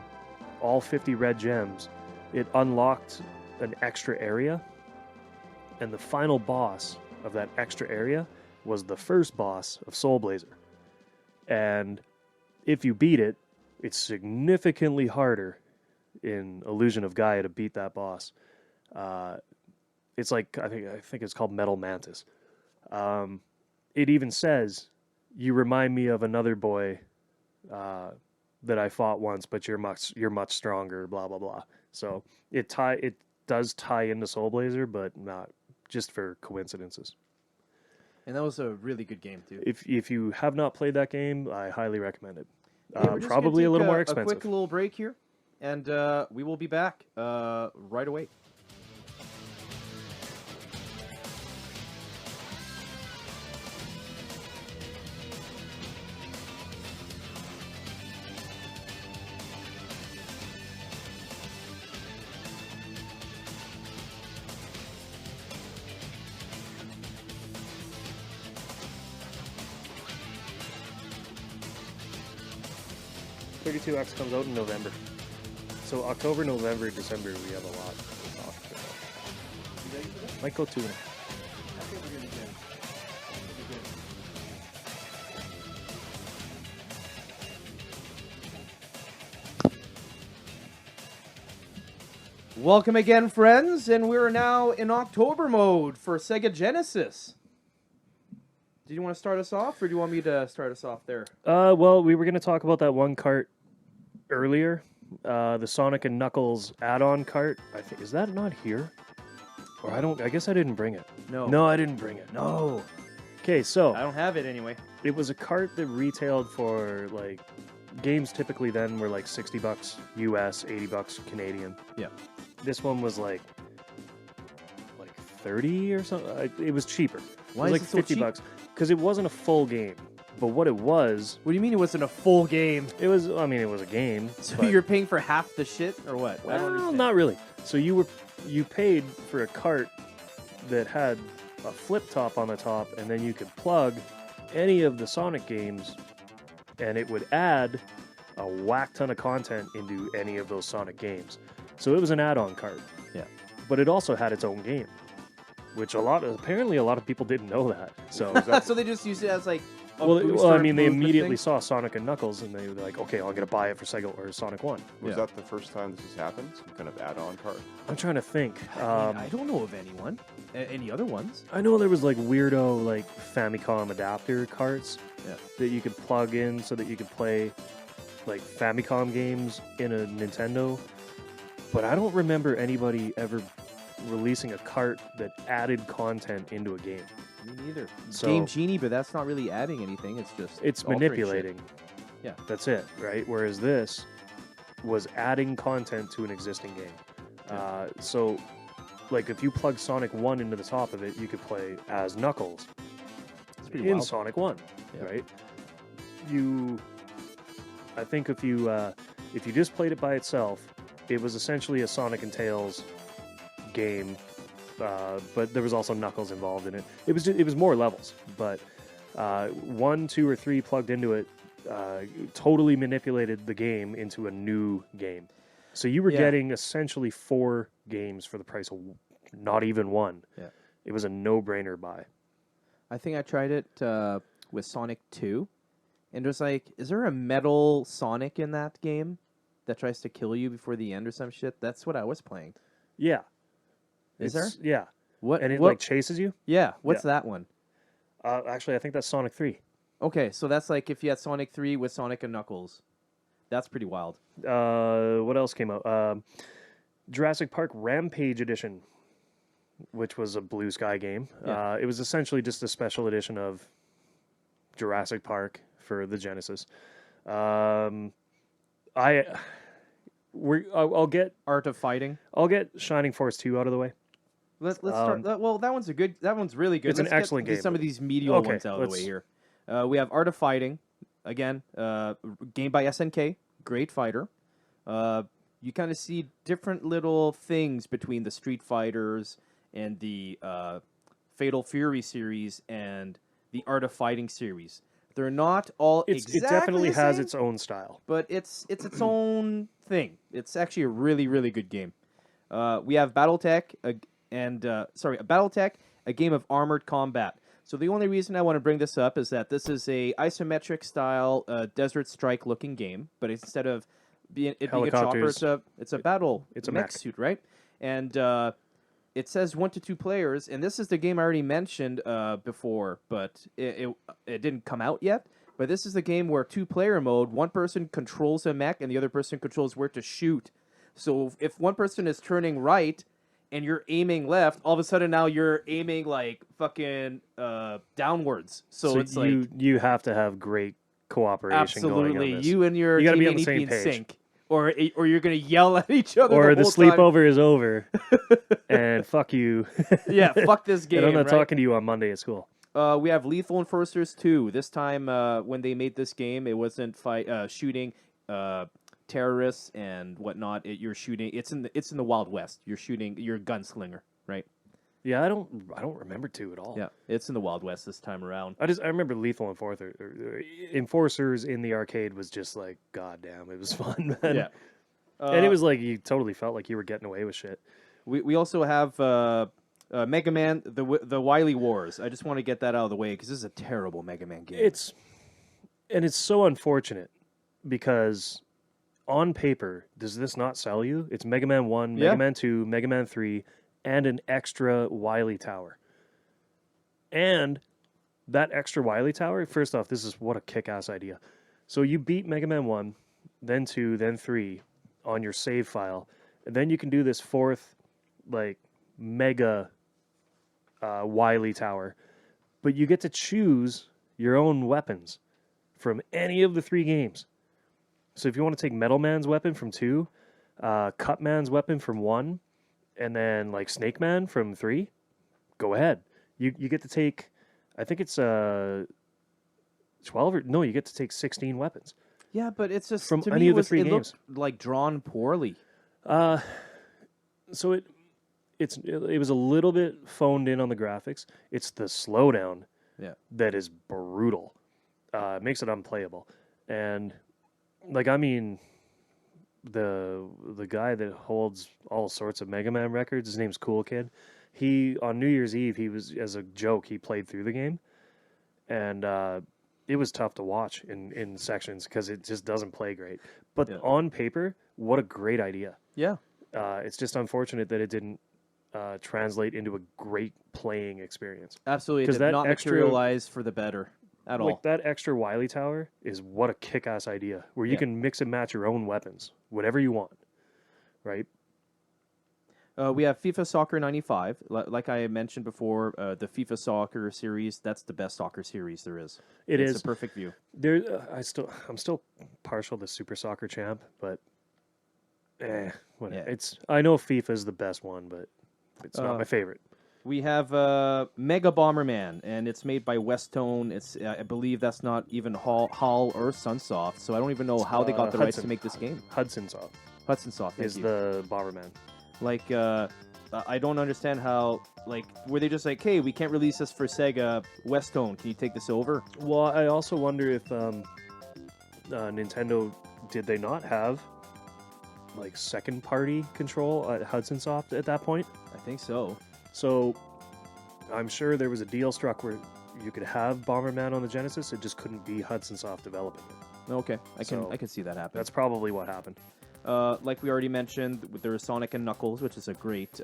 all 50 red gems, it unlocked an extra area, and the final boss of that extra area was the first boss of Soul Blazer. And if you beat it, it's significantly harder in Illusion of Gaia to beat that boss. It's like I think it's called Metal Mantis. It even says, "You remind me of another boy that I fought once, but you're much stronger." Blah blah blah. So it does tie into Soul Blazer, but not just for coincidences. And that was a really good game too. If you have not played that game, I highly recommend it. Hey, we're just Probably gonna a little take more A expensive. quick little break here, and we will be back right away. $32X comes out in November. So October, November, December, we have a lot to talk about. Might go 2.5. Welcome again, friends, and we're now in October mode for Sega Genesis. Do you want to start us off, or do you want me to start us off there? Well, we were going to talk about that one cart earlier, the Sonic and Knuckles add-on cart. I think is that not here? Or I guess I didn't bring it. No, I didn't bring it. No. Okay, so I don't have it anyway. it was a cart that retailed for like games typically then were like $60 US, $80 Canadian. Yeah. This one was like 30 or something. It was cheaper. Why it was is like it so cheap? $50 because it wasn't a full game. But what it was, What do you mean it wasn't a full game? it was a game. So but- you're paying for half the shit, or what? I don't Well, understand. not really. So you paid for a cart that had a flip top on the top, and then you could plug any of the Sonic games, and it would add a whack ton of content into any of those Sonic games. So it was an add-on cart. Yeah. But it also had its own game, which apparently a lot of people didn't know that. So So they just use it as like a well, booster I mean, they improvement immediately thing? saw Sonic and Knuckles, and they were like, okay, I'm gonna buy it for Sega or Sonic 1. Was Yeah. that the first time this has happened? Some kind of add-on card? I'm trying to think. I don't know of anyone. Any other ones? I know there was like weirdo like Famicom adapter carts that you could plug in so that you could play like Famicom games in a Nintendo, but I don't remember anybody ever releasing a cart that added content into a game. Me neither. So- Game Genie, but that's not really adding anything. It's just It's altering manipulating. shit. Yeah. That's it, right? Whereas this was adding content to an existing game. So, like, if you plug Sonic 1 into the top of it, you could play as Knuckles It's pretty in wild. Sonic 1, Yeah. right? I think if you just played it by itself, it was essentially a Sonic and Tails game, but there was also Knuckles involved in it. It was more levels, but 1, 2, or 3 plugged into it totally manipulated the game into a new game. So you were Yeah. getting essentially 4 games for the price of not even 1. Yeah. It was a no-brainer buy. I think I tried it with Sonic 2, and there's like, is there a metal Sonic in that game that tries to kill you before the end or some shit? That's what I was playing. Yeah. Is there? Yeah. What? And it what- like chases you? Yeah. What's Yeah. that one? Actually, I think that's Sonic 3. Okay, so that's like if you had Sonic 3 with Sonic and Knuckles. That's pretty wild. What else came out? Jurassic Park Rampage Edition, which was a Blue Sky game. Yeah. It was essentially just a special edition of Jurassic Park for the Genesis. I'll get Art of Fighting. Shining Force 2 out of the way. Let's start. Well, that one's that one's really good. It's an Let's get excellent to game. Some of these medial Okay, ones out of the way let's- here. We have Art of Fighting, again, game by SNK, great fighter. You kind of see different little things between the Street Fighters and the Fatal Fury series and the Art of Fighting series. They're not all It exactly definitely the has same, its own style. but it's its own thing. It's actually a really, really good game. We have BattleTech, BattleTech, a game of armored combat. So the only reason I want to bring this up is that this is a isometric style Desert Strike looking game, but instead of being a chopper, it's a battle. It's a mech mech. suit, right? And it says 1 to 2 players, and this is the game I already mentioned before, but it didn't come out yet. But this is the game where 2-player mode, one person controls a mech and the other person controls where to shoot. So if one person is turning right and you're aiming left, all of a sudden now you're aiming like fucking downwards. So it's like you have to have great cooperation going absolutely on this. you and your You gotta be teammate on the need to same be in page. sync, or you're gonna yell at each other. Or the the whole time. sleepover is over, and fuck you. Yeah, fuck this game. And I'm not right? talking to you on Monday at school. We have Lethal Enforcers 2. This time, when they made this game, it wasn't shooting terrorists and whatnot. You're shooting. It's in the Wild West. You're shooting. You're a gunslinger, right? Yeah, I don't remember 2 at all. Yeah, it's in the Wild West this time around. I remember Lethal Enforcers in the arcade was just like, goddamn, it was fun, man. Yeah, And it was like you totally felt like you were getting away with shit. We also have Mega Man, the Wily Wars. I just want to get that out of the way because this is a terrible Mega Man game. It's so unfortunate because on paper, does this not sell you? It's Mega Man 1, Yeah. Mega Man 2, Mega Man 3, and an extra Wily Tower. And that extra Wily Tower, first off, this is what a kick-ass idea. So you beat Mega Man 1, then 2, then 3 on your save file, and then you can do this 4th, like, mega Wily Tower. But you get to choose your own weapons from any of the 3 games. So if you want to take Metal Man's weapon from 2, Cut Man's weapon from 1, and then like Snake Man from 3, go ahead. You get to take, I think it's 12 or no, you get to take 16 weapons. yeah, but it's just From to any me, of the it 3 looked games. like drawn poorly. So it was a little bit phoned in on the graphics. It's the slowdown Yeah. that is brutal. It makes it unplayable. And like, I mean, the guy that holds all sorts of Mega Man records, his name's Cool Kid. He, on New Year's Eve, he was, as a joke, he played through the game, and it was tough to watch in sections because it just doesn't play great. But on paper, what a great idea. Yeah. It's just unfortunate that it didn't translate into a great playing experience. Absolutely. It 'Cause did that not extra- materialize for the better at all. Like that extra Wily Tower is what a kick-ass idea, where you Yeah. can mix and match your own weapons, whatever you want, right? We have FIFA Soccer 95. Like I mentioned before, the FIFA Soccer series, that's the best soccer series there is. It's It's a perfect view. There, I'm still partial to Super Soccer Champ, but whatever. Yeah. I know FIFA is the best one, but it's not my favorite. We have Mega Bomberman, and it's made by Westone. It's I believe that's not even Hall or Sunsoft, so I don't even know how they got the rights to Hudson. make this game. Hudson Soft Hudson Soft is the Bomberman. like. I don't understand how, like, were they just like, hey, we can't release this for Sega. Westone, can you take this over? Well, I also wonder if Nintendo, did they not have like second party control at Hudson Soft at that point? I think so. So I'm sure there was a deal struck where you could have Bomberman on the Genesis, it just couldn't be Hudson Soft developing it. Okay, I So, can see that happen. That's probably what happened. Like we already mentioned, there is Sonic and Knuckles, which is a great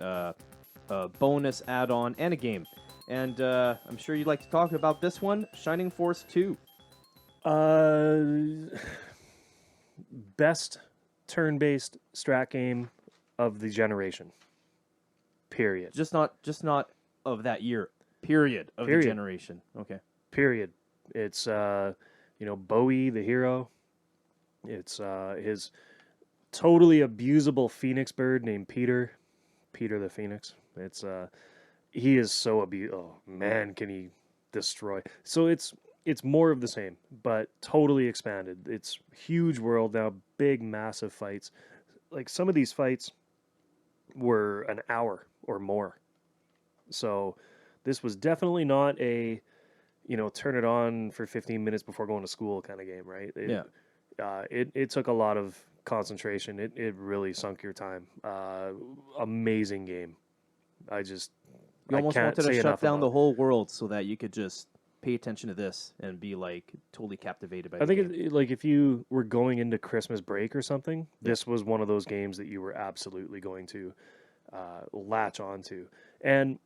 bonus add-on and a game. And I'm sure you'd like to talk about this one, Shining Force 2. Best turn-based strat game of the generation. Period. Just not of that year. Period of Period. the generation. Okay. Period. It's Bowie the hero. It's his totally abusable phoenix bird named Peter the Phoenix. It's he is so oh man, can he destroy. So it's more of the same, but totally expanded. It's huge world now, big massive fights. Like some of these fights were an hour or more. So this was definitely not a turn it on for 15 minutes before going to school kind of game, right? It took a lot of concentration. It really sunk your time. Amazing game. You almost can't wanted to say shut enough down about the whole world so that you could just pay attention to this and be like totally captivated by I the think game. like if you were going into Christmas break or something, this was one of those games that you were absolutely going to latch onto. And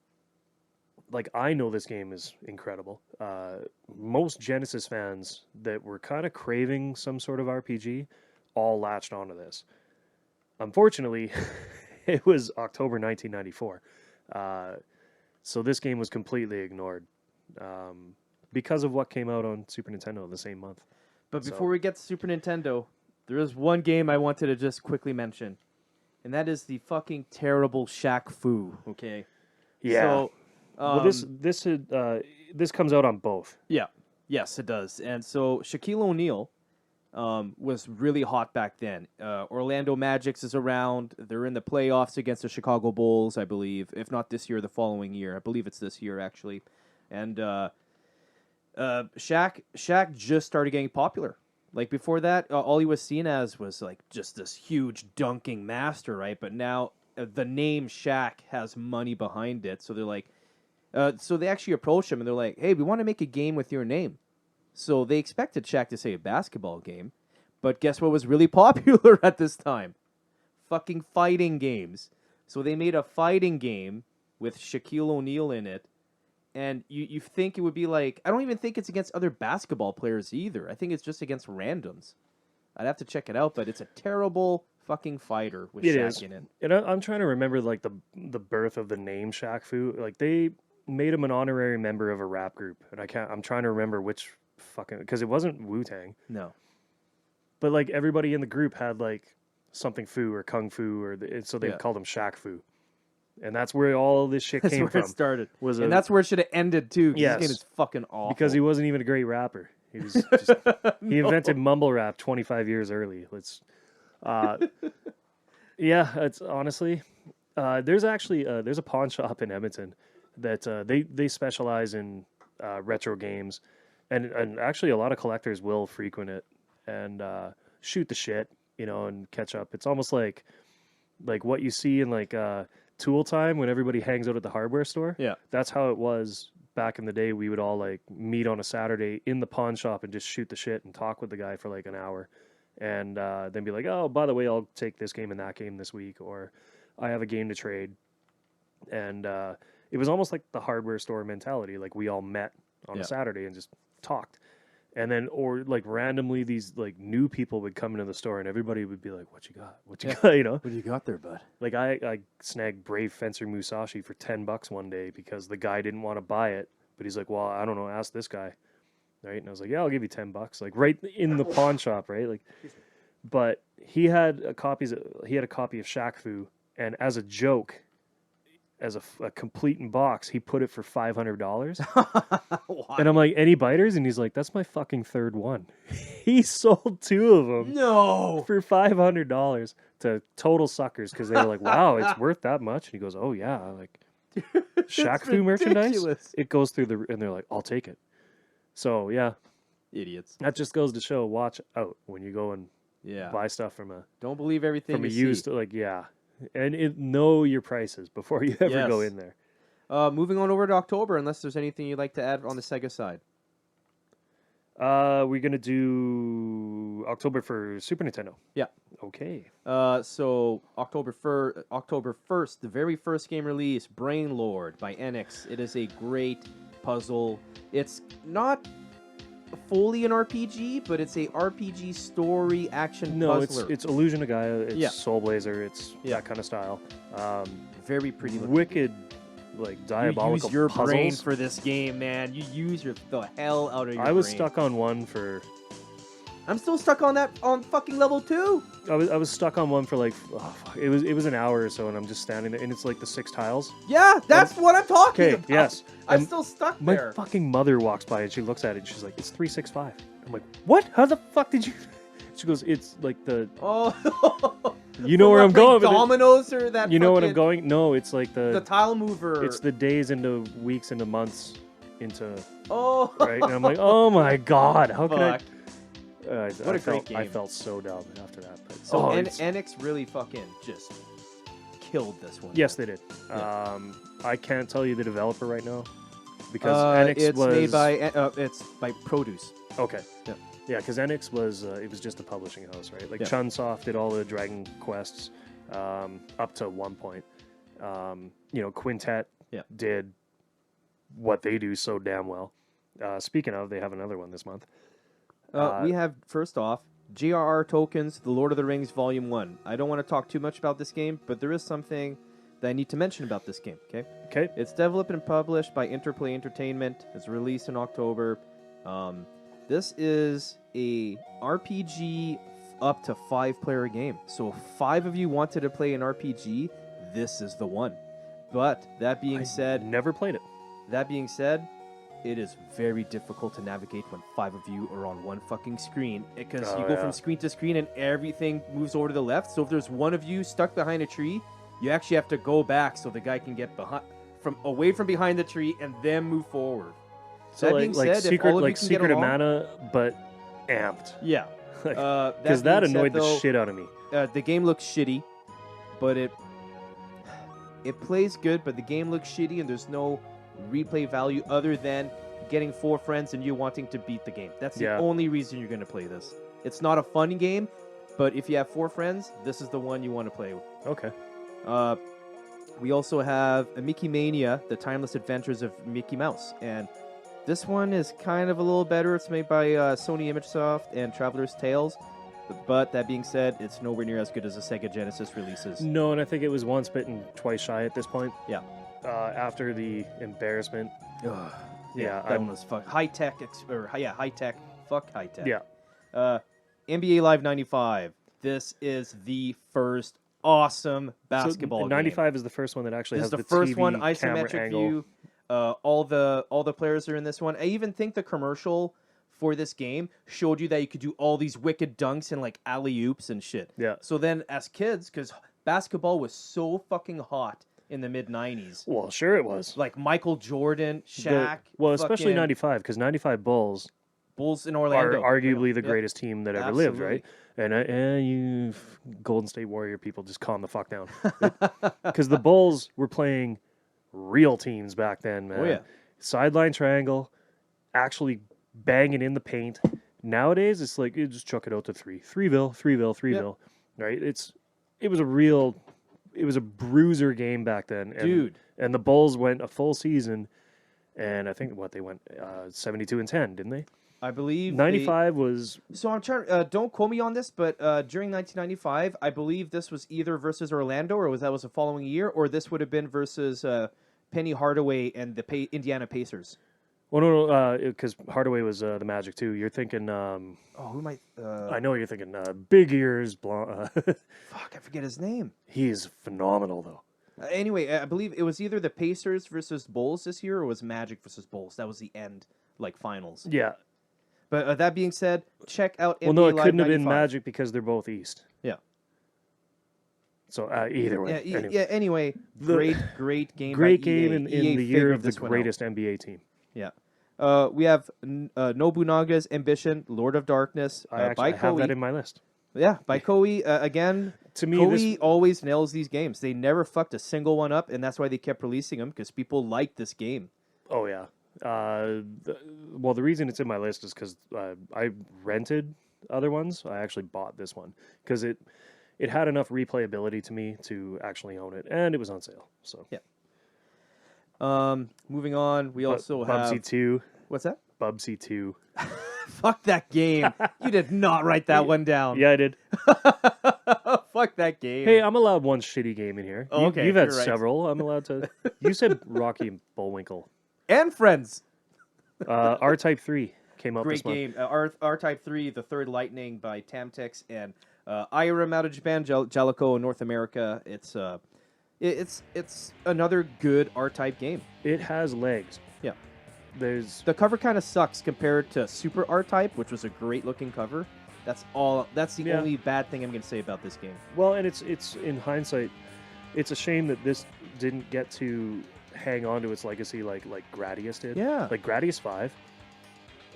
like, I know this game is incredible. Most Genesis fans that were kind of craving some sort of RPG all latched onto this. Unfortunately, it was October 1994. So this game was completely ignored because of what came out on Super Nintendo the same month. But before we get to Super Nintendo, there is one game I wanted to just quickly mention, and that is the fucking terrible Shaq Fu. Okay. Yeah. So, Well, this comes out on both. yeah. Yes, it does. And so Shaquille O'Neal was really hot back then. Orlando Magic's is around. They're in the playoffs against the Chicago Bulls, I believe. If not this year, the following year. I believe it's this year, actually. And Shaq just started getting popular. Like, before that, all he was seen as was, like, just this huge dunking master, right? But now the name Shaq has money behind it. So they're like, so they actually approached him and they're like, hey, we want to make a game with your name. So they expected Shaq to say a basketball game. But guess what was really popular at this time? Fucking fighting games. So they made a fighting game with Shaquille O'Neal in it. And you think it would be like, I don't even think it's against other basketball players either. I think it's just against randoms. I'd have to check it out, but it's a terrible fucking fighter with Shaq in it. And I'm trying to remember like the birth of the name Shaq Fu. Like they made him an honorary member of a rap group, and I'm trying to remember which fucking, because it wasn't Wu-Tang. No. But like everybody in the group had like something Fu or Kung Fu, so they Yeah. called him Shaq Fu. And that's where all this shit That's came where from. it started. Was And that's where it should have ended, too. 'Cause Yes. This game is fucking awful. because he wasn't even a great rapper. He was just, he invented mumble rap 25 years early. Yeah, it's honestly, There's actually there's a pawn shop in Edmonton that they specialize in retro games, and actually a lot of collectors will frequent it and shoot the shit, and catch up. It's almost like what you see in Tool Time when everybody hangs out at the hardware store. Yeah. That's how it was back in the day. We would all meet on a Saturday in the pawn shop and just shoot the shit and talk with the guy for an hour, and then be like, oh, by the way, I'll take this game and that game this week, or I have a game to trade. And it was almost like the hardware store mentality. We all met on a Saturday and just talked. And then, or randomly, these new people would come into the store and everybody would be like, "What you got? What you got?" What do you got there, bud? I snagged Brave Fencer Musashi for $10 one day because the guy didn't want to buy it, but he's like, "Well, I don't know. Ask this guy." Right? And I was like, "Yeah, I'll give you $10." Right in the pawn shop, right? But he had a copy of Shaq Fu, and as a joke, as a complete in box, he put it for $500. And I'm like, any biters? And he's like, that's my fucking third one. He sold 2 of them No. for $500 to total suckers because they were like, wow, it's worth that much. And he goes, oh yeah, Shaq Fu merchandise. Ridiculous. It goes through and they're like, I'll take it. So yeah, Idiots. that just goes to show, watch out when you go and buy stuff from a Don't believe everything you used see. and know your prices before you ever go Yes. in there. Moving on over to October, unless there's anything you'd like to add on the Sega side. We're gonna do October for Super Nintendo. Yeah. Okay. So October 1st, the very first game release, Brain Lord by NX. It is a great puzzle. It's not fully an RPG, but it's a RPG story action puzzler. it's Illusion of Gaia. It's Yeah. Soul Blazer. It's that kind of style. Very pretty looking. Wicked, diabolical You use your puzzles. brain for this game, man. You use the hell out of your I was brain. stuck on one for. I'm still stuck on fucking level 2. I was stuck on one for it was an hour or so, and I'm just standing there, and it's the 6 tiles. Yeah, that's what I'm talking Okay, about. yes. I'm And still stuck My there. fucking mother walks by and she looks at it and she's like, "It's 365." I'm like, "What? How the fuck did you?" She goes, "It's the." Oh, You know where I'm going with it. Dominoes or that? You know what I'm fucking- going? No, it's The tile mover. It's the days into weeks into months into Oh, right, and I'm like, oh my god, how could I? Fuck. What a great game. I felt so dumb after that. But, So it's- NX really fucking just killed this one. yes, they did. Yeah. I can't tell you the developer right now because NX it's was made by it's by Produce. okay. Yeah. Yeah, because NX was it was just a publishing house, right? Yeah. Chunsoft did all the Dragon Quests up to one point. Quintet did what they do so damn well. Speaking of, they have another one this month. We have, first off, J.R.R. Tolkien's The Lord of the Rings Volume 1. I don't want to talk too much about this game, but there is something that I need to mention about this game, okay? Okay. It's developed and published by Interplay Entertainment. It's released in October. This is a RPG up to 5-player game. So if 5 of you wanted to play an RPG, this is the one. But that being said, Never played it. it is very difficult to navigate when 5 of you are on one fucking screen because Oh, you go yeah. from screen to screen and everything moves over to the left. So if there's one of you stuck behind a tree, you actually have to go back so the guy can get away from behind the tree and then move forward. So That being said, if secret, all of you can get Secret of along- Mana, but amped. Yeah, Because that being said, annoyed the though, shit out of me. The game looks shitty, but it plays good. But the game looks shitty, and there's no replay value other than getting 4 friends and you wanting to beat the game. That's the only reason you're going to play this. It's not a fun game, but if you have 4 friends, this is the one you want to play with. Okay. We also have a Mickey Mania, The Timeless Adventures of Mickey Mouse, and this one is kind of a little better. It's made by Sony ImageSoft and Traveler's Tales, but that being said, it's nowhere near as good as the Sega Genesis releases. No, and I think it was once bitten, twice shy at this point. Yeah. After the embarrassment. Ugh. Yeah, that one was high tech. High tech. Fuck high tech. Yeah. NBA Live 95. This is the first awesome basketball so, game. 95 is the first one that actually This has is the first TV one, camera isometric angle. view. All the players are in this one. I even think the commercial for this game showed you that you could do all these wicked dunks and alley oops and shit. Yeah. So then, as kids, because basketball was so fucking hot in the mid '90s. Well, sure it was. Like Michael Jordan, Shaq. Especially fucking '95, because '95 Bulls Bulls in are Orlando. arguably the Yep. greatest team that ever lived, Absolutely. right? And you Golden State Warrior people, just calm the fuck down. Because the Bulls were playing real teams back then, man. Oh, yeah. Sideline triangle, actually banging in the paint. Nowadays, it's like, you just chuck it out to Threeville, right? It was a bruiser game back then. And, Dude. And the Bulls went a full season, and I think, they went 72-10, didn't they? I believe 95 was... So I'm trying. Don't quote me on this, but during 1995, I believe this was either versus Orlando, or was the following year, or this would have been versus Penny Hardaway and the Indiana Pacers. Well, no, because Hardaway was the Magic too. You're thinking... Who might? I know you're thinking Big Ears. Fuck, I forget his name. He is phenomenal, though. Anyway, I believe it was either the Pacers versus Bulls this year, or was Magic versus Bulls. That was the end, finals. Yeah. But that being said, check out NBA Well, no, it Live couldn't have been 95. Magic because they're both East. Yeah. So either way. Anyway, great game. Great by game EA. in EA the year figured of the this one out. greatest NBA team. Yeah. We have Nobunaga's Ambition, Lord of Darkness, I by have Koei. that in my list. Yeah, by Koei. Again, To me, Koei always nails these games. They never fucked a single one up, and that's why they kept releasing them, because people like this game. Oh, yeah. The reason it's in my list is because I rented other ones. I actually bought this one because it had enough replayability to me to actually own it, and it was on sale. So yeah. Moving on, we also have Bubsy 2. What's that? Bubsy 2. Fuck that game. You did not write that one down. Yeah, I did. Fuck that game. Hey, I'm allowed one shitty game in here. Oh, okay, You've had you're right. several. I'm allowed to. You said Rocky and Bullwinkle. And Friends. R-Type 3 came out Great this month. game. R-Type 3, The Third Lightning by Tamtex and Irem out of Japan, Jalico in North America. It's another good R-Type game. It has legs. Yeah. There's The cover kind of sucks compared to Super R-Type, which was a great looking cover. That's the only bad thing I'm going to say about this game. well, and it's in hindsight, it's a shame that this didn't get to hang on to its legacy like Gradius did. Yeah. Like Gradius 5.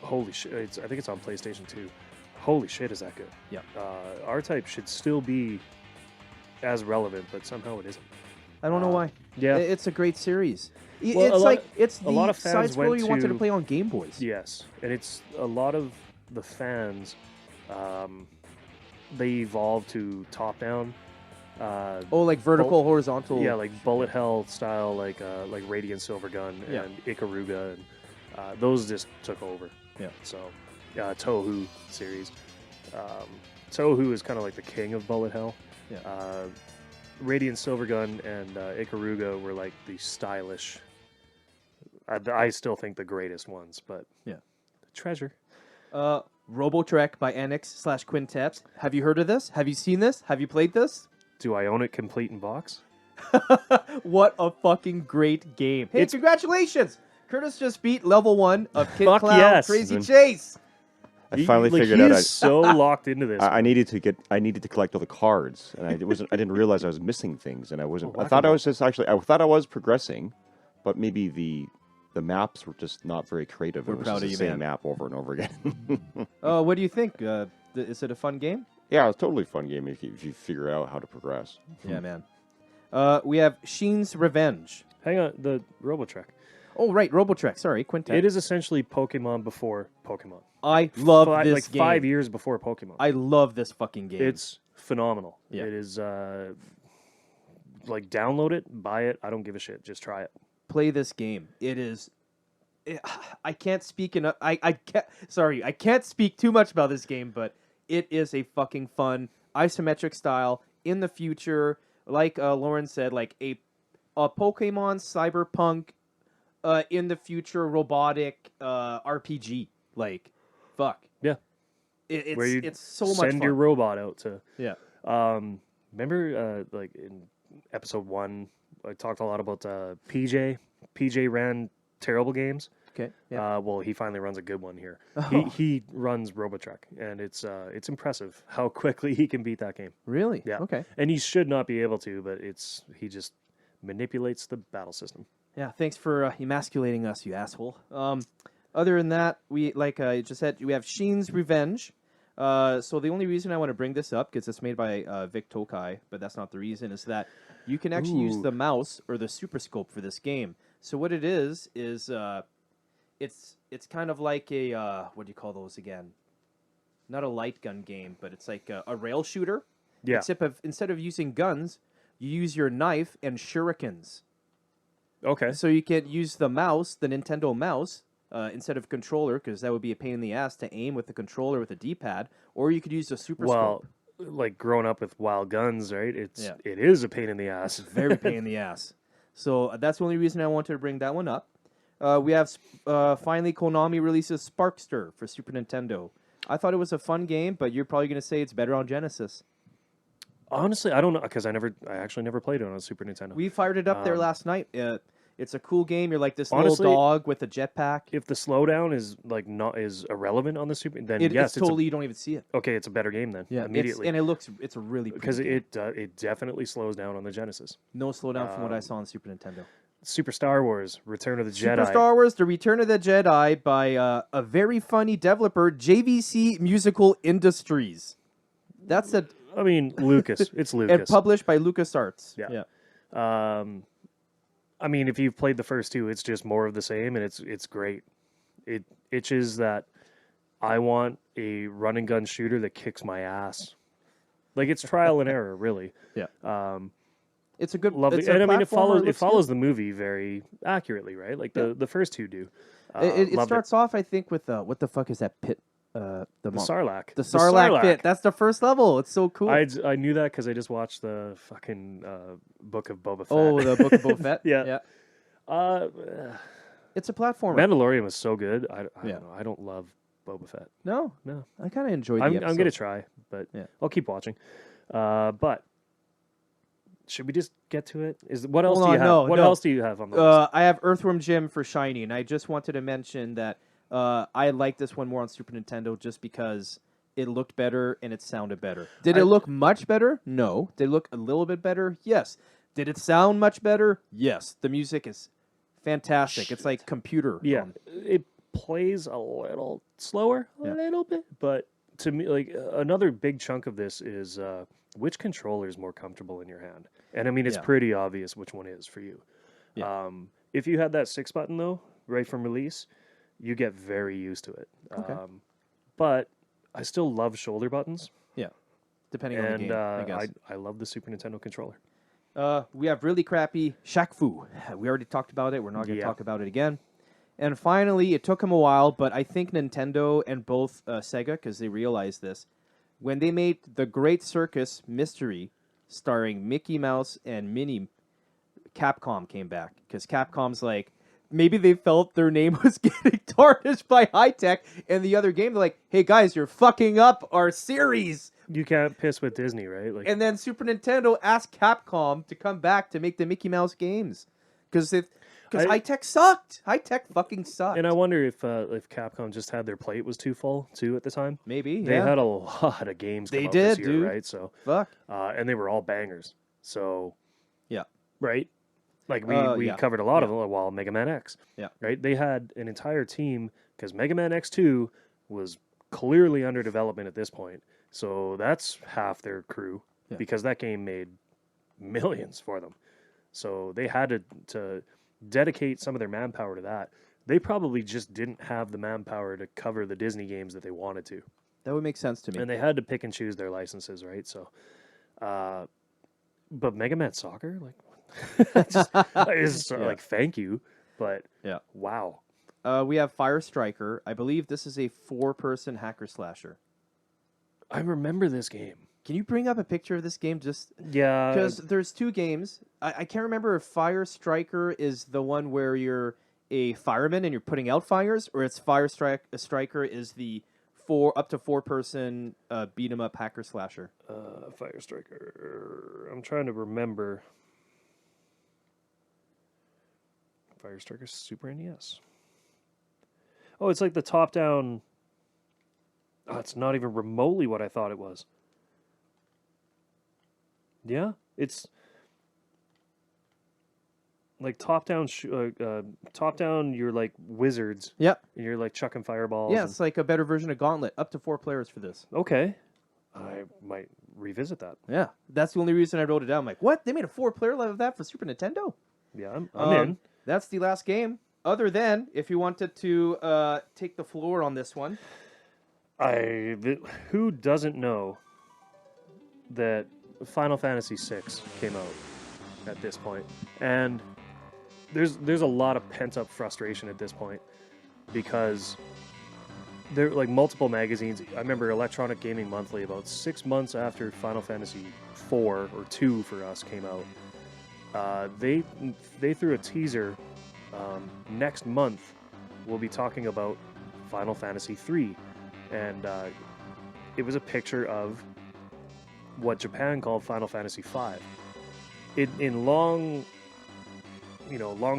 Holy shit! I think it's on PlayStation 2. Holy shit, is that good? Yeah. R-Type should still be as relevant, but somehow it isn't. I don't know why. Yeah. It's a great series. Well, It's a lot of the fans side scroller went you wanted to to- play on Game Boys. Yes, and it's a lot of the fans. They evolved to top-down. Like vertical, horizontal. Yeah, like bullet hell style, like Radiant Silvergun Yeah. and Ikaruga, and those just took over. Yeah. So, Touhou series. Touhou is kind of like the king of bullet hell. Yeah. Radiant Silvergun and Ikaruga were like the stylish. I still think the greatest ones, but Yeah. treasure. Robotrek by Annex/Quintet. Have you heard of this? Have you seen this? Have you played this? Do I own it complete in box? What a fucking great game. Hey, It's- congratulations! Curtis just beat level 1 of Kid Fuck Clown yes. Crazy Mhm. Chase. I finally figured he out. is so locked into this. I needed to collect all the cards, and I didn't realize I was missing things, and I wasn't. Oh, I thought I was just actually. I thought I was progressing, but maybe the maps were just not very creative. We're It was proud just of the you, same man. map over and over again. What do you think? Is it a fun game? Yeah, it's totally a fun game if you figure out how to progress. Yeah, man. We have Sheen's Revenge. Hang on, the Robotrek. Oh, right, Robotrek. Sorry, Quintet. It is essentially Pokemon before Pokemon. I love this like game. 5 years before Pokemon. I love this fucking game. It's phenomenal. Yeah. It is download it, buy it. I don't give a shit. Just try it. Play this game. It is. I can't speak enough. I can't. Sorry, I can't speak too much about this game, but it is a fucking fun isometric style in the future. Like Lauren said, like a Pokemon Cyberpunk in the future robotic RPG. Like, fuck. Yeah. Where you It's so much send fun. your robot out to. Yeah. Remember, like in episode 1, I talked a lot about PJ. PJ ran terrible games. Okay. Yeah. Well, he finally runs a good one here. Oh. He runs Robotruck, and it's impressive how quickly he can beat that game. Really? Yeah. Okay. And he should not be able to, but he just manipulates the battle system. Yeah. Thanks for emasculating us, you asshole. Other than that, we I just said we have Sheen's Revenge. So the only reason I want to bring this up, because it's made by Vic Tokai, but that's not the reason, is that you can actually use Ooh. the mouse or the Super Scope for this game. So what it is it's kind of like a what do you call those again? Not a light gun game, but it's like a rail shooter. Yeah. Instead of using guns, you use your knife and shurikens. Okay. So you can use the mouse, the Nintendo mouse, instead of controller, because that would be a pain in the ass to aim with the controller with a D-pad, or you could use the Super Well, Scope. like growing up with wild guns, right? It Yeah. is a pain in the ass. Very pain in the ass. So that's the only reason I wanted to bring that one up. We have finally Konami releases Sparkster for Super Nintendo. I thought it was a fun game, but you're probably going to say it's better on Genesis. Honestly, I don't know because I actually never played it on a Super Nintendo. We fired it up there last night. It's a cool game. You're like this Honestly, little dog with a jetpack. If the slowdown is irrelevant on the Super, then yes, it's totally you don't even see it. okay. It's a better game then. Yeah, Immediately, it's a really because pretty game. it definitely slows down on the Genesis. No slowdown from what I saw on Super Nintendo. Super Star Wars: Return of the Super Jedi. Star Wars: The Return of the Jedi by a very funny developer, JVC Musical Industries. That's a I mean, Lucas. It's and Lucas. published by LucasArts. Yeah. Yeah. I mean, if you've played the first two, it's just more of the same, and it's great. It itches that I want a run and gun shooter that kicks my ass. Like it's trial and error, really. Yeah. It's a good Lovely, it's a and I mean, platformer, it looks follows the movie very accurately, right? Like the first two do. good. It Loved starts off, I think, with what the fuck is that pit? The Sarlacc. The Sarlacc pit. That's the first level. It's so cool. I knew that because I just watched the fucking Book of Boba Fett. Oh, the Book of Boba Fett. Yeah. Yeah. It's a platformer. Mandalorian was so good. I Yeah. don't know. I don't love Boba Fett. No, No. I kind of enjoyed. I'm the gonna episodes. try, but Yeah. I'll keep watching. But should we just get to it? What else Hold do you on, have? no, What no. else do you have on the list? I have Earthworm Jim for Shiny, and I just wanted to mention that I like this one more on Super Nintendo just because it looked better and it sounded better. Did it look much better? No. Did it look a little bit better? Yes. Did it sound much better? Yes. The music is fantastic. It's like computer. Yeah, it plays a little slower, a Yeah. little bit, but to me, like another big chunk of this is which controller is more comfortable in your hand. And I mean, it's Yeah. pretty obvious which one is for you. Yeah. If you had that 6 button though, right from release, you get very used to it. Okay. But I still love shoulder buttons, Yeah. Depending on the and game, I guess. I love the Super Nintendo controller. We have really crappy Shaq Fu. We already talked about it. We're not going to Yeah. talk about it again. And finally, it took them a while, but I think Nintendo and both Sega, because they realized this, when they made The Great Circus Mystery, starring Mickey Mouse and Minnie, Capcom came back. Because Capcom's like, maybe they felt their name was getting tarnished by high tech, and the other game, they're like, hey guys, you're fucking up our series. You can't piss with Disney, right? Like, And then Super Nintendo asked Capcom to come back to make the Mickey Mouse games. Because high tech sucked. High tech fucking sucked. and I wonder if Capcom just had their plate was too full too at the time. Maybe, They yeah. had a lot of games. They come out this did, year, dude. right? So, Fuck. and they were all bangers. So, Yeah. right. Like we yeah. covered a lot of them while Mega Man X. Yeah. Right. They had an entire team because Mega Man X2 was clearly under development at this point. So that's half their crew Yeah. because that game made millions for them. So they had to dedicate some of their manpower to that. They probably just didn't have the manpower to cover the Disney games that they wanted to. That would make sense to me. And they had to pick and choose their licenses, right? So, but Mega Man Soccer, like, like, thank you, but Yeah. wow. We have Fire Striker. I believe this is a 4-person hacker slasher. I remember this game. Can you bring up a picture of this game just Yeah, because there's 2 games. I can't remember if Fire Striker is the one where you're a fireman and you're putting out fires, or it's Striker is the up to 4-person beat 'em up hacker slasher. Fire Striker. I'm trying to remember. Fire Striker Super NES. Oh, it's like the top-down... Oh, it's not even remotely what I thought it was. Yeah, it's... Like top-down, top-down, you're like wizards. Yep. And you're like chucking fireballs. Yeah, and- it's like a better version of Gauntlet. Up to 4 players for this. Okay. I might revisit that. Yeah, that's the only reason I wrote it down. I'm like, what? They made a 4-player level of that for Super Nintendo? Yeah, I'm in. That's the last game. Other than, if you wanted to take the floor on this one. Who doesn't know that Final Fantasy VI came out at this point? And there's a lot of pent-up frustration at this point because there are like multiple magazines. I remember Electronic Gaming Monthly about 6 months after Final Fantasy 4 or 2 for us came out. They threw a teaser. Next month we'll be talking about Final Fantasy 3, and it was a picture of what Japan called Final Fantasy 5. In long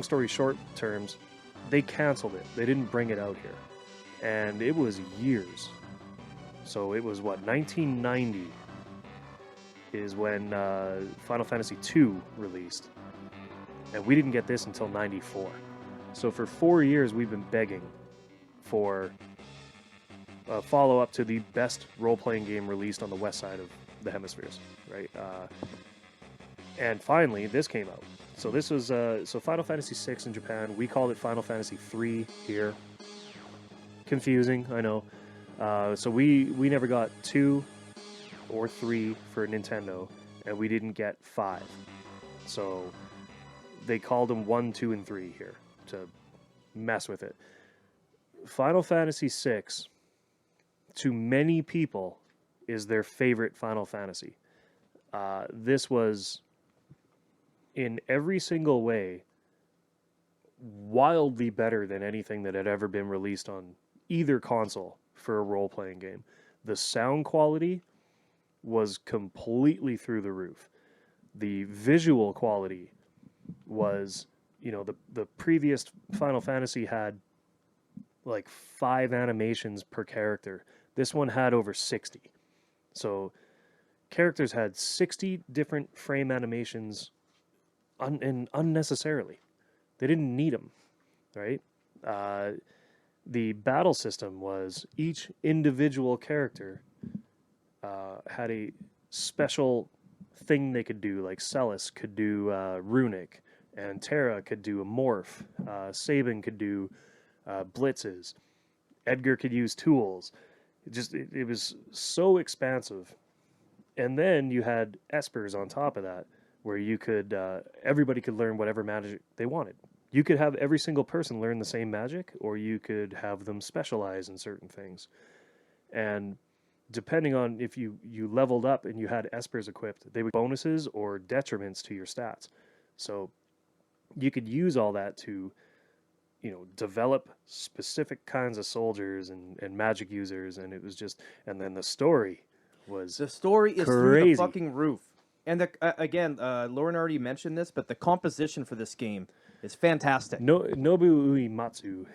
story short terms, they canceled it. They didn't bring it out here. And it was years. So it was, 1990 is when Final Fantasy 2 released. And we didn't get this until 94. So for 4 years, we've been begging for a follow-up to the best role-playing game released on the west side of the hemispheres, right? And finally, this came out. So this was Final Fantasy VI in Japan. We called it Final Fantasy 3 here. Confusing, I know. So we never got 2 or 3 for Nintendo, and we didn't get 5. So they called them 1, 2, and 3 here to mess with it. Final Fantasy VI, to many people, is their favorite Final Fantasy. This was, in every single way, wildly better than anything that had ever been released on either console for a role-playing game. The sound quality was completely through the roof. The visual quality was, the previous Final Fantasy had like 5 animations per character. This one had over 60. So characters had 60 different frame animations and unnecessarily. They didn't need them, right? The battle system was each individual character had a special thing they could do. Like Celis could do runic, and Terra could do a morph. Sabin could do blitzes. Edgar could use tools. It was so expansive. And then you had espers on top of that, where you could everybody could learn whatever magic they wanted. You could have every single person learn the same magic, or you could have them specialize in certain things. And depending on if you leveled up and you had espers equipped, they would bonuses or detriments to your stats. So you could use all that to, develop specific kinds of soldiers and magic users, and it was just, and then the story was The story is through crazy. the fucking roof. And again, Lauren already mentioned this, but the composition for this game is fantastic. Nobuo Uematsu,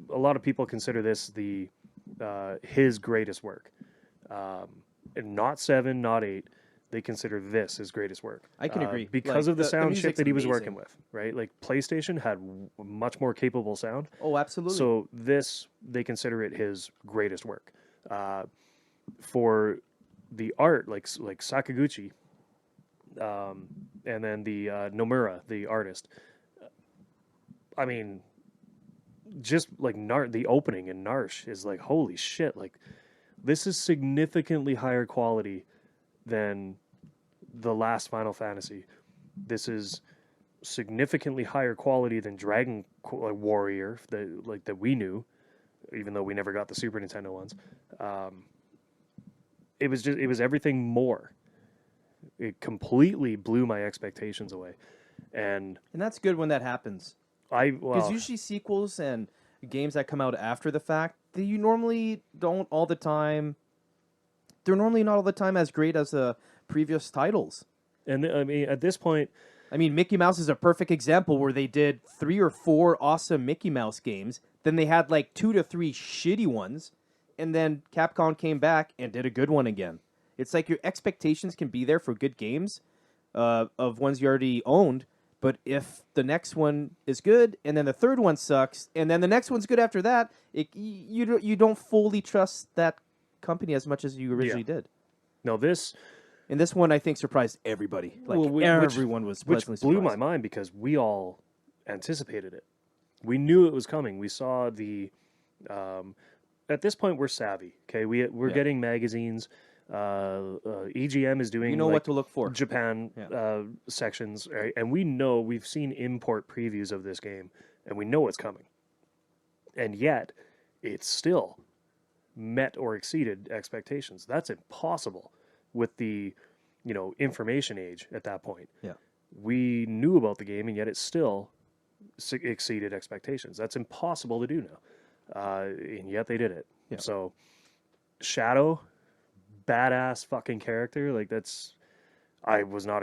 a lot of people consider this his greatest work. And not 7, not 8. They consider this his greatest work. I can agree. Because of the sound chip music's that he was amazing. working with, right? Like PlayStation had much more capable sound. Oh, absolutely. So this, they consider it his greatest work. For the art, like Sakaguchi, and then the Nomura, the artist. I mean, just like the opening in Narsh is like, holy shit! Like, this is significantly higher quality than the last Final Fantasy. This is significantly higher quality than Dragon Warrior that we knew, even though we never got the Super Nintendo ones. It was everything more. It completely blew my expectations away, and that's good when that happens. Because usually sequels and games that come out after the fact, you normally don't all the time. They're normally not all the time as great as the previous titles. And I mean, at this point, I mean, Mickey Mouse is a perfect example where they did 3 or 4 awesome Mickey Mouse games. Then they had like 2 to 3 shitty ones. And then Capcom came back and did a good one again. It's like your expectations can be there for good games of ones you already owned. But if the next one is good, and then the third one sucks, and then the next one's good after that, you don't fully trust that company as much as you originally did. No, this... And this one, I think, surprised everybody. Like, everyone was which pleasantly blew surprised. my mind because we all anticipated it. We knew it was coming. We saw the... at this point, we're savvy, okay? We're getting magazines. EGM is doing what to look for. Japan sections, right? And we've seen import previews of this game, and we know it's coming. And yet, it's still met or exceeded expectations. That's impossible with the, information age at that point. Yeah. We knew about the game, and yet it still exceeded expectations. That's impossible to do now. And yet they did it. Yeah. So, Shadow... badass fucking character. Like, that's... I was not...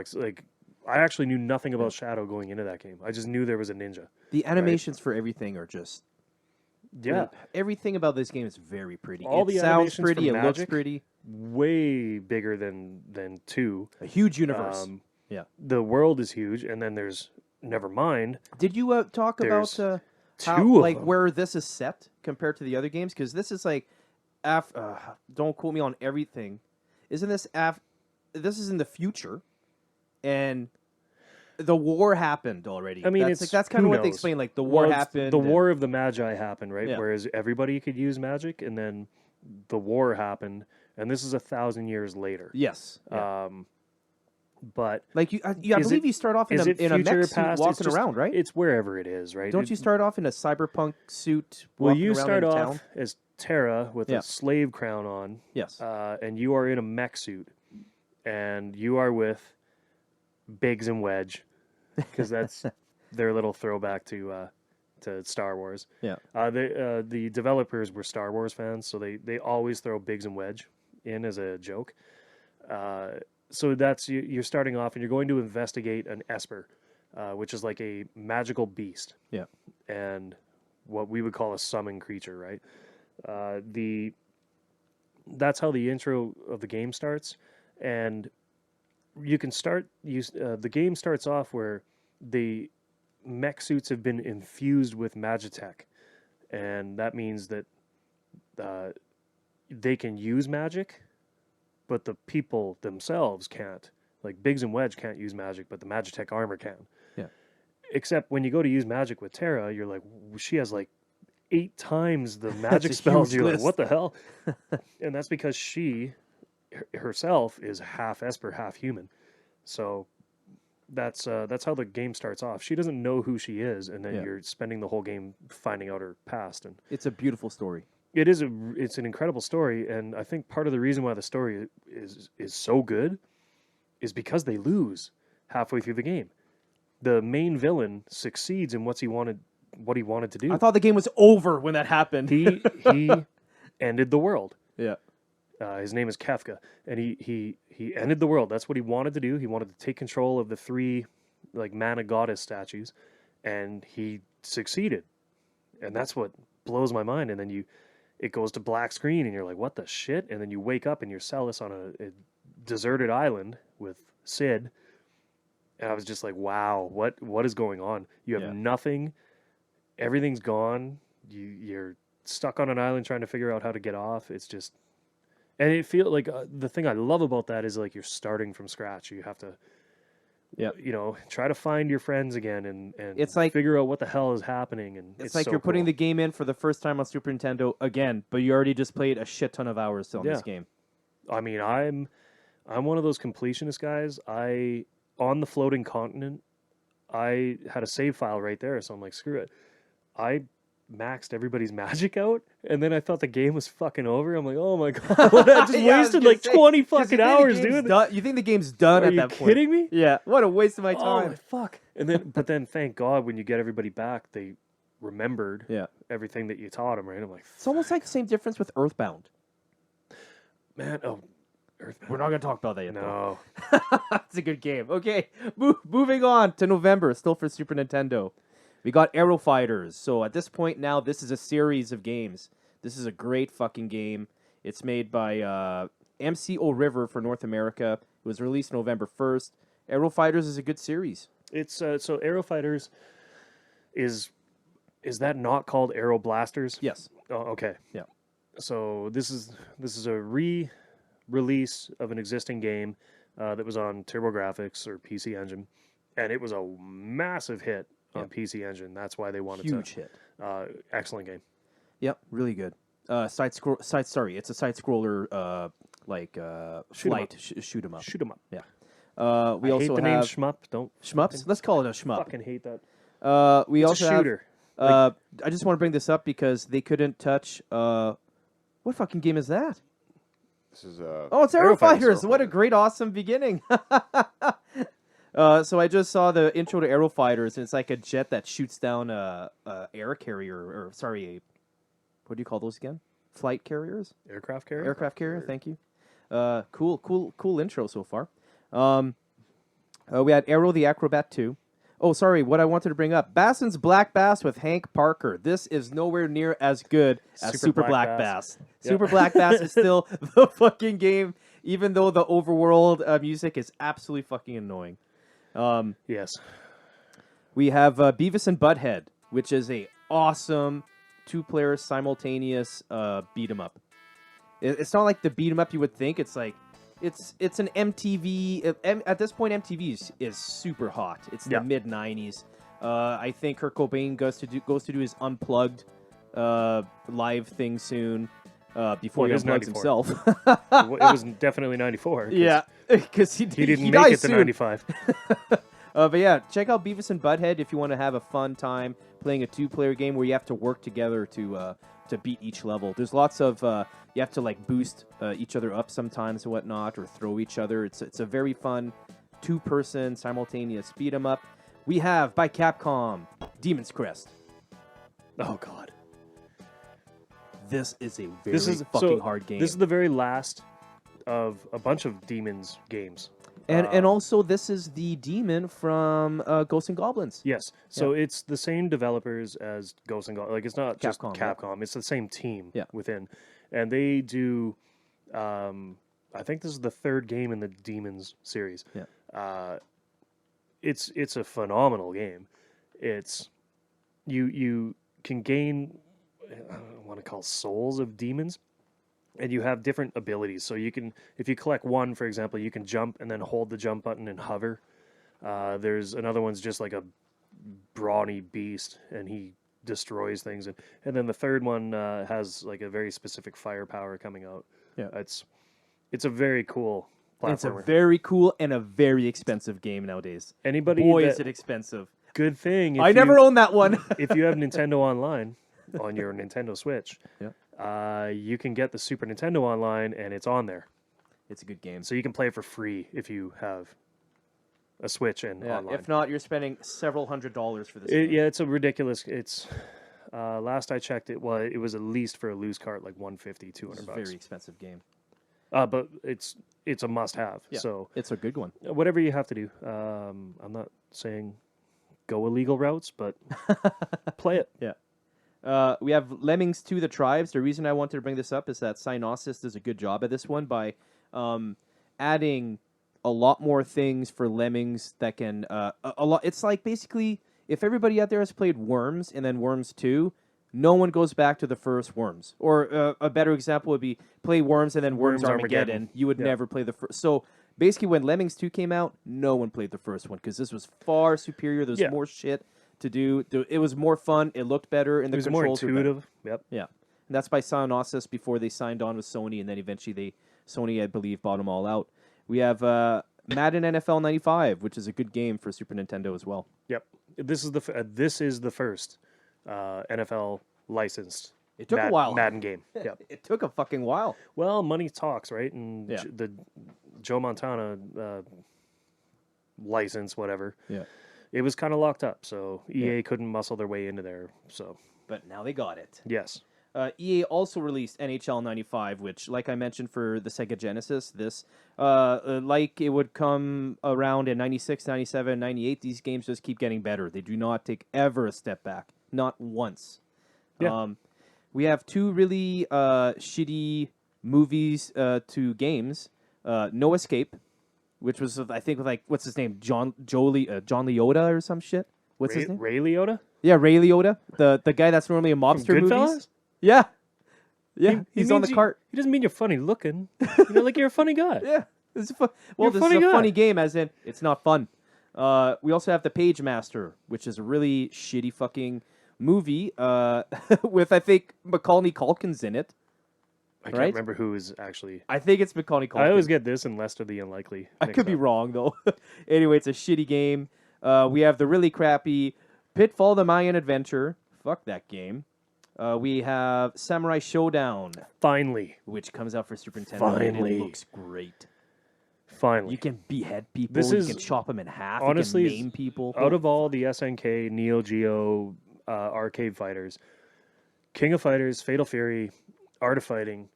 I actually knew nothing about Shadow going into that game. I just knew there was a ninja. The animations for everything are just... Yeah. Everything about this game is very pretty. All it the sounds animations pretty, from it looks Magic, pretty. Way bigger than 2. A huge universe. Yeah. The world is huge, and then there's Nevermind. Did you talk about There's how, 2 of like, them. where this is set compared to the other games? Because this is like... don't quote me on everything. Isn't this this is in the future, and the war happened already. I mean, that's kind of what they explain. Like, the war happened. The War of the Magi happened, right? Yeah. Whereas everybody could use magic, and then the war happened, and this is 1,000 years later. Yes. Yeah. But like I believe you start off in a mech suit past? walking around, right? It's wherever it is, right? Don't you start off in a cyberpunk suit? Well, walking you around start in off town? as Terra with Yeah. a slave crown on. Yes. And you are in a mech suit, and you are with Biggs and Wedge, because that's their little throwback to Star Wars. Yeah. The developers were Star Wars fans, so they always throw Biggs and Wedge in as a joke. So that's you're starting off, and you're going to investigate an Esper, which is like a magical beast. Yeah. And what we would call a summon creature, right? That's how the intro of the game starts, and you can start. The game starts off where the mech suits have been infused with magitech, and that means that they can use magic, but the people themselves can't. Like, Biggs and Wedge can't use magic, but the magitech armor can. Yeah. Except when you go to use magic with Terra, you're like, she has like 8 times the magic a spells. huge You're list. like, what the hell? And that's because she herself is half Esper, half human. So that's how the game starts off. She doesn't know who she is, and then you're spending the whole game finding out her past. And It's a beautiful story. it's an incredible story, and I think part of the reason why the story is so good is because they lose halfway through the game. The main villain succeeds in what he wanted to do. I thought the game was over when that happened. He ended the world. Yeah. His name is Kefka, and he ended the world. That's what he wanted to do. He wanted to take control of the 3 like mana goddess statues, and he succeeded. And that's what blows my mind. And then it goes to black screen, and you're like, what the shit? And then you wake up and you're Celis on a deserted island with Sid. And I was just like, wow, what is going on? You have nothing. Everything's gone. You're stuck on an island trying to figure out how to get off. It's just... And it feels like the thing I love about that is like you're starting from scratch. You have to, try to find your friends again and It's like- figure out what the hell is happening. And It's it's like so you're putting cool. the game in for the first time on Super Nintendo again, but you already just played a shit ton of hours on this game. I mean, I'm one of those completionist guys. On the floating continent, I had a save file right there, so I'm like, screw it. I maxed everybody's magic out, and then I thought the game was fucking over. I'm like, oh my god, I just Yeah, I was wasted gonna like say, 20 'cause fucking you think the hours game's doing it. done- You think the game's done Are at you that point? kidding me? Yeah. What a waste of my Oh time. my fuck! And then, but then, thank God, when you get everybody back, they remembered Yeah. everything that you taught them. Right? I'm like, It's almost like the same difference with Earthbound. man, We're not going to talk about that yet. No. It's a good game. Okay, moving on to November, still for Super Nintendo. We got Aero Fighters. So at this point now, this is a series of games. This is a great fucking game. It's made by MCO River for North America. It was released November 1st. Aero Fighters is a good series. It's so Aero Fighters is that not called Aero Blasters? Yes. Oh, okay. Yeah. So this is a re-release of an existing game that was on TurboGrafx or PC Engine, and it was a massive hit on PC Engine. That's why they wanted Huge hit. Excellent game. Yep, really good. It's a side scroller flight shoot 'em up. Shoot 'em up. Yeah. I We also hate the name have shmup. Don't shmups. Let's call it a shmup. fucking hate that. We It's also a shooter. have. I just want to bring this up because they couldn't touch. What fucking game is that? This is Oh, it's Aero Aero Fighters. Fighters. What a great, awesome beginning. So I just saw the intro to Aero Fighters, and it's like a jet that shoots down a air carrier, or sorry, what do you call those again? Flight carriers? Aircraft carrier. Aircraft carrier. Thank you. Cool intro so far. We had Aero the Acrobat 2. Oh, sorry, what I wanted to bring up. Bassin's Black Bass with Hank Parker. This is nowhere near as good as Super Black Bass. Yeah. Super Black Bass is still the fucking game, even though the overworld music is absolutely fucking annoying. Yes. We have Beavis and Butthead, which is a awesome two-player simultaneous beat 'em up. It's not like the beat 'em up you would think. It's like it's an MTV. At this point, MTV is super hot. It's the mid '90s. I think Kurt Cobain goes to do his Unplugged live thing soon. Before he it is unplugs 94. himself. It was definitely 94. 'cause Yeah, because he He didn't dies make it to soon. 95. But yeah, check out Beavis and Butthead if you want to have a fun time playing a two-player game where you have to work together to beat each level. There's lots of you have to like boost each other up sometimes and whatnot, or throw each other. It's a very fun two-person simultaneous beat 'em up. We have by Capcom Demon's Crest. Oh God. This is a very fucking hard game. This is the very last of a bunch of Demons games. And also, this is the demon from Ghosts and Goblins. Yes. So it's the same developers as Ghosts and Goblins. Like, it's not just Capcom, Capcom. It's the same team Yeah. within. And they do... I think this is the third game in the Demons series. Yeah. It's a phenomenal game. It's... You can gain... I don't want to call souls of demons. And you have different abilities. So you can, if you collect one, for example, you can jump and then hold the jump button and hover. There's another one's just like a brawny beast, and he destroys things. And then the third one has like a very specific firepower coming out. Yeah. It's a very cool platformer. It's a very cool and a very expensive game nowadays. Anybody Boy, that, is it expensive. good thing. If I never owned that one. if you have Nintendo Online on your Nintendo Switch, Yeah. You can get the Super Nintendo Online, and it's on there. It's a good game. So you can play it for free if you have a Switch and online. If not, you're spending several $100s for this game. Yeah, it's a ridiculous. It's last I checked, it was at least for a loose cart like $150, $200. It's a very expensive game. But it's a must-have. Yeah, So it's a good one. whatever you have to do. I'm not saying go illegal routes, but play it. Yeah. We have Lemmings 2 The Tribes. The reason I wanted to bring this up is that Psygnosis does a good job at this one by adding a lot more things for Lemmings that can... a lot. It's like basically, if everybody out there has played Worms and then Worms 2, no one goes back to the first Worms. Or a better example would be play Worms and then Worms Armageddon. You would never play the first... So basically, when Lemmings 2 came out, no one played the first one because this was far superior. There's more shit to do. It was more fun. It looked better, and the controls more intuitive. Yep. Yeah, and that's by Psygnosis before they signed on with Sony, and then eventually Sony, I believe, bought them all out. We have Madden NFL 95, which is a good game for Super Nintendo as well. Yep. This is the first NFL licensed. It took a while. Madden game. Yep. It took a fucking while. Well, money talks, right? And Yeah. the Joe Montana license, whatever. Yeah. It was kind of locked up, so EA couldn't muscle their way into there. So, But now they got it. yes. EA also released NHL 95, which, like I mentioned for the Sega Genesis, like it would come around in 96, 97, 98, these games just keep getting better. They do not take ever a step back. Not once. Yeah. We have two really shitty movies to games. No Escape, which was, I think, like, what's his name? John Liotta or some shit? What's his name? Ray Liotta? Yeah, Ray Liotta. The guy that's normally in mobster From movies. Goodfellas? Yeah. Yeah, He he's on the means cart. He doesn't mean you're funny looking. Like you're a funny guy. Yeah. This is You're a this is funny a guy. funny game, as in, it's not fun. We also have The Page Master, which is a really shitty fucking movie with, I think, Macaulay Culkin's in it. I can't Right? remember who is actually. I think it's Macaulay Culkin. I always get this and Lester the Unlikely. I mixed could be up. wrong, though. Anyway, it's a shitty game. We have the really crappy Pitfall the Mayan Adventure. Fuck that game. We have Samurai Showdown, Finally. which comes out for Super Nintendo, and Finally. it looks great. Finally. You can behead people. This you is- can chop them in half. honestly, you can maim people. Out of all the SNK, Neo Geo, arcade fighters, King of Fighters, Fatal Fury, Art of Fighting,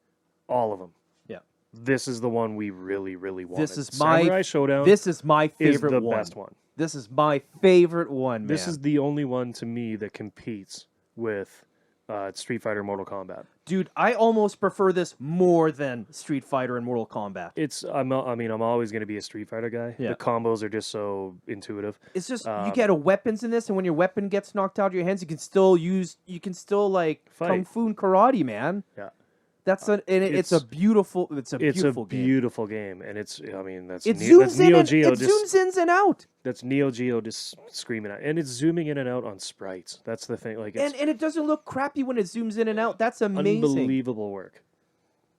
all of them. Yeah. This is the one we really, really wanted. This is my Samurai Showdown This is my is favorite the one. best one. This is my favorite one, man. This is the only one to me that competes with Street Fighter, Mortal Kombat. Dude, I almost prefer this more than Street Fighter and Mortal Kombat. I'm always going to be a Street Fighter guy. Yeah. The combos are just so intuitive. It's just you get a weapons in this, and when your weapon gets knocked out of your hands, you can still like Fight. kung fu and karate, man. Yeah. It's a beautiful It's a beautiful game. beautiful game, and that's It that's zooms in Neo and Geo it just zooms in and out, that's Neo Geo just screaming out, and it's zooming in and out on sprites. That's the thing. Like it's and it doesn't look crappy when it zooms in and out. That's amazing. unbelievable work.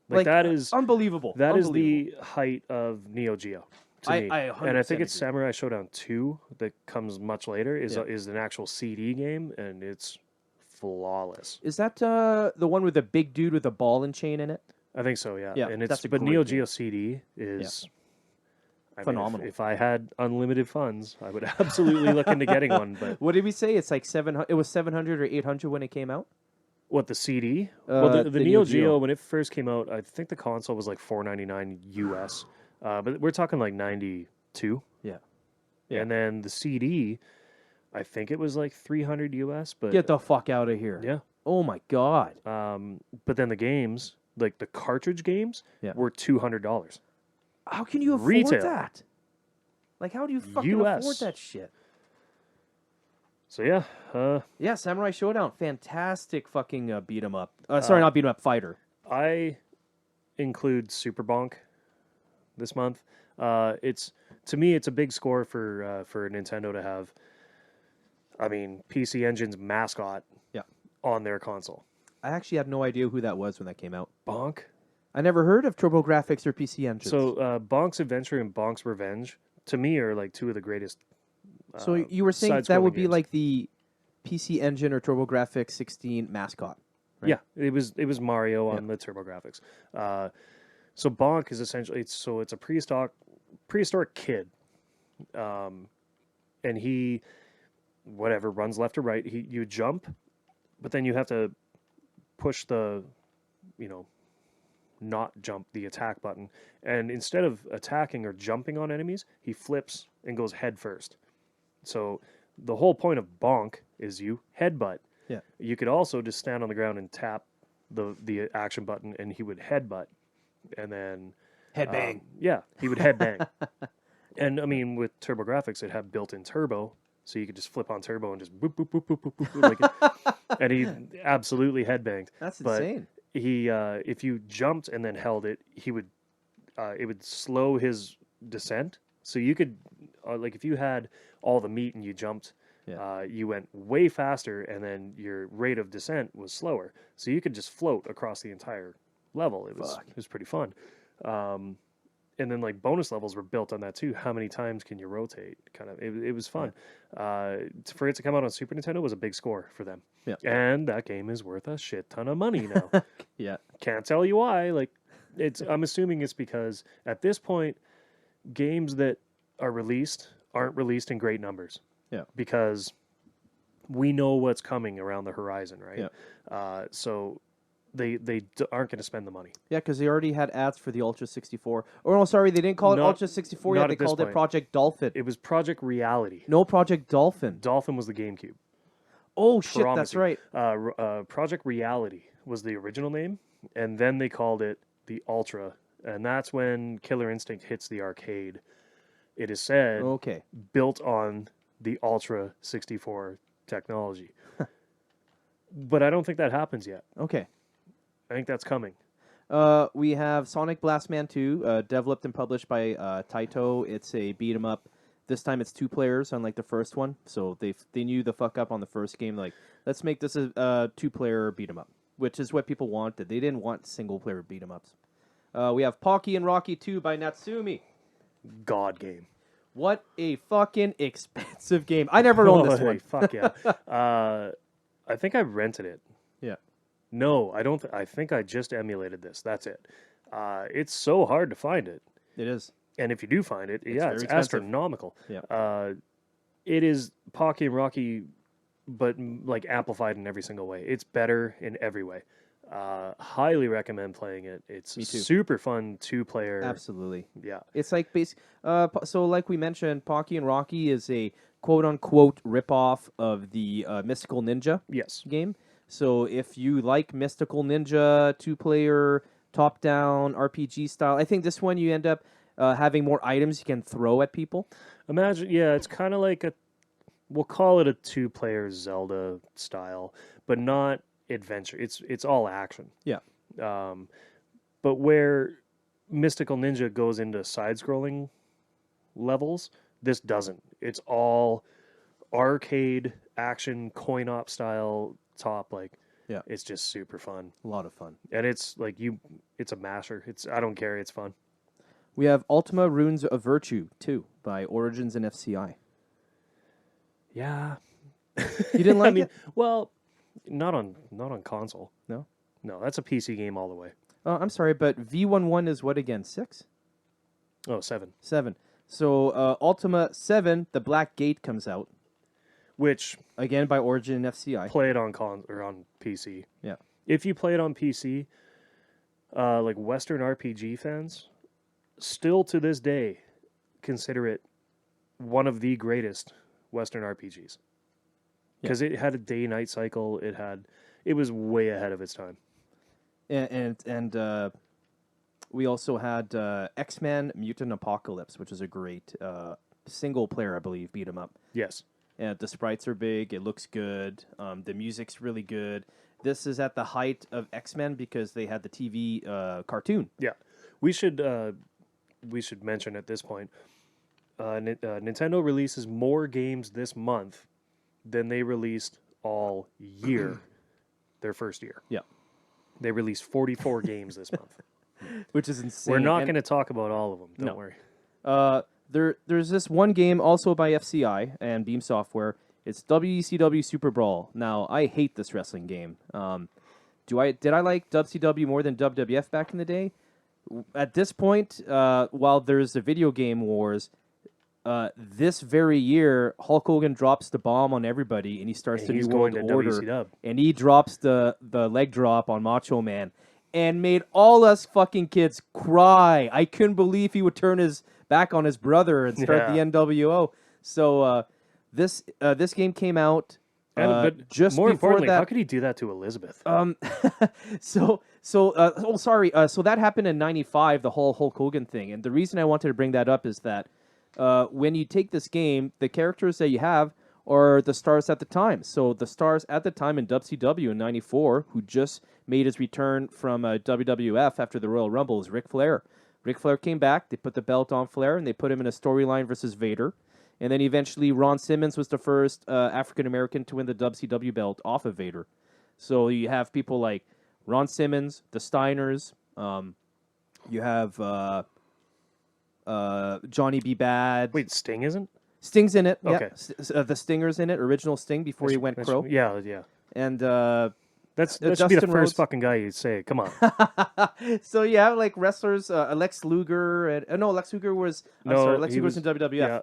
Like that is unbelievable. that is Unbelievable. the height of Neo Geo to I me. 100% And I think it's agree. Samurai Showdown 2 that comes much later is Yeah. is an actual CD game, and it's flawless. Is that the one with the big dude with a ball and chain in it? I think so, yeah. Yeah, And it's that's a but great Neo game. Geo CD is I mean, Phenomenal. if I had unlimited funds, I would absolutely look into getting one. But What did we say? It's like 700. It was 700 or 800 when it came out. what, the CD? Well, the the Neo Neo Geo Geo. when it first came out, I think the console was like $4.99 US. But we're talking like 92. Yeah. Yeah. And then the CD, I think it was like 300 US. But Get the fuck out of here. yeah. Oh my god. But then the games, like the cartridge games, Yeah. were $200. How can you afford Retail. that? Like, how do you fucking US. afford that shit? So yeah, Yeah, Samurai Showdown, fantastic fucking beat 'em up. Sorry, not beat 'em up, fighter. I include Super Bonk this month. It's to me, it's a big score for Nintendo to have. I mean, PC Engine's mascot, Yeah. on their console. I actually had no idea who that was when that came out. Bonk. I never heard of TurboGrafx or PC Engine. So Bonk's Adventure and Bonk's Revenge to me are like two of the greatest. So you were saying that side-scrolling would be games. like the PC Engine or TurboGrafx 16 mascot. Right? Yeah, it was Mario on the TurboGrafx. So Bonk is essentially it's a prehistoric kid, and he runs left or right. You jump, but then you have to push the not jump the attack button, and instead of attacking or jumping on enemies, he flips and goes head first. So the whole point of Bonk is you headbutt. Yeah. You could also just stand on the ground and tap the action button, and he would headbutt, and then Headbang. yeah, he would headbang. And I mean, with TurboGrafx, it had built-in turbo, so you could just flip on turbo and just boop boop boop boop boop boop, and he absolutely headbanged. That's But insane. he, if you jumped and then held it, it would slow his descent. So you could, like, if you had all the meat and you jumped, you went way faster, and then your rate of descent was slower. So you could just float across the entire level. It was pretty fun. And then like bonus levels were built on that too. How many times can you rotate? Kind of, it was fun. For it to come out on Super Nintendo was a big score for them. Yeah. And that game is worth a shit ton of money now. Yeah. Can't tell you why. Like, I'm assuming it's because at this point, games that are released aren't released in great numbers. Yeah. Because we know what's coming around the horizon, right? Yeah. So aren't going to spend the money. Yeah, because they already had ads for the Ultra 64. Or no, sorry, they didn't call it Not- Ultra 64 yet. not They at this called it point. Project Dolphin. It was Project Reality. No, Project Dolphin. Dolphin was the GameCube. Oh shit, that's Promising. right. Project Reality was the original name, and then they called it the Ultra, and that's when Killer Instinct hits the arcade. It is said Okay. built on the Ultra 64 technology. But I don't think that happens yet. Okay. I think that's coming. We have Sonic Blast Man 2, developed and published by Taito. It's a beat 'em up. This time it's 2 players, unlike the first one. So they knew the fuck up on the first game. Like, let's make this a 2-player beat 'em up, which is what people wanted. They didn't want single-player beat 'em ups. We have Pocky and Rocky 2 by Natsumi. God game. What a fucking expensive game. I never owned this Oh, one. Fuck yeah. I think I rented it. Yeah. No, I don't. I think I just emulated this. That's it. It's so hard to find it. It is. And if you do find it, very it's expensive. astronomical. Yeah. It is Pocky and Rocky, but like amplified in every single way. It's better in every way. Highly recommend playing it. It's Me too. super fun 2-player. Absolutely. Yeah. It's like so like we mentioned, Pocky and Rocky is a quote-unquote ripoff of the Mystical Ninja Yes. game. So if you like Mystical Ninja 2-player top-down RPG style, I think this one you end up having more items you can throw at people. Imagine, yeah, it's kind of like we'll call it a 2-player Zelda style, but not adventure. It's all action. Yeah. But where Mystical Ninja goes into side-scrolling levels, this doesn't. It's all arcade action, coin-op style top. Like, Yeah. it's just super fun, A lot of fun. and it's like it's a masher. I don't care. It's fun. We have Ultima Runes of Virtue 2 by Origins and FCI. Yeah. You didn't like it? Well, not on console. No? No, that's a PC game all the way. I'm sorry, but V11 is what again? 6? Oh, 7. 7. So Ultima 7, The Black Gate comes out. Which Again by Origin and FCI. play it on on PC. Yeah. If you play it on PC, like Western RPG fans, still to this day, consider it one of the greatest Western RPGs. Because it had a day-night cycle. It was way ahead of its time. And we also had X-Men Mutant Apocalypse, which is a great single-player, I believe, beat 'em up. Yes. And the sprites are big. It looks good. The music's really good. This is at the height of X-Men because they had the TV cartoon. Yeah. We should mention at this point, Nintendo releases more games this month than they released all year, their first year. Yeah. They released 44 games this month. Which is insane. We're not And, going to talk about all of them. Don't No. worry. There's this one game also by FCI and Beam Software. It's WCW Super Brawl. Now, I hate this wrestling game. Did I like WCW more than WWF back in the day? At this point, while there's the video game wars, this very year, Hulk Hogan drops the bomb on everybody, and he starts And the he's New World going to Order, WCW. and he drops the leg drop on Macho Man, and made all us fucking kids cry. I couldn't believe he would turn his back on his brother and start the Yeah. NWO. So this game came out. But just more before importantly, that, how could he do that to Elizabeth? So that happened in '95, the whole Hulk Hogan thing, and the reason I wanted to bring that up is that when you take this game, the characters that you have are the stars at the time. So the stars at the time in WCW in '94, who just made his return from WWF after the Royal Rumble, is Ric Flair. Ric Flair came back. They put the belt on Flair, and they put him in a storyline versus Vader. And then eventually, Ron Simmons was the first African American to win the WCW belt off of Vader. So you have people like Ron Simmons, the Steiners. You have Johnny B. Bad. Wait, Sting isn't? Sting's in it. Okay. Yeah. The Stinger's in it. Original Sting before he went Crow. Yeah. And that should be the Justin first Rhodes. fucking guy you'd say. Come on. so you have like wrestlers, Lex Luger. And, no, Lex Luger was. Lex he Luger was in WWF. Yeah.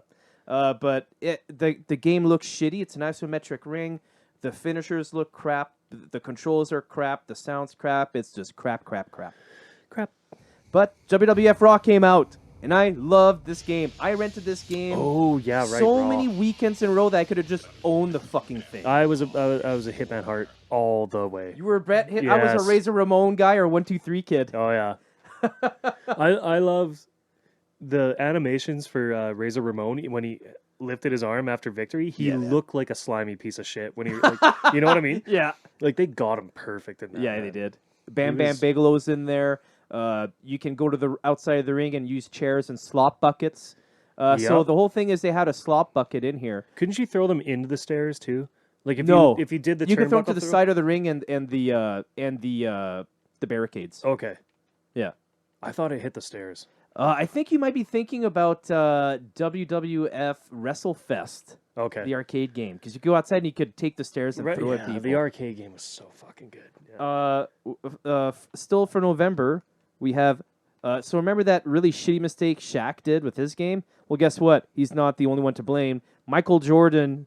But the game looks shitty. It's an isometric ring. The finishers look crap. The controls are crap. The sound's crap. It's just crap. Crap. But WWF Raw came out, and I loved this game. I rented this game Oh yeah, right. so Raw. many weekends in a row that I could have just owned the fucking thing. I was a Hitman Heart all the way. You were a Brett Hit. I was Yes. a Razor Ramon guy or 1-2-3 kid. Oh yeah. I love the animations for Razor Ramon when he lifted his arm after victory. He looked like a slimy piece of shit when he, like, you know what I mean? Yeah. Like they got him perfect in that. Yeah, man. they did. Bam He Bam was- Bigelow's in there. You can go to the outside of the ring and use chairs and slop buckets. So Yep. the whole thing is they had a slop bucket in here. Couldn't you throw them into the stairs too? Like if No. you did the You can throw them turnbuckle to the throw? side of the ring and the barricades. Okay. Yeah. I thought it hit the stairs. I think you might be thinking about WWF WrestleFest, Okay. the arcade game, because you go outside and you could take the stairs and Right, throw at yeah, people. the arcade game was so fucking good. Yeah. Still for November, we have. So remember that really shitty mistake Shaq did with his game? Well, guess what? He's not the only one to blame. Michael Jordan.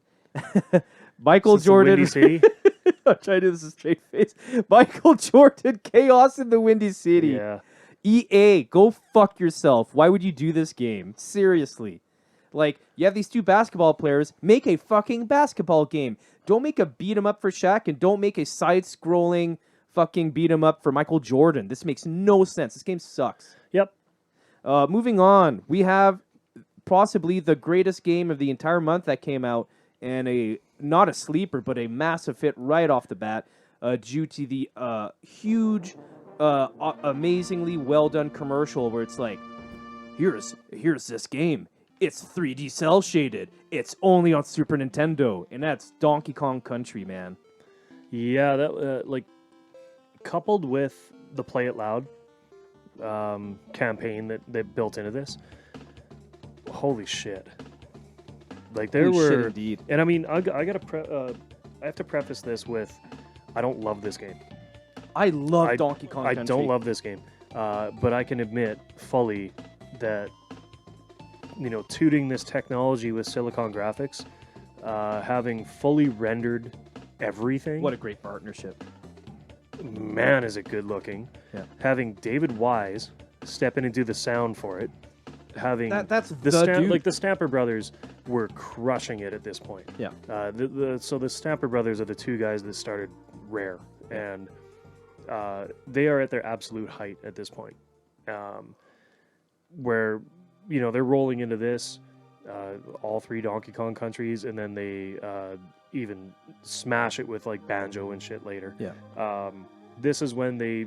Michael Since the Jordan. Windy City? I'm trying to do this with a straight face. Michael Jordan, chaos in the Windy City. Yeah. EA, go fuck yourself. Why would you do this game? Seriously. Like, you have these two basketball players. Make a fucking basketball game. Don't make a beat 'em up for Shaq, and don't make a side-scrolling fucking beat 'em up for Michael Jordan. This makes no sense. This game sucks. Yep. Moving on, we have possibly the greatest game of the entire month that came out, and not a sleeper, but a massive hit right off the bat, due to the huge, amazingly well done commercial where it's like, here's this game. It's 3D cell shaded. It's only on Super Nintendo, and that's Donkey Kong Country, man. Yeah, that like coupled with the Play It Loud campaign that they built into this. Holy shit! Like there Holy shit, were, indeed. and I mean, I have to preface this with, I don't love this game. I love Donkey Kong I Country. don't love this game, but I can admit fully that, you know, tooting this technology with Silicon Graphics, having fully rendered everything. What a great partnership. Man, is it good looking. Yeah. Having David Wise step in and do the sound for it. Having That's the dude. like the Stamper Brothers were crushing it at this point. Yeah. So the Stamper Brothers are the two guys that started Rare, and they are at their absolute height at this point. Where, you know, they're rolling into this, all three Donkey Kong countries, and then they even smash it with like banjo and shit later. Yeah. This is when they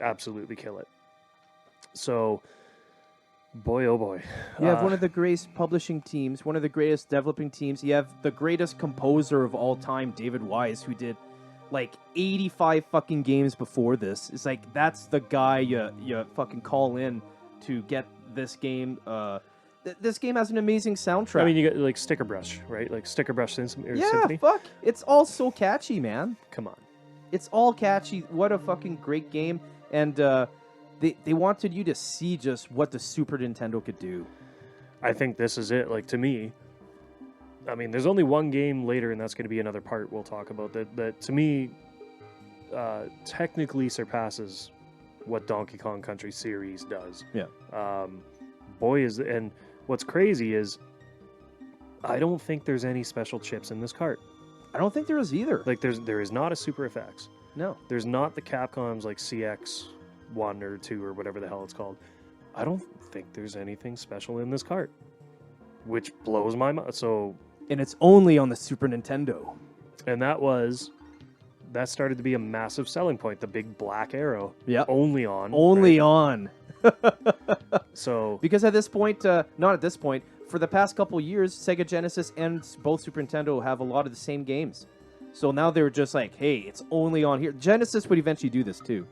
absolutely kill it. So, boy, oh boy. You have one of the greatest publishing teams, one of the greatest developing teams. You have the greatest composer of all time, David Wise, who did like 85 fucking games before this. It's like, that's the guy you fucking call in to get this game. This game has an amazing soundtrack. I mean, you got like Sticker Brush, right? Like Sticker Brush Symphony. yeah, fuck. It's all so catchy, man. Come on. It's all catchy. What a fucking great game. And they wanted you to see just what the Super Nintendo could do. I think this is it. Like, to me, I mean, there's only one game later, and that's going to be another part we'll talk about, that to me technically surpasses what Donkey Kong Country series does. Yeah. And what's crazy is I don't think there's any special chips in this cart. I don't think there is either. Like, there is not a Super FX. No. There's not the Capcom's like CX1 or 2 or whatever the hell it's called. I don't think there's anything special in this cart, which blows my mind. So, And it's only on the Super Nintendo. and that started to be a massive selling point. The big black arrow, Yeah. only on, Only right? on. So Because at this point, not at this point, for the past couple years, Sega Genesis and both Super Nintendo have a lot of the same games. So now they're just like, hey, it's only on here. Genesis would eventually do this too.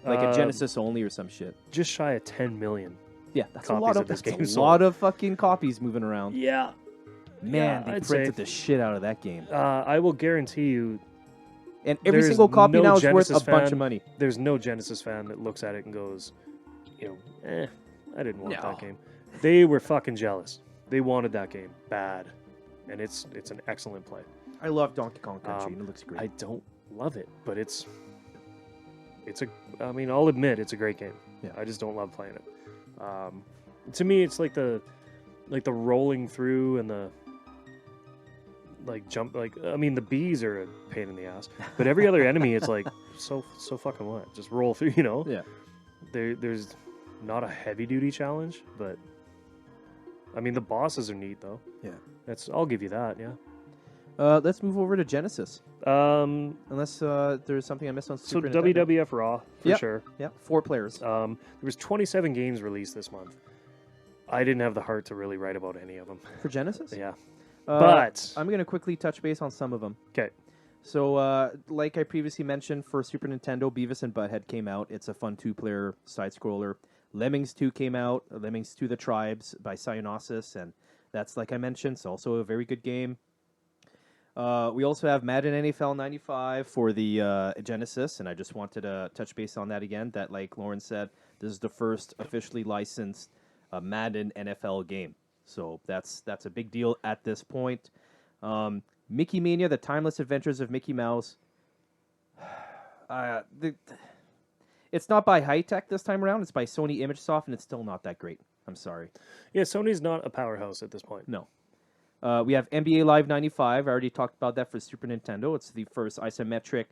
Like a Genesis only or some shit. just shy of 10 million. Yeah, that's a copies lot of of this that's game a sold. lot of fucking copies moving around. Yeah. Man, Yeah, they I'd printed say- the shit out of that game. I will guarantee you, And every there's single copy no now is worth Genesis a bunch fan- of money. there's no Genesis fan that looks at it and goes, you know, I didn't want No. that game. They were fucking jealous. They wanted that game bad, and it's an excellent play. I love Donkey Kong Country, and it looks great. I don't love it, but it's I mean, I'll admit it's a great game. Yeah. I just don't love playing it. To me, it's like the rolling through and the jump. I mean, the bees are a pain in the ass, but every other enemy, it's like so fucking what? Just roll through, you know? Yeah. There's not a heavy duty challenge, but I mean the bosses are neat though. Yeah. I'll give you that. Yeah. Let's move over to Genesis. Unless there's something I missed on So Super Nintendo. WWF Raw for Yep. sure. Yeah, 4 players. There was 27 games released this month. I didn't have the heart to really write about any of them. For Genesis? Yeah. Uh, But I'm going to quickly touch base on some of them. okay. So, like I previously mentioned, for Super Nintendo, Beavis and Butthead came out. It's a fun 2-player side-scroller. Lemmings 2 came out, Lemmings 2 The Tribes by Psygnosis, and that's, like I mentioned, it's also a very good game. We also have Madden NFL 95 for the Genesis, and I just wanted to touch base on that again, that, like Lauren said, this is the first officially licensed Madden NFL game. So that's a big deal at this point. Mickey Mania, The Timeless Adventures of Mickey Mouse. It's not by High-Tech this time around. It's by Sony ImageSoft, and it's still not that great. I'm sorry. Yeah, Sony's not a powerhouse at this point. No. We have NBA Live 95. I already talked about that for Super Nintendo. It's the first isometric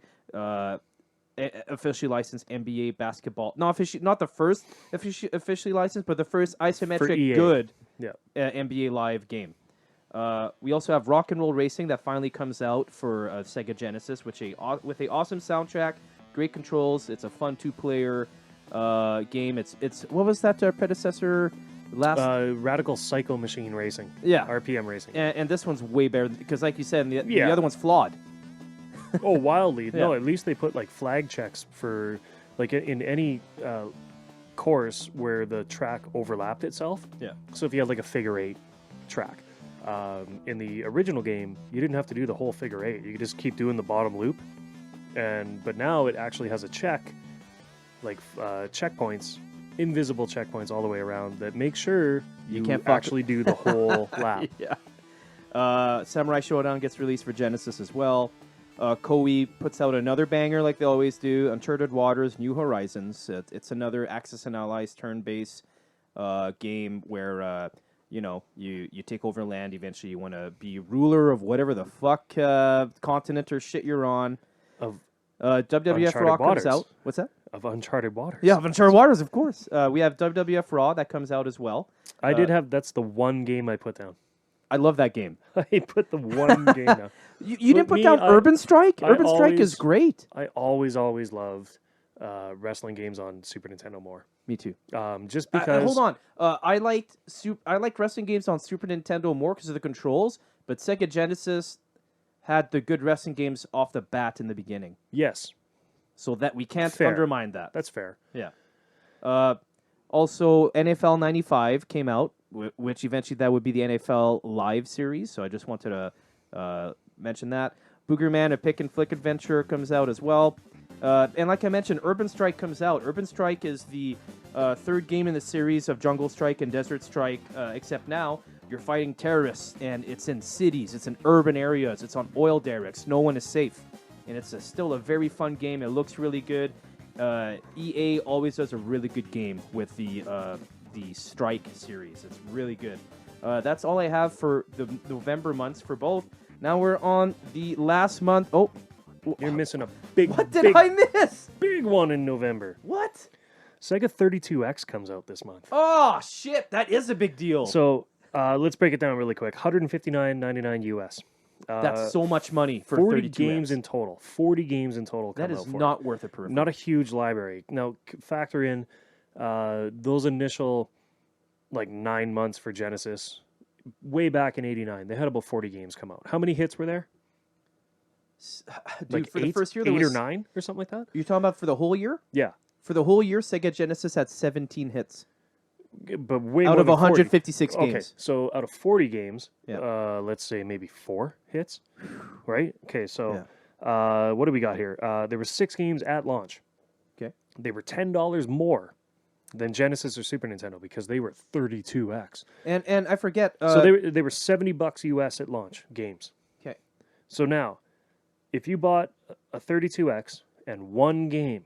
officially licensed NBA basketball. Not the first officially licensed, but the first isometric EA. good Yeah. NBA Live game. We also have Rock and Roll Racing that finally comes out for Sega Genesis, with a awesome soundtrack, great controls. It's a fun 2-player game. It's what was that predecessor? Radical Psycho Machine Racing. Yeah. RPM Racing. And this one's way better because, like you said, the Yeah. other one's flawed. Oh, wildly. No, Yeah. at least they put like flag checks for like in any course where the track overlapped itself. Yeah. So if you had like a figure 8 track, in the original game, you didn't have to do the whole figure 8. You could just keep doing the bottom loop. But now it actually has a check, like checkpoints, invisible checkpoints all the way around that make sure you can't fuck actually do the whole lap. Yeah. Samurai Showdown gets released for Genesis as well. Koei puts out another banger like they always do, Uncharted Waters, New Horizons. It's another Axis and Allies turn-based game where, you take over land. Eventually you want to be ruler of whatever the fuck continent or shit you're on. Of WWF Uncharted Raw Waters. comes out. What's that? Of Uncharted Waters. Yeah, of Uncharted Waters, of course. We have WWF Raw that comes out as well. I did have, that's the one game I put down. I love that game. I put the one game down. You But didn't put me, down Urban Strike? I Urban Strike is always- great. I always loved wrestling games on Super Nintendo more. Me too. Just because. Hold on. I liked wrestling games on Super Nintendo more because of the controls, but Sega Genesis had the good wrestling games off the bat in the beginning, Yes, so that we can't Fair. undermine that. that's fair. Yeah. Also, NFL 95 came out, which eventually that would be the NFL Live series. So I just wanted to mention that. Boogerman, a pick and flick adventure, comes out as well. And like I mentioned, Urban Strike comes out. Urban Strike is the third game in the series of Jungle Strike and Desert Strike, except now you're fighting terrorists, and it's in cities, it's in urban areas, it's on oil derricks. No one is safe. And it's still a very fun game. It looks really good. EA always does a really good game with the Strike series. It's really good. That's all I have for the November months for both. Now we're on the last month. Oh, You're missing a big, what did big, I miss? big one in November. What? Sega 32X comes out this month. Oh shit! That is a big deal. So let's break it down really quick. $159.99 US. That's so much money for 40 32 games in total. 40 games in total. That come is out for not it. worth it per. Not a huge library. Now factor in those initial like 9 months for Genesis. Way back in '89, they had about 40 games come out. How many hits were there? Dude, Like for eight, the first year, there 8 was, or 9 or something like that. You're talking about for the whole year? Yeah, For the whole year, Sega Genesis had 17 hits but way out more of than 40. 156 Okay, games. so out of 40 games, Yeah. let's say maybe 4 hits, right? Okay, so Yeah. what do we got here? There were 6 games at launch. Okay. They were $10 more than Genesis or Super Nintendo because they were 32X. And I forget. So they were $70 US at launch games. Okay. So now, if you bought a 32X and one game,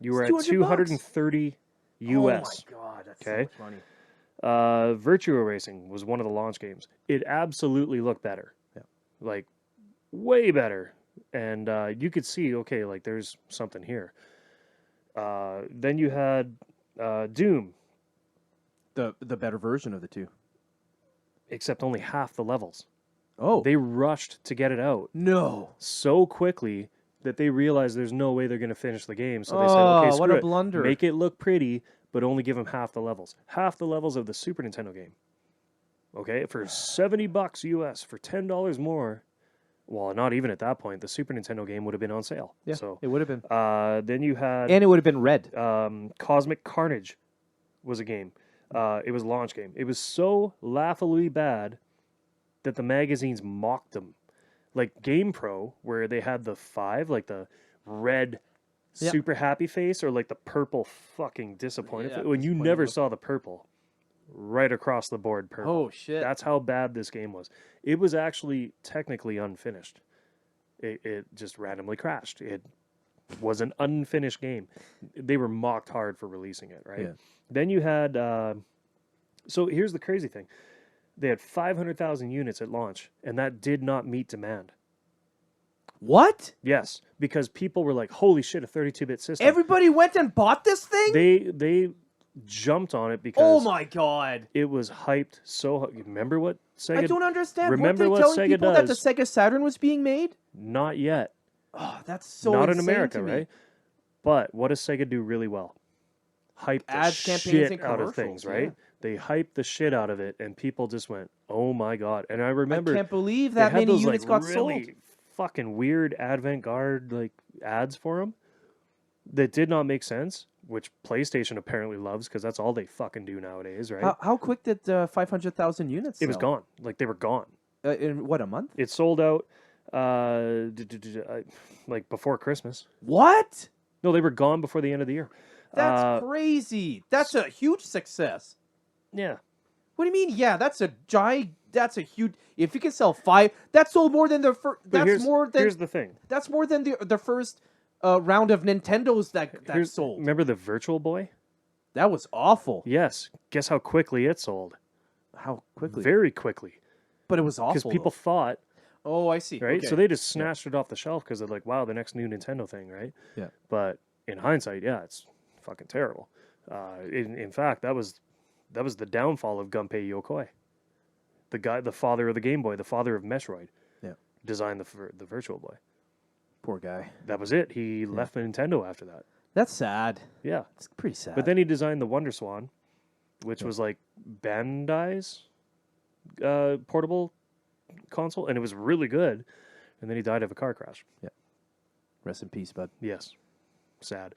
you were at $200. 230 US. Oh my god, that's Okay. so much money. Virtua Racing was one of the launch games. It absolutely looked better. Yeah. Like, way better. And you could see, okay, like, there's something here. Then you had Doom, The better version of the two. except only half the levels. Oh. They rushed to get it out no. so quickly that they realized there's no way they're going to finish the game. So they said, okay, screw what a it. blunder. Make it look pretty, but only give them half the levels. Half the levels of the Super Nintendo game. Okay, for $70 US, for $10 more. Well, not even at that point. The Super Nintendo game would have been on sale. Yeah, So it would have been. then you had And it would have been red. Cosmic Carnage was a game. It was a launch game. It was so laughably bad that the magazines mocked them. Like Game Pro, where they had the 5, like the red Yep. super happy face, or like the purple fucking disappointed Yeah, face. When you disappointed never look. saw the purple. Right across the board purple. Oh, shit. That's how bad this game was. It was actually technically unfinished. It just randomly crashed. It was an unfinished game. They were mocked hard for releasing it, right? Yeah. Then you had... so here's the crazy thing. They had 500,000 units at launch, and that did not meet demand. What? Yes, because people were like, holy shit, a 32-bit system. Everybody went and bought this thing? They jumped on it because... Oh my god. It was hyped so... Remember what Sega... I don't understand. Remember Weren't they what telling Sega people that the does. Sega Saturn was being made? Not yet. Oh, that's so Not in insane America, to me. right? But what does Sega do really well? Hype the Ads, campaigns, shit and out of things, commercials, right? They hyped the shit out of it, and people just went, "Oh my god!" And I remember I can't believe they that had many those, units like, got really sold. fucking weird avant-garde like ads for them that did not make sense, which PlayStation apparently loves because that's all they fucking do nowadays, right? How quick did 500,000 units It was sell? gone. Like, they were gone. In what, a month? It sold out like before Christmas. What? No, they were gone before the end of the year. That's crazy. That's a huge success. Yeah. What do you mean? Yeah, that's a huge. If you can sell 5, that's sold more than the first. But That's more than. here's the thing. That's more than the first round of Nintendos that sold. Remember the Virtual Boy? That was awful. Yes. Guess how quickly it sold? How quickly? Very quickly. But it was awful. Because people thought, Oh, I see. right? Okay. So they just snatched it off the shelf because they're like, wow, the next new Nintendo thing, right? Yeah. But in hindsight, yeah, it's fucking terrible. In fact, that was the downfall of Gunpei Yokoi. The father of the Game Boy, the father of Metroid, Yeah. designed the Virtual Boy. Poor guy. That was it. He left Nintendo after that. That's sad. Yeah. It's pretty sad. But then he designed the Wonder Swan, which was like Bandai's portable console, and it was really good. And then he died of a car crash. Rest in peace, bud. Yes. Sad.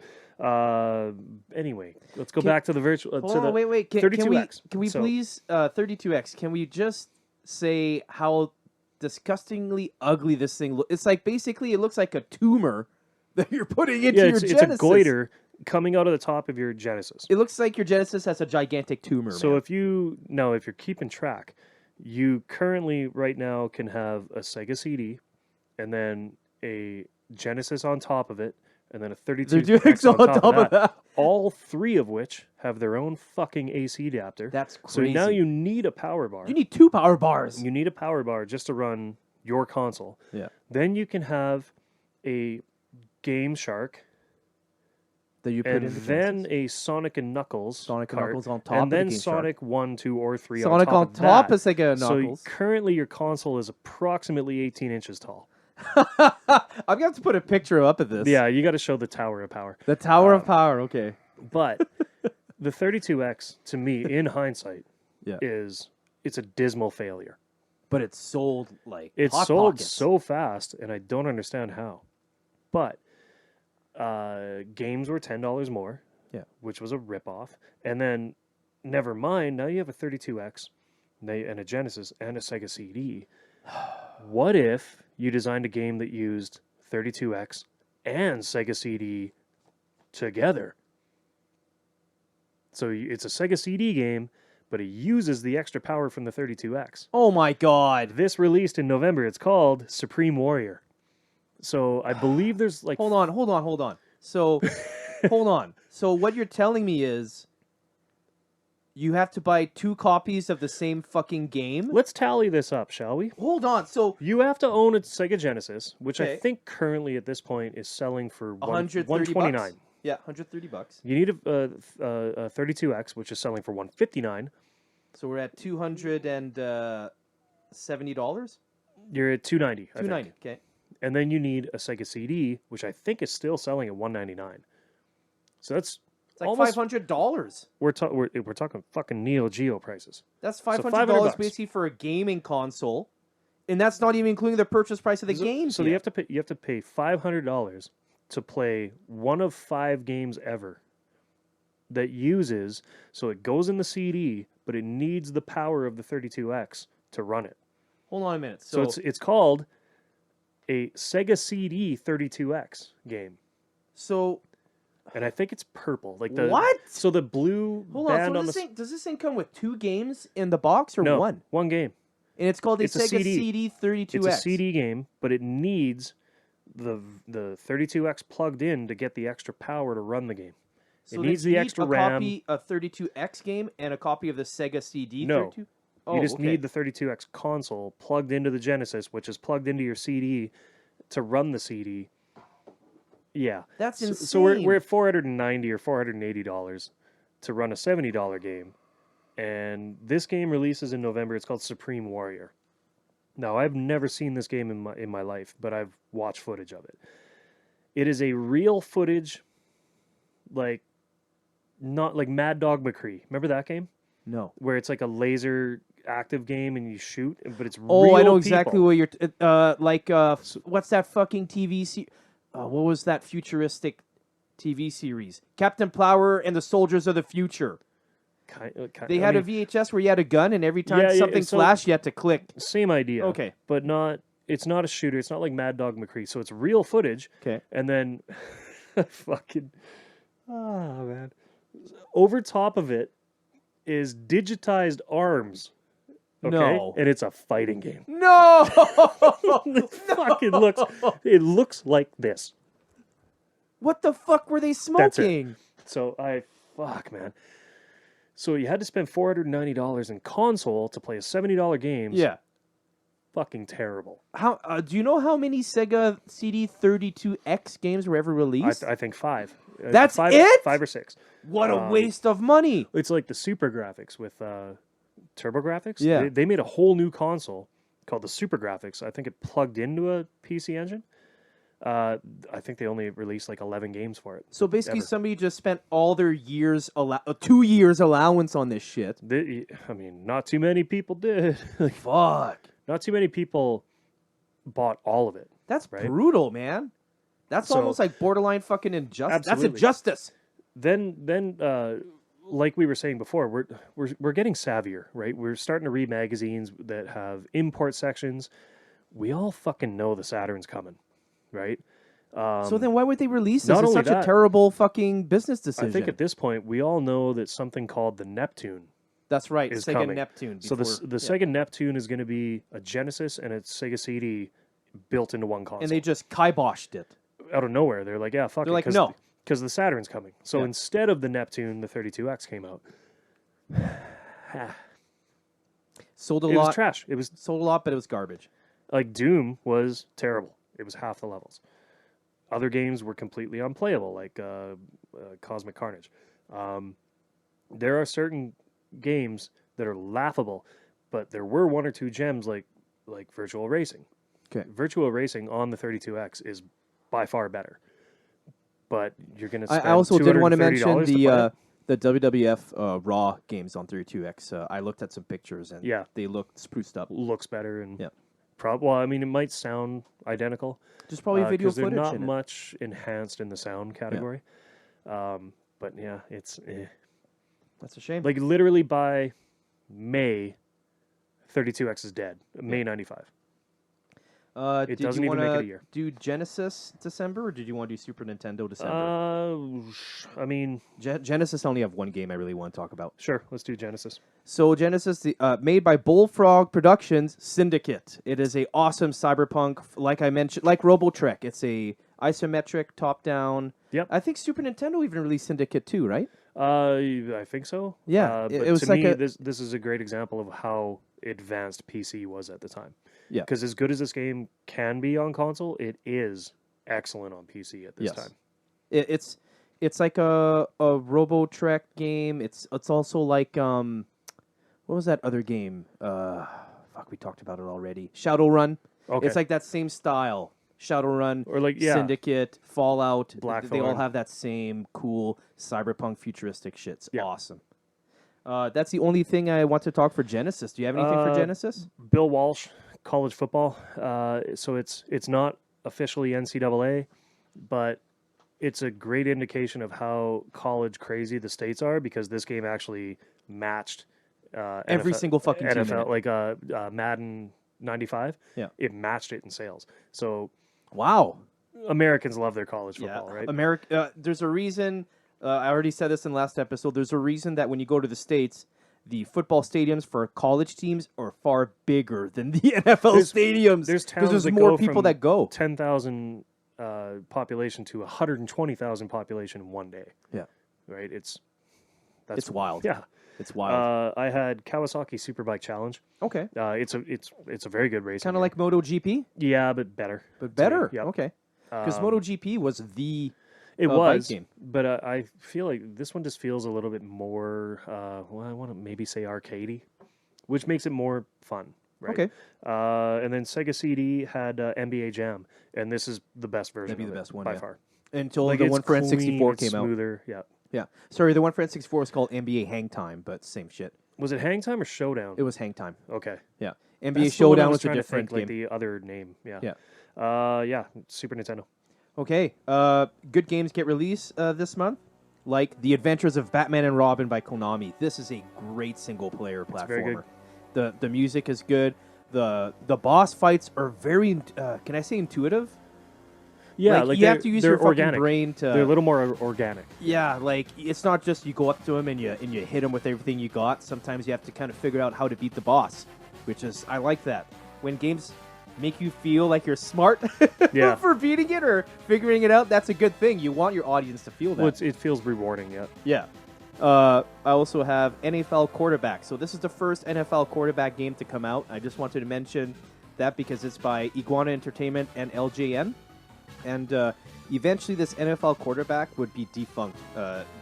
Anyway, let's go back to the virtual. Hold on, wait. Can 32X. we So- please 32X? Can we just say how disgustingly ugly this thing looks? It's like basically it looks like a tumor that you're putting into Yeah, your it's Genesis. a goiter coming out of the top of your Genesis. It looks like your Genesis has a gigantic tumor. So man. if you're keeping track, you currently right now can have a Sega CD, and then a Genesis on top of it, and then a 32X on top of that. All three of which have their own fucking AC adapter. That's So crazy. now you need a power bar. You need 2 power bars. You need a power bar just to run your console. Yeah. Then you can have a Game Shark, That you put and in the then Genesis. a Sonic and Knuckles. Sonic and cart, Knuckles on top and of the then Game Shark. Sonic 1, 2, or 3 Sonic on top on top of of Sega that. So Knuckles. currently your console is approximately 18 inches tall. I'm gonna have to put a picture up of this. Yeah, you got to show the Tower of Power. The Tower of Power. Okay. But the 32X, to me, in hindsight, Yeah. it's a dismal failure. But it's sold like It's hot sold pockets. so fast, and I don't understand how. But games were $10 more, Yeah. which was a ripoff. And then, never mind, now you have a 32X and a Genesis and a Sega CD. What if you designed a game that used 32X and Sega CD together? So it's a Sega CD game, but it uses the extra power from the 32X. Oh my god. This released in November. It's called Supreme Warrior. So I believe there's like Hold on. So, hold on. So what you're telling me is you have to buy 2 copies of the same fucking game? Let's tally this up, shall we? Hold on. So You have to own a Sega Genesis, which I Okay. think currently at this point is selling for 130 $129. bucks? Yeah, $130. You need a 32X, which is selling for $159. So we're at $270. You're at $290. I think. $290. Okay. And then you need a Sega CD, which I think is still selling at $199. So that's It's like almost $500. we're talking fucking Neo Geo prices. That's $500 $500 basically for a gaming console, and that's not even including the purchase price of the games. So yet. you have to pay $500 to play one of 5 games ever that uses, so it goes in the CD, but it needs the power of the 32X to run it. Hold on a minute. So So it's called a Sega CD 32X game. so And I think it's purple. Like the What? So the blue hold on. band So on the does this thing come with 2 games in the box or no, one? one game. And it's called a It's a Sega CD. CD 32X. It's a CD game, but it needs the 32X plugged in to get the extra power to run the game. So it they needs the need extra a RAM. copy of 32X game and a copy of the Sega CD No. 32. You just okay. need the 32X console plugged into the Genesis, which is plugged into your CD to run the CD. Yeah. That's insane. So we're at $490 or $480 to run a $70 game. And this game releases in November. It's called Supreme Warrior. Now, I've never seen this game in my life, but I've watched footage of it. It is a real footage, like, not like Mad Dog McCree. Remember that game? No. Where it's like a laser active game and you shoot, but it's Oh, real I know people. exactly what you're. What's that fucking TV series? What was that futuristic TV series? Captain Plower and the Soldiers of the Future. They had a VHS where you had a gun, and every time Yeah, yeah, something so- flashed, you had to click. Same idea. Okay. But not. It's not a shooter. It's not like Mad Dog McCree. So it's real footage. Okay. And then, fucking, man, over top of it is digitized arms. Okay? No. And it's a fighting game. No. It fucking looks. It looks like this. What the fuck were they That's it. smoking? So fuck, man. So you had to spend $490 in console to play a $70 game. Yeah. Fucking terrible. How do you know how many Sega CD 32X games were ever released? I think 5. That's five, it? 5 or 6. What a waste of money! It's like the Super Graphics with TurboGrafx. Yeah. They made a whole new console called the Super Graphics. I think it plugged into a PC engine. I think they only released like 11 games for it. So basically, Ever. somebody just spent all their 2 years allowance on this shit. I mean, not too many people did. Like, Fuck. not too many people bought all of it. That's Right? brutal, man. That's So- almost like borderline fucking injustice. That's Absolutely. injustice. Then like we were saying before, we're getting savvier, right? We're starting to read magazines that have import sections. We all fucking know the Saturn's coming, right? So then why would they release this? not It's only such a that- terrible fucking business decision. I think at this point we all know that something called the Neptune That's right. is Sega coming. Neptune. So before- the Sega Neptune is going to be a Genesis and a Sega CD built into one console. and they just kiboshed it. out of nowhere, they're like, yeah, fuck They're it. like, cause, no. Because the Saturn's coming. So Yeah. instead of the Neptune, the 32X came out. Sold a It was lot. trash. It was Sold a lot, but it was garbage. like Doom was terrible. It was half the levels. Other games were completely unplayable, like Cosmic Carnage. There are certain games that are laughable, but there were 1 or 2 gems like Virtual Racing. Okay. Virtual Racing on the 32X is by far better. But you're going to spend I also did want to mention $230 to play it? the WWF Raw games on 32X. I looked at some pictures and Yeah. they looked spruced up. Looks better and Yeah. well, I mean, it might sound identical. Just probably video 'cause footage. they're not in it. much enhanced in the sound category. But yeah, it's That's a shame. like literally by May, 32X is dead. May 95. It Did doesn't you even make it wanna a year. do Genesis December, or did you want to do Super Nintendo December? I mean, Genesis only have one game I really want to talk about. sure. Let's do Genesis. So Genesis, made by Bullfrog Productions, Syndicate. It is a awesome cyberpunk, like I mentioned, like RoboTrek. It's a isometric, top-down. Yep. I think Super Nintendo even released Syndicate too, right? I think so. Yeah, but it was to like me, a- this is a great example of how advanced PC was at the time. Yeah. Because as good as this game can be on console, it is excellent on PC at this Yes. time. It's like a RoboTrek game. It's also like what was that other game? Fuck, we talked about it already. Shadowrun. Okay. It's like that same style. Shadowrun, Or like, yeah. Syndicate, Fallout. They all Blackthorn. have that same cool cyberpunk futuristic shit. It's Yeah. awesome. That's the only thing I want to talk for Genesis. Do you have anything for Genesis? Bill Walsh, college football. So it's not officially NCAA, but it's a great indication of how college crazy the states are, because this game actually matched Every single fucking team in NFL, it. like Madden 95. Yeah. It matched it in sales. So Wow. Americans love their college football, right? America. There's a reason. I already said this in the last episode. There's a reason that when you go to the States, the football stadiums for college teams are far bigger than the NFL stadiums. There's because towns there's that more go people from that go. 10,000 population to 120,000 population in one day. Yeah. Right? It's wild. Yeah. It's wild. I had Kawasaki Superbike Challenge. Okay. It's a very good race. Kind of like MotoGP, Yeah, but better. but better. Yeah. Okay. Because MotoGP was the It bike was, game. but I feel like this one just feels a little bit more. Well, I want to maybe say arcadey, which makes it more fun. Right? Okay. And then Sega CD had NBA Jam, and this is the best version. That'd be of the it best one, by yeah. far. Until Like, the it's one for clean, N64 it's came out. smoother. Yeah. Yeah. Sorry, the one for N64 is called NBA Hang Time, but same shit. Was it Hang Time or Showdown? It was Hang Time. Okay. Yeah. That's NBA the one I Showdown was was a trying to different think, game. like the other name. Yeah. Yeah. Yeah. Super Nintendo. Okay. Good games get released this month, like The Adventures of Batman and Robin by Konami. This is a great single player platformer. very good. The music is good. The boss fights are very can I say intuitive? Yeah, like you have to use they're your fucking organic. brain to. They're a little more organic. Yeah, like it's not just you go up to him and you hit him with everything you got. Sometimes you have to kind of figure out how to beat the boss, which is I like that. When games make you feel like you're smart Yeah. for beating it or figuring it out, that's a good thing. You want your audience to feel that. Well, it feels rewarding. Yeah. Yeah. I also have NFL quarterback. So this is the first NFL quarterback game to come out. I just wanted to mention that because it's by Iguana Entertainment and LJN. And eventually this NFL quarterback would be defunct.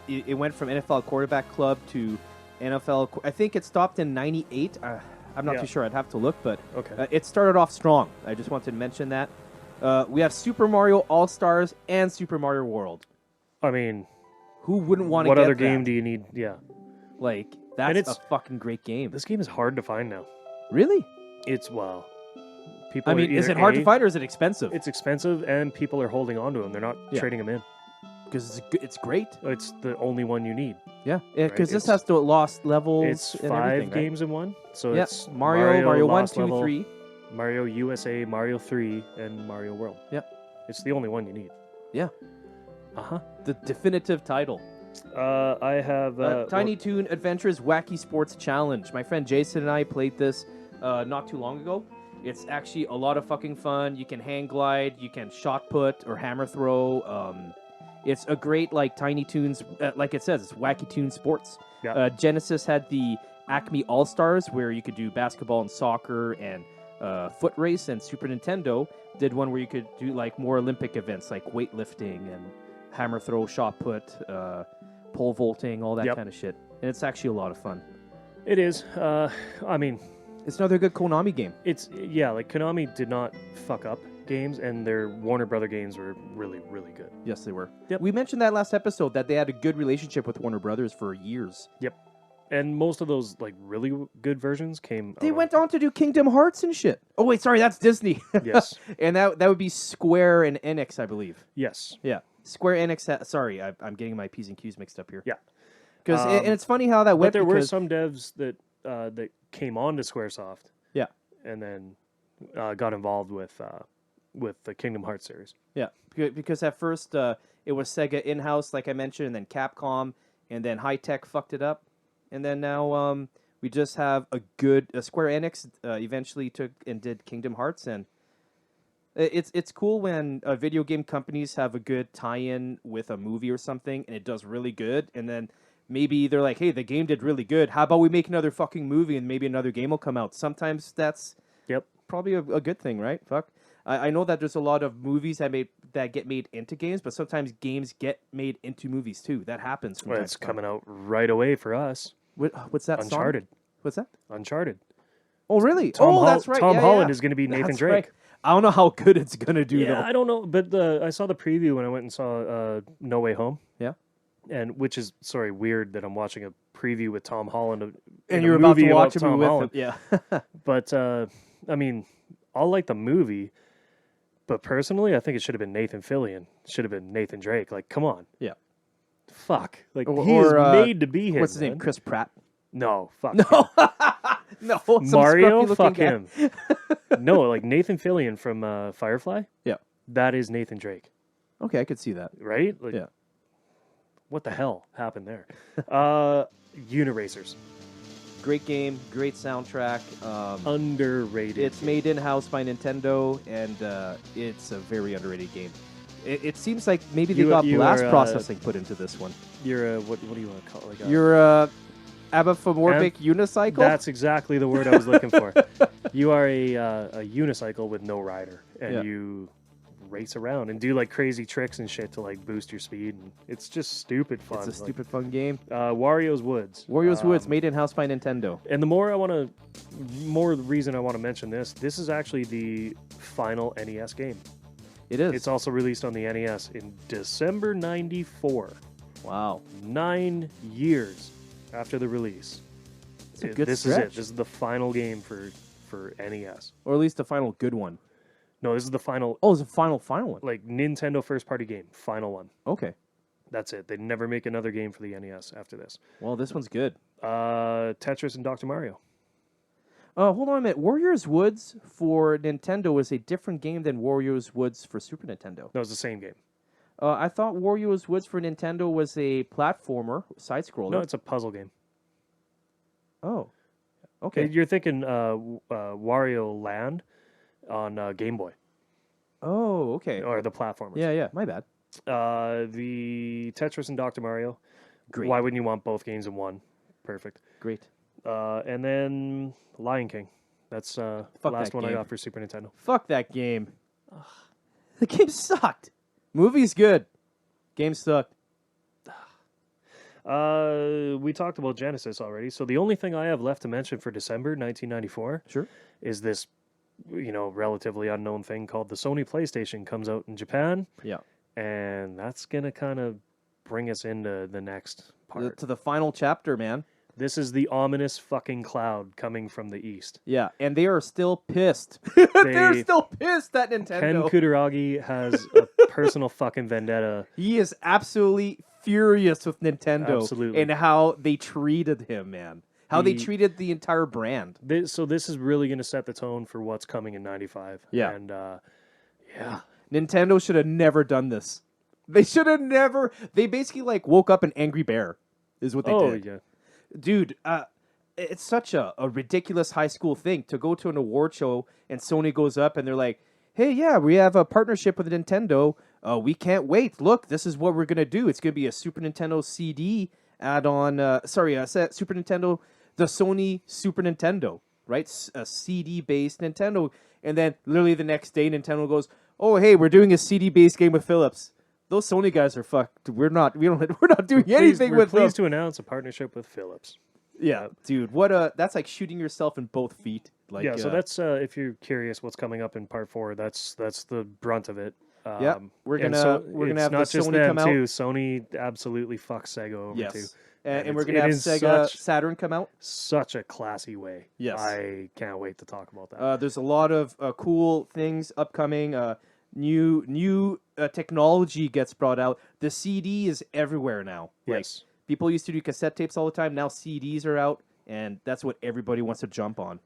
It went from NFL Quarterback Club to NFL... I think it stopped in 98. I'm not Yeah. too sure. I'd have to look, but Okay. it started off strong. I just wanted to mention that. We have Super Mario All-Stars and Super Mario World. I mean, Who wouldn't want to what get other that? game do you need? Yeah. Like, And that's a it's- fucking great game. This game is hard to find now. Really? It's people. I mean, is either it hard A, to find or is it expensive? It's expensive, and people are holding on to them. They're not Yeah. trading them in. Because it's great. It's the only one you need. Yeah, because this It's- has to lost levels. It's and 5 everything, right? games in one. So Yeah, it's Mario 1, Lost 2, Level, 3. Mario USA, Mario 3, and Mario World. Yeah. It's the only one you need. Yeah, Uh-huh. the definitive title. I have... Tiny Toon Adventures Wacky Sports Challenge. My friend Jason and I played this not too long ago. It's actually a lot of fucking fun. You can hang glide, you can shot put or hammer throw. It's a great, like, Tiny Toons, like it says, it's Wacky Toon Sports. Yeah. Genesis had the Acme All-Stars, where you could do basketball and soccer and foot race, and Super Nintendo did one where you could do, like, more Olympic events, like weightlifting and hammer throw, shot put, pole vaulting, all that Yep. kind of shit. And it's actually a lot of fun. It is. I mean, It's another good Konami game. it's... Yeah, like, Konami did not fuck up games, and their Warner Brother games were really, really good. Yes, they were. Yep. We mentioned that last episode, that they had a good relationship with Warner Brothers for years. Yep. And most of those, like, really good versions came... They out went on to do Kingdom Hearts and shit. Oh, wait, sorry, that's Disney. Yes. And that would be Square and Enix, I believe. Yes. Yeah. Square Enix... Sorry, I'm getting my P's and Q's mixed up here. Yeah. Because and it's funny how that But went there were because... some devs that came on to Squaresoft. Yeah. And then got involved with the Kingdom Hearts series. Yeah, because at first it was Sega in-house, like I mentioned, and then Capcom, and then High Tech fucked it up, and then now we just have a good Square Enix eventually took and did Kingdom Hearts, and it's cool when video game companies have a good tie-in with a movie or something, and it does really good, and then maybe they're like, hey, the game did really good. How about we make another fucking movie and maybe another game will come out? Sometimes that's probably a good thing, right? Fuck. I know that there's a lot of movies that get made into games, but sometimes games get made into movies too. That happens. From Well, time it's to time. coming out right away for us. What's that? Uncharted. Song? What's that? Uncharted. Oh, really? That's right. Tom Holland yeah. is going to be Nathan That's Drake. right. I don't know how good it's gonna do Yeah, though. I don't know, but I saw the preview when I went and saw No Way Home. Yeah. And which is weird that I'm watching a preview with Tom Holland And you're about to watch a Tom movie with Holland. him. Yeah. But I mean, I'll like the movie, but personally, I think it should have been Nathan Fillion. Should have been Nathan Drake. Like, come on. Yeah. Fuck. Like Or- he is or, made to be him. What's his name? man. Chris Pratt. No, fuck. No. him. No. some Mario, scruffy-looking fuck guy. him. No, like Nathan Fillion from Firefly. Yeah. That is Nathan Drake, Okay, I could see that. right? Like, Yeah. What the hell happened there? Uniracers. Great game, great soundtrack. Underrated. It's made in-house by Nintendo, and it's a very underrated game. It seems like maybe they got you blast are, processing put into this one. You're a what do you want to call it? Like You're a abamorphic unicycle? That's exactly the word I was looking for. You are a unicycle with no rider, and Yeah. you race around and do like crazy tricks and shit to like boost your speed. And it's just stupid fun. It's a stupid fun game. Wario's Woods. Wario's Woods, made in-house by Nintendo. And the reason I want to mention this is actually the final NES game. It is. It's also released on the NES in December '94. Wow. 9 years after the release. It's a good This is it. stretch. This is the final game for NES. Or at least the final good one. No, this is the final, Oh, it's a final one. like, Nintendo first-party game. Final one. Okay. That's it. They never make another game for the NES after this. Well, this one's good. Tetris and Dr. Mario. Hold on a minute. Warriors Woods for Nintendo is a different game than Warriors Woods for Super Nintendo. No, it's the same game. I thought Warriors Woods for Nintendo was a platformer, side-scroller. No, it's a puzzle game. Oh. Okay. You're thinking Wario Land on Game Boy. Oh, okay. Or the platformers. Yeah, my bad. The Tetris and Dr. Mario. Great. Why wouldn't you want both games in one? Perfect. Great. And then Lion King. That's the last that one I game. got for Super Nintendo. Fuck that game. The game sucked. Movie's good. Game sucked. We talked about Genesis already, so the only thing I have left to mention for December 1994 Sure. is this, relatively unknown thing called the Sony PlayStation comes out in Japan, Yeah. and that's gonna kind of bring us into the next part. To the final chapter, man. This is the ominous fucking cloud coming from the east. Yeah, and they are still pissed. They're They- still pissed at Ken Nintendo. Kutaragi has a personal fucking vendetta. He is absolutely furious with Nintendo Absolutely. and how they treated him, man. How they The- treated the entire brand. So this is really going to set the tone for what's coming in '95. Yeah. And yeah, Nintendo should have never done this. They should have never. They basically like woke up an angry bear, is what they did. yeah. Dude, it's such a ridiculous high school thing to go to an award show and Sony goes up and they're like, hey, yeah, we have a partnership with Nintendo. We can't wait. Look, this is what we're going to do. It's going to be a Super Nintendo CD add-on. Super Nintendo, the Sony Super Nintendo, right? A CD-based Nintendo. And then literally the next day, Nintendo goes, oh, hey, we're doing a CD-based game with Philips. Those Sony guys are fucked. We're not doing anything We're with them. pleased to announce a partnership with Philips. Yeah, dude, that's like shooting yourself in both feet. Like, Yeah, so that's if you're curious what's coming up in part 4, that's the brunt of it. Yeah, we're and gonna it's have not the just Sony them come too. out. Sony absolutely fucks Sega over too. Yes, And and we're it's- gonna it have is Sega such- Saturn come out. Such a classy way. Yes. I can't wait to talk about that. There's a lot of cool things upcoming. New technology gets brought out. The CD is everywhere now. Like, Yes. people used to do cassette tapes all the time. Now CDs are out, and that's what everybody wants to jump on.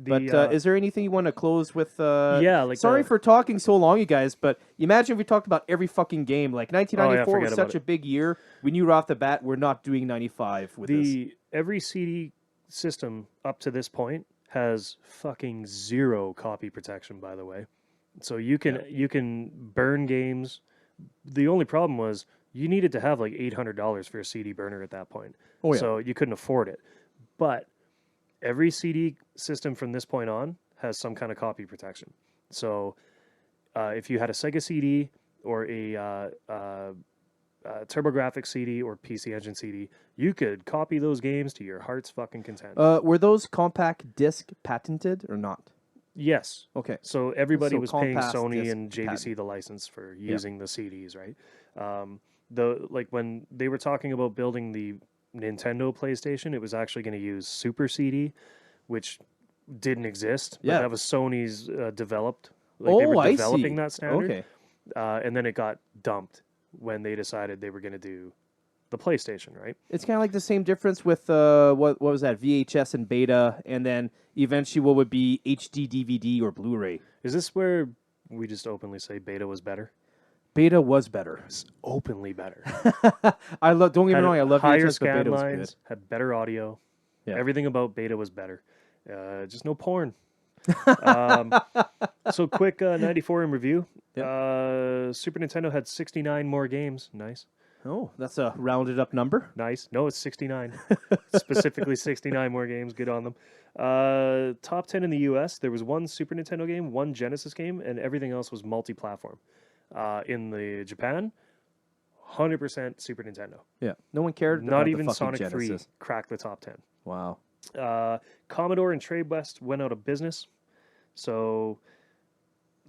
But is there anything you want to close with? Yeah, like sorry the- for talking so long, you guys. But imagine if we talked about every fucking game. Like 1994 was forget such about a it. big year. We knew right off the bat we're not doing 95 with this. Every CD system up to this point has fucking zero copy protection, by the way. So you can burn games. The only problem was you needed to have like $800 for a CD burner at that point. Oh, yeah. So you couldn't afford it. But every CD system from this point on has some kind of copy protection. So if you had a Sega CD or a TurboGrafx CD or PC Engine CD, you could copy those games to your heart's fucking content. Were those compact disc patented or not? Yes. Okay. So everybody So was paying compact Sony disc and JVC patent. the license for using the CDs, right? When they were talking about building the Nintendo PlayStation, it was actually going to use Super CD, which didn't exist. But Yeah. that was Sony's developed. They Oh, were I developing see. that standard. Okay. And then it got dumped when they decided they were going to do the PlayStation, right? It's kind of like the same difference with what was that, VHS and Beta, and then eventually what would be HD DVD or Blu-ray. Is this where we just openly say Beta was better? Beta was better. It's openly better. I love. Don't get me Had wrong. I love higher VHS, but scan Beta was lines, good. had better audio. Yeah. Everything about Beta was better. Just no porn. So quick 94 in review. Super Nintendo had 69 more games. Nice. Oh, that's a rounded up number. Nice. No, it's 69. Specifically 69 more games. Good on them. Top 10 in the US. There was one Super Nintendo game, one Genesis game, and everything else was multi-platform. In the Japan, 100% Super Nintendo. Yeah, no one cared. Not about even the fucking Sonic 3 Genesis. cracked the top 10. Wow. Commodore and Trade West went out of business. So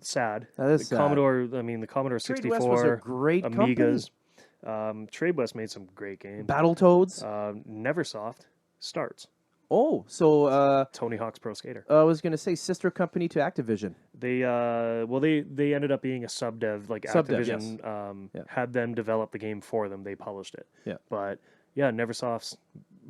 sad. That is the sad. Commodore, I mean, the Commodore Trade 64, West was a great Amigas. Trade West made some great games. Battletoads. Neversoft starts. Oh, so Tony Hawk's Pro Skater. I was gonna say sister company to Activision. They ended up being a sub dev. Like Sub-dev, Activision Yeah. had them develop the game for them. They published it. Yeah. But yeah, Neversoft's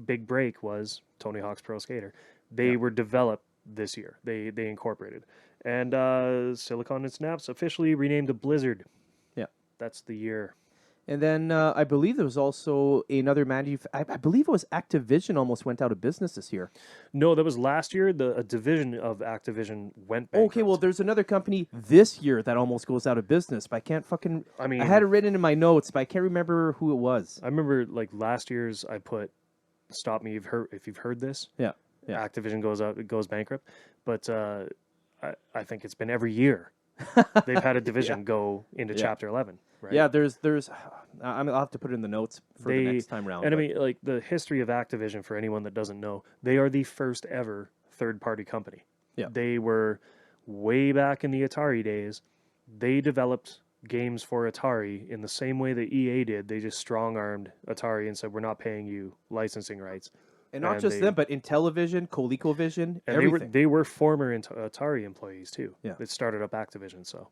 big break was Tony Hawk's Pro Skater. They were developed this year. They incorporated. And Silicon and Snaps officially renamed to Blizzard. Yeah. That's the year. And then I believe there was also another I believe it was Activision almost went out of business this year. No, that was last year. A division of Activision went bankrupt. Okay, well, there's another company this year that almost goes out of business, but I can't fucking. I mean, I had it written in my notes, but I can't remember who it was. I remember like last year's. I put, "Stop me if you've heard this." Yeah. Yeah. Activision goes bankrupt, but I think it's been every year they've had a division go into Chapter 11. Right? Yeah, there's. I'll have to put it in the notes for the next time round. And I but- mean, like the history of Activision, for anyone that doesn't know, they are the first ever third-party company. Yeah. They were way back in the Atari days. They developed games for Atari in the same way that EA did. They just strong-armed Atari and said, "We're not paying you licensing rights." and not just them, but Intellivision, ColecoVision, And everything. they were former Atari employees too. Yeah. That started up Activision. So,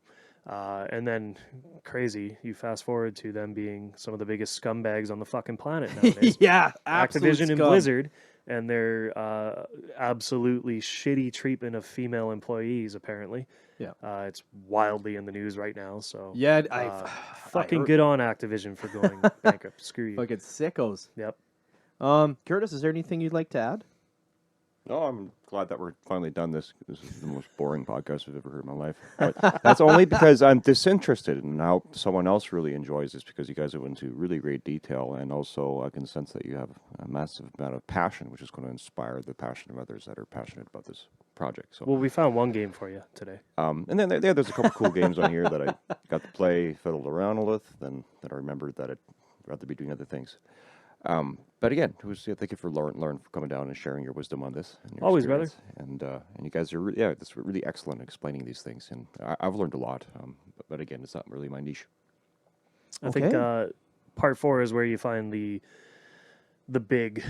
and then crazy, you fast forward to them being some of the biggest scumbags on the fucking planet nowadays. Yeah, absolute Activision and scum. Blizzard, and their absolutely shitty treatment of female employees. Apparently, Yeah. It's wildly in the news right now. So Yeah, fucking heard- good on Activision for going bankrupt. Screw you. fucking sickos. Yep. Curtis, is there anything you'd like to add? No, I'm glad that we're finally done this. This is the most boring podcast I've ever heard in my life. But that's only because I'm disinterested in how someone else really enjoys this, because you guys have went into really great detail, and also I can sense that you have a massive amount of passion, which is going to inspire the passion of others that are passionate about this project. So, Well, we found one game for you today. and then there's a couple cool games on here that I got to play, fiddled around with, then that I remembered that I'd rather be doing other things. But again, thank you for Lauren for coming down and sharing your wisdom on this. And your Always, brother. experience. And you guys are that's really excellent at explaining these things, and I've learned a lot. But again, it's not really my niche. I think part 4 is where you find the big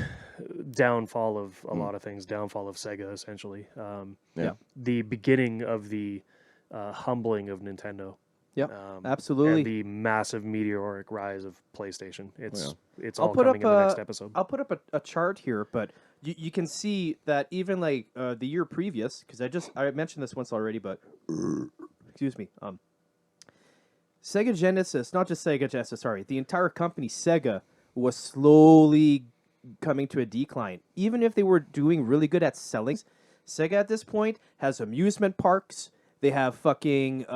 downfall of a lot of things, downfall of Sega, essentially. Yeah. The beginning of the humbling of Nintendo. Yep, And absolutely. the massive meteoric rise of PlayStation. It's I'll all put coming up in the next episode. I'll put up a chart here, but you can see that even like the year previous, because I mentioned this once already, but excuse me. Sega Genesis, not just Sega Genesis, sorry, the entire company Sega was slowly coming to a decline. Even if they were doing really good at selling, Sega at this point has amusement parks. They have fucking.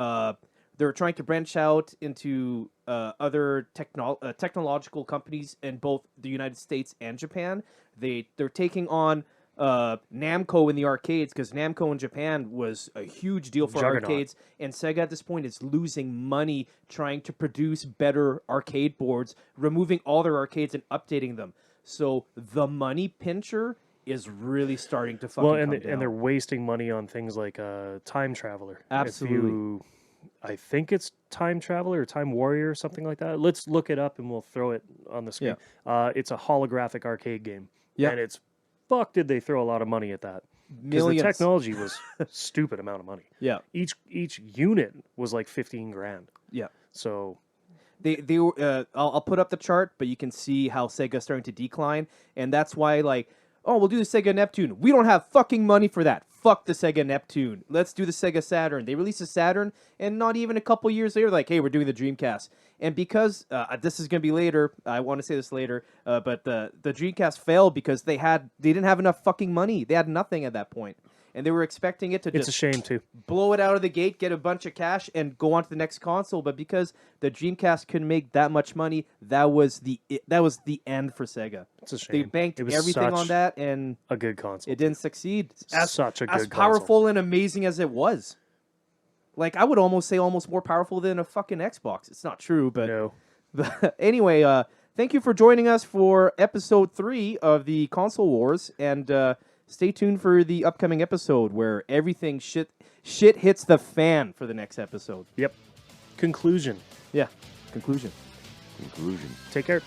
They're trying to branch out into other technological companies in both the United States and Japan. They're taking on Namco in the arcades, because Namco in Japan was a huge deal for Juggernaut. arcades, and Sega at this point is losing money trying to produce better arcade boards, removing all their arcades and updating them. So the money pincher is really starting to fucking come down. And they're wasting money on things like Time Traveler. Absolutely. I think it's Time Traveler or Time Warrior or something like that. Let's look it up and we'll throw it on the screen. It's a holographic arcade game. Yeah. And fuck did they throw a lot of money at that. Because the Millions. technology was a stupid amount of money. Yeah. Each unit was like 15 grand. Yeah. So They were. I'll put up the chart, but you can see how Sega's starting to decline, and that's why, like, oh, we'll do the Sega Neptune. We don't have fucking money for that. Fuck the Sega Neptune. Let's do the Sega Saturn. They released a Saturn, and not even a couple years later, like, hey, we're doing the Dreamcast. And because this is gonna be later, I want to say this later, but the Dreamcast failed because they didn't have enough fucking money. They had nothing at that point. And they were expecting it to it's just a shame too. blow it out of the gate, get a bunch of cash, and go on to the next console. But because the Dreamcast couldn't make that much money, that was the end for Sega. It's a shame. They banked It was everything on such that, and a good console. it didn't succeed. Such a good as console. powerful and amazing as it was. Like, I would almost say almost more powerful than a fucking Xbox. It's not true, but No. but anyway, thank you for joining us for episode 3 of the Console Wars, and stay tuned for the upcoming episode where everything shit hits the fan for the next episode. Yep. Conclusion. Yeah, conclusion. Conclusion. Take care.